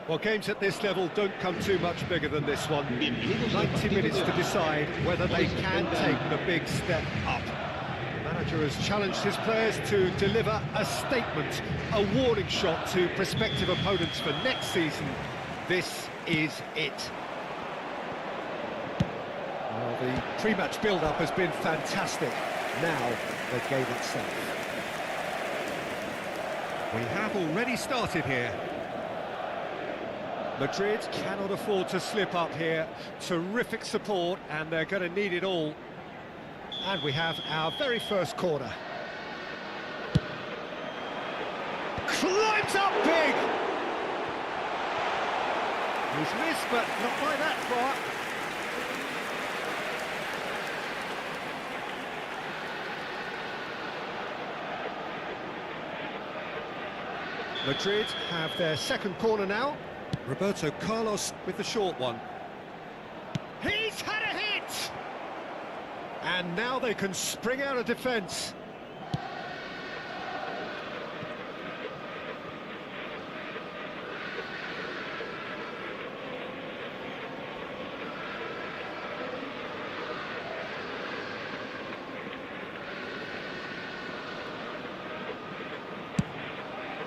Speaker 1: Well, games at this level don't come too much bigger than this one. 90 minutes to decide whether they can take the big step up. The manager has challenged his players to deliver a statement, a warning shot to prospective opponents for next season. This is it. Well, the pre-match build-up has been fantastic. Now, the game itself. We have already started here. Madrid cannot afford to slip up here. Terrific support, and they're going to need it all. And we have our very first corner. Climbs up big! He's missed, but not by that far. Madrid have their second corner now. Roberto Carlos with the short one. He's had a hit! And now they can spring out of defence.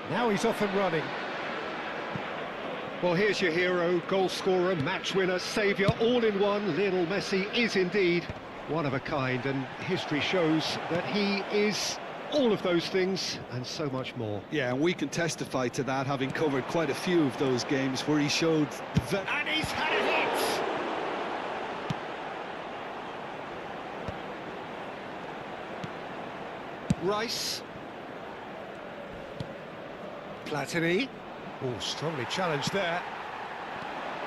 Speaker 1: Now he's off and running. Well, here's your hero, goal scorer, match winner, saviour, all in one. Lionel Messi is indeed one of a kind, and history shows that he is all of those things and so much more.
Speaker 2: Yeah, and we can testify to that, having covered quite a few of those games where he showed...
Speaker 1: And he's had a hit! Rice. Platini. Oh, strongly challenged there.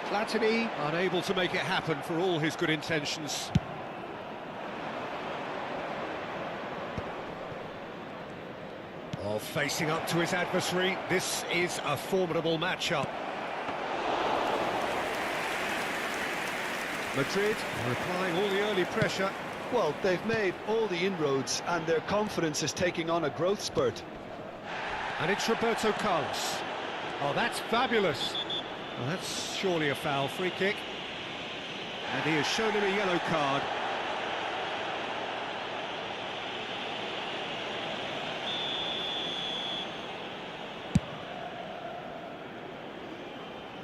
Speaker 1: Platini unable to make it happen for all his good intentions. Oh, facing up to his adversary, this is a formidable matchup. Madrid are applying all the early pressure.
Speaker 2: Well, they've made all the inroads and their confidence is taking on a growth spurt.
Speaker 1: And it's Roberto Carlos. Oh, that's fabulous. Well, that's surely a foul. Free kick. And he has shown him a yellow card.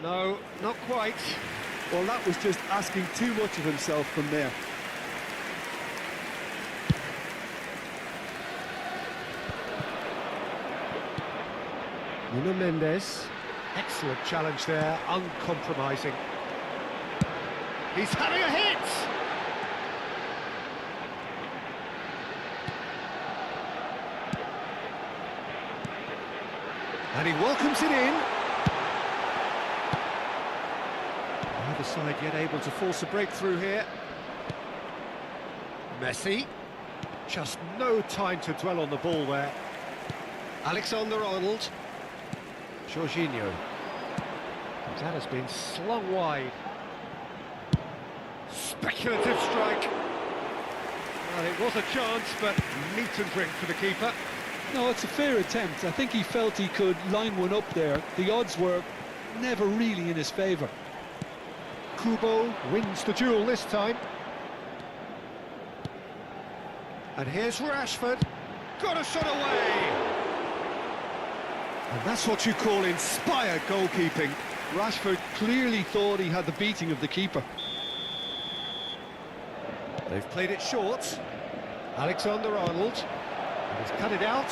Speaker 1: No, not quite.
Speaker 2: Well, that was just asking too much of himself from there.
Speaker 1: Nuno Mendes. Excellent challenge there, uncompromising. He's having a hit! And he welcomes it in. Neither side yet able to force a breakthrough here. Messi. Just no time to dwell on the ball there. Alexander-Arnold. Jorginho. That has been slung wide. Speculative strike. Well, it was a chance, but meat and drink for the keeper.
Speaker 2: No, it's a fair attempt. I think he felt he could line one up there. The odds were never really in his favour.
Speaker 1: Kubo wins the duel this time. And here's Rashford. Got a shot away! And that's what you call inspired goalkeeping.
Speaker 2: Rashford clearly thought he had the beating of the keeper.
Speaker 1: They've played it short. Alexander-Arnold. He's cut it out.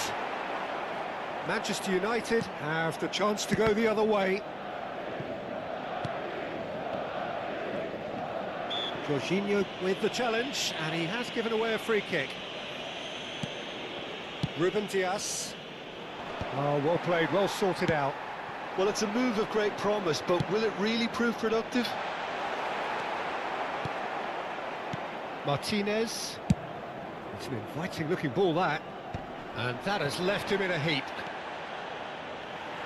Speaker 1: Manchester United have the chance to go the other way. Jorginho with the challenge, and he has given away a free kick. Ruben Dias. Oh, well played, well sorted out.
Speaker 2: Well, it's a move of great promise, but will it really prove productive?
Speaker 1: Martinez. It's an inviting-looking ball, that. And that has left him in a heap.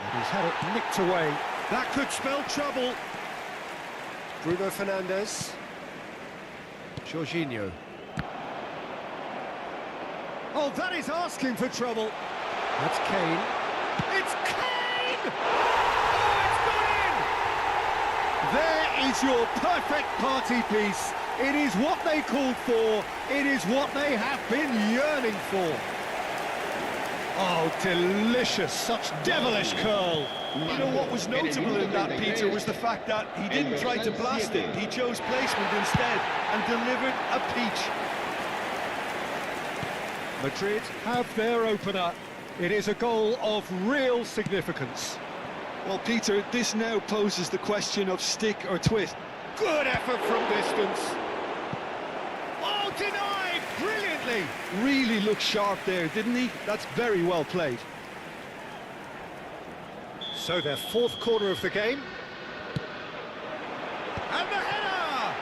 Speaker 1: And he's had it nicked away. That could spell trouble. Bruno Fernandes. Jorginho. Oh, that is asking for trouble. That's Kane. It's Kane! Oh, it's gone in! is your perfect party piece. It is what they called for. It is what they have been yearning for. Oh, delicious, such devilish curl.
Speaker 4: You know what was notable in that, Peter, was the fact that he didn't try to blast it. He chose placement instead and delivered a peach.
Speaker 1: Madrid have their opener. It is a goal of real significance.
Speaker 2: Well, Peter, this now poses the question of stick or twist.
Speaker 1: Good effort from distance. Oh, denied brilliantly.
Speaker 2: Really looked sharp there, didn't he? That's very well played.
Speaker 1: So their fourth quarter of the game. And the header!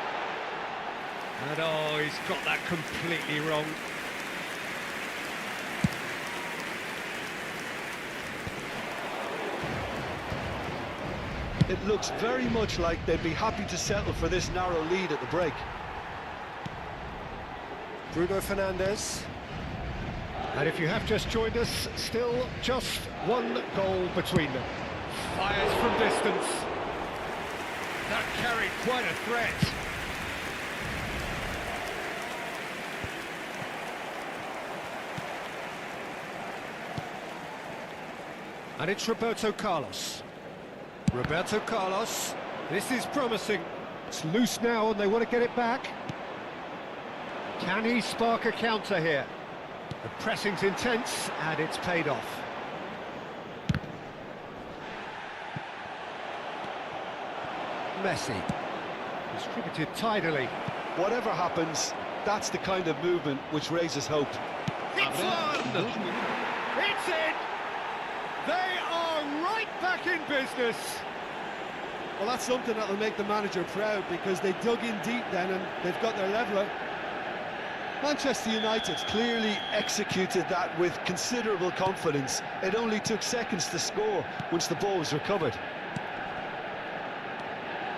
Speaker 1: And oh, he's got that completely wrong.
Speaker 2: It looks very much like they'd be happy to settle for this narrow lead at the break.
Speaker 1: Bruno Fernandes. And if you have just joined us, still just one goal between them. Fires from distance. That carried quite a threat. And it's Roberto Carlos. Roberto Carlos, this is promising. It's loose now and they want to get it back. Can he spark a counter here? The pressing's intense and it's paid off. Messi, distributed tidily.
Speaker 2: Whatever happens, that's the kind of movement which raises hope.
Speaker 1: It's one! It's in! They are right back in business.
Speaker 2: Well, that's something that'll make the manager proud because they dug in deep then and they've got their leveller. Manchester United clearly executed that with considerable confidence. It only took seconds to score once the ball was recovered.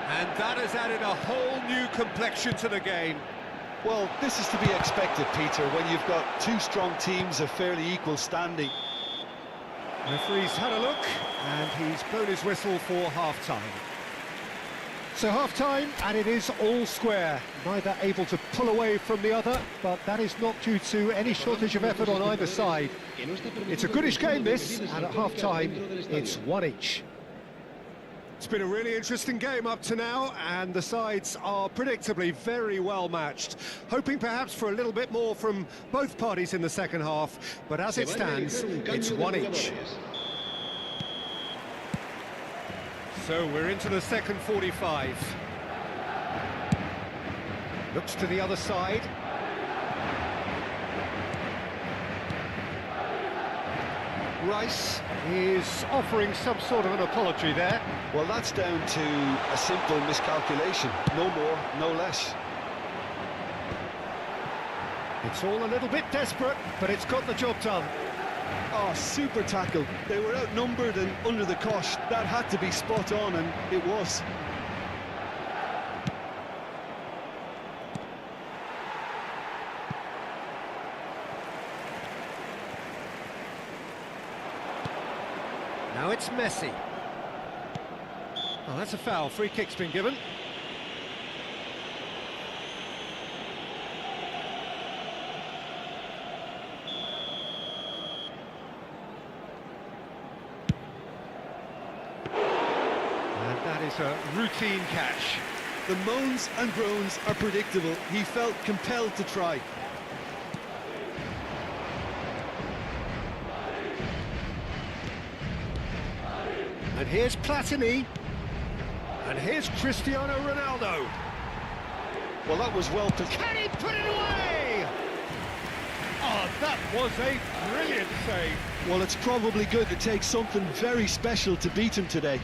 Speaker 1: And that has added a whole new complexion to the game.
Speaker 2: Well, this is to be expected, Peter, when you've got two strong teams of fairly equal standing.
Speaker 1: Referee's had a look, and he's blown his whistle for half-time. So half-time, and it is all square. Neither able to pull away from the other, but that is not due to any shortage of effort on either side. It's a goodish game, this, and at half-time, it's one each. It's been a really interesting game up to now, and the sides are predictably very well matched. Hoping perhaps for a little bit more from both parties in the second half, but as it stands, it's one each. So we're into the second 45. Looks to the other side. Rice is offering some sort of an apology there.
Speaker 2: Well, that's down to a simple miscalculation. No more, no less.
Speaker 1: It's all a little bit desperate, but it's got the job done.
Speaker 2: Oh, super tackle. They were outnumbered and under the cosh. That had to be spot on, and it was.
Speaker 1: Now it's Messi. Oh, that's a foul. Free kick's been given. And that is a routine catch.
Speaker 2: The moans and groans are predictable. He felt compelled to try.
Speaker 1: And here's Platini. And here's Cristiano Ronaldo.
Speaker 2: Well, that was well put.
Speaker 1: Can he put it away? Oh, that was a brilliant save.
Speaker 2: Well, it's probably going to take something very special to beat him today.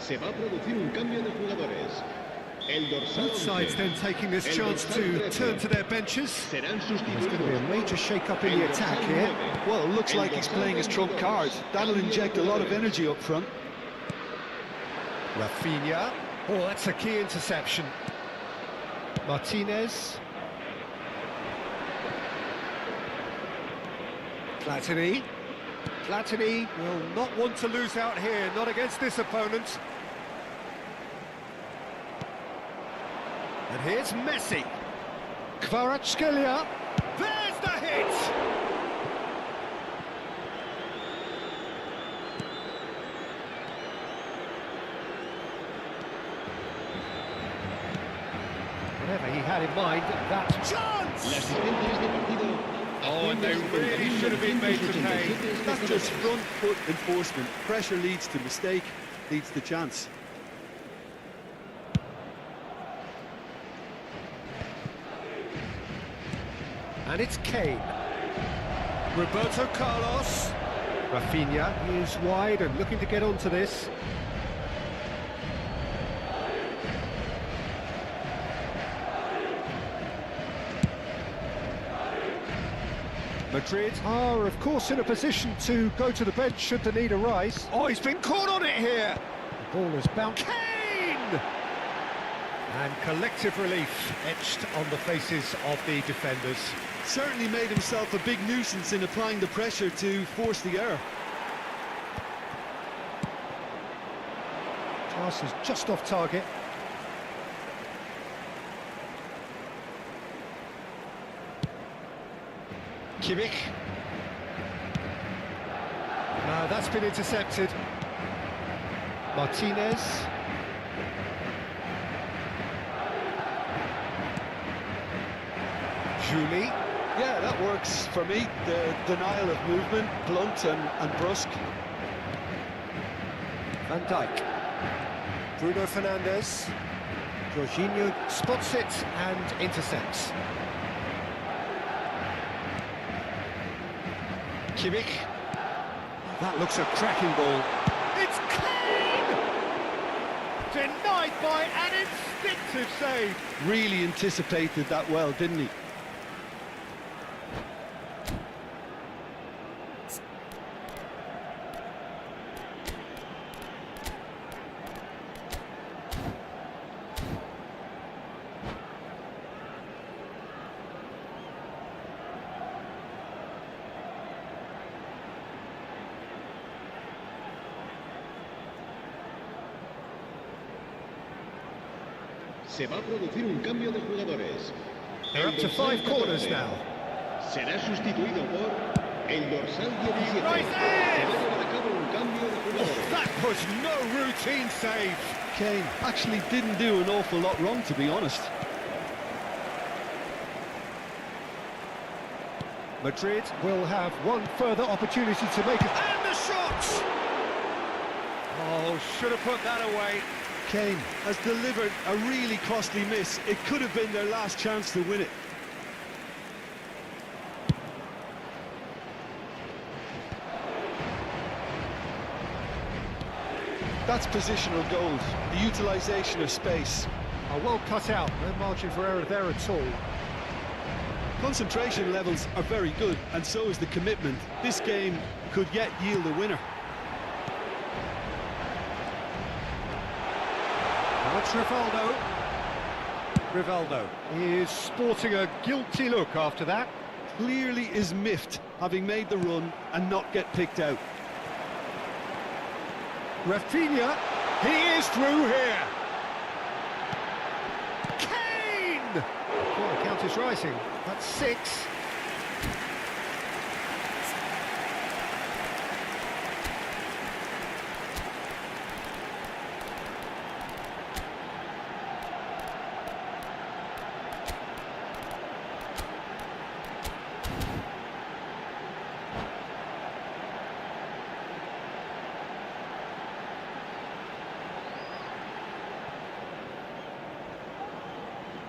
Speaker 3: Se va a producir un cambio de jugadores. El dorsal
Speaker 1: Both sides then taking this chance to turn to their benches.
Speaker 3: serán
Speaker 1: There's going to be a
Speaker 3: sustituidos.
Speaker 1: major shake-up in the attack here.
Speaker 2: Well, it looks like he's playing his trump card. That'll inject a lot of energy up front.
Speaker 1: Rafinha. Oh, that's a key interception. Martinez. Platini. Platini will not want to lose out here, not against this opponent. And here's Messi. Kvaratskhelia. There's the hit! Whatever he had in mind, that
Speaker 3: La
Speaker 1: chance!
Speaker 3: asistencia a este partido.
Speaker 1: Oh, and they really should have been made to pay.
Speaker 2: That's just front foot enforcement. Pressure leads to mistake, leads to chance.
Speaker 1: And it's Kane. Roberto Carlos. Rafinha is wide and looking to get onto this. Madrid are, of course, in a position to go to the bench should the need arise. Oh, he's been caught on it here. The ball has bounced. Kane! And collective relief etched on the faces of the defenders.
Speaker 2: Certainly made himself a big nuisance in applying the pressure to force the error.
Speaker 1: Pass is just off target. Kimmich. No, that's been intercepted. Martinez. Julie.
Speaker 2: Yeah, that works for me. The denial of movement, blunt and brusque.
Speaker 1: Van Dijk. Bruno Fernandes. Jorginho spots it and intercepts. Kimmich. That looks a cracking ball. It's Kane! Denied by an instinctive save.
Speaker 2: Really anticipated that well, didn't he?
Speaker 3: Se va a producir un cambio de jugadores.
Speaker 1: They're up to 5 corners now.
Speaker 3: Será sustituido por el dorsal 17.
Speaker 1: Right
Speaker 3: Se
Speaker 1: there!
Speaker 3: va a llevar a cabo un cambio de jugadores.
Speaker 1: That was no routine save.
Speaker 2: Kane actually didn't do an awful lot wrong, to be honest.
Speaker 1: Madrid will have one further opportunity to make it. And the shot! Oh, should have put that away.
Speaker 2: Kane has delivered a really costly miss. It could have been their last chance to win it. That's positional gold, the utilisation of space.
Speaker 1: Oh, well cut out, no margin for error there at all.
Speaker 2: Concentration levels are very good, and so is the commitment. This game could yet yield a winner.
Speaker 1: That's Rivaldo. Rivaldo is sporting a guilty look after that.
Speaker 2: Clearly is miffed, having made the run and not get picked out.
Speaker 1: Rafinha, he is through here. Kane! Well, the count is rising. That's 6.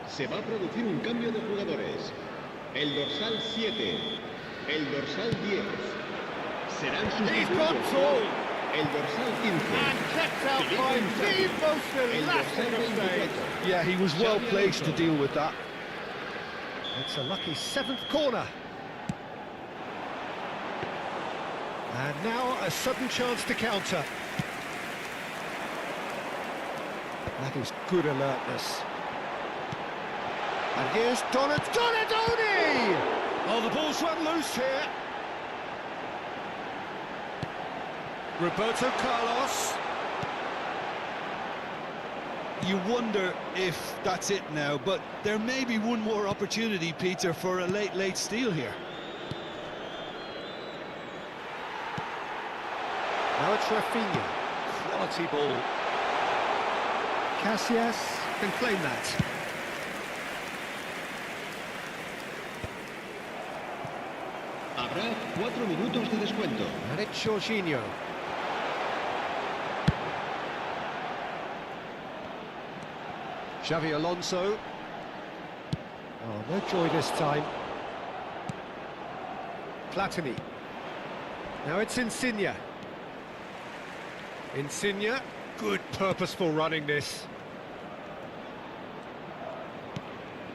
Speaker 3: Se va a producir un cambio de jugadores. El dorsal 7, el dorsal 10. Serán
Speaker 1: He's gone
Speaker 3: sustituidos
Speaker 1: full.
Speaker 3: por El dorsal 15.
Speaker 1: And kept out by the most elastic of saves.
Speaker 2: Yeah, he was well placed to deal with that.
Speaker 1: It's a lucky 7th corner. And now a sudden chance to counter. That is good alertness. And here's Donadoni! Oh, the ball's run loose here. Roberto Carlos.
Speaker 2: You wonder if that's it now, but there may be one more opportunity, Peter, for a late steal here.
Speaker 1: Now it's Rafinha. Quality ball. Casillas can claim that.
Speaker 3: Habrá 4 minutos de descuento.
Speaker 1: And it's Jorginho. Xavi Alonso. Oh, no joy this time. Platini. Now it's Insigne. Insigne, good purposeful running this.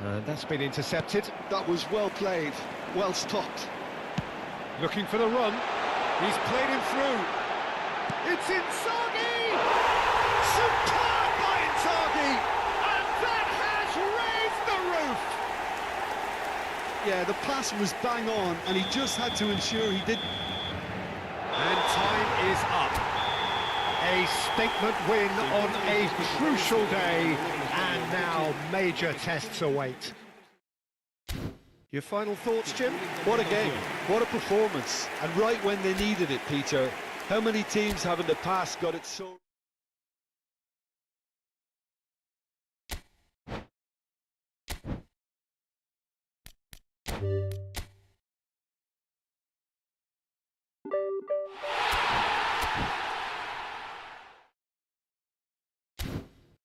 Speaker 1: And that's been intercepted.
Speaker 2: That was well played, well stopped.
Speaker 1: Looking for the run. He's played him through. It's Inzaghi! Superb by Inzaghi! And that has raised the roof!
Speaker 2: Yeah, the pass was bang on, and he just had to ensure he didn't.
Speaker 1: And time is up. A statement win on a crucial day, and now major tests await. Your final thoughts, Jim?
Speaker 2: What a game, what a performance, and right when they needed it, Peter. How many teams have in the past got it so...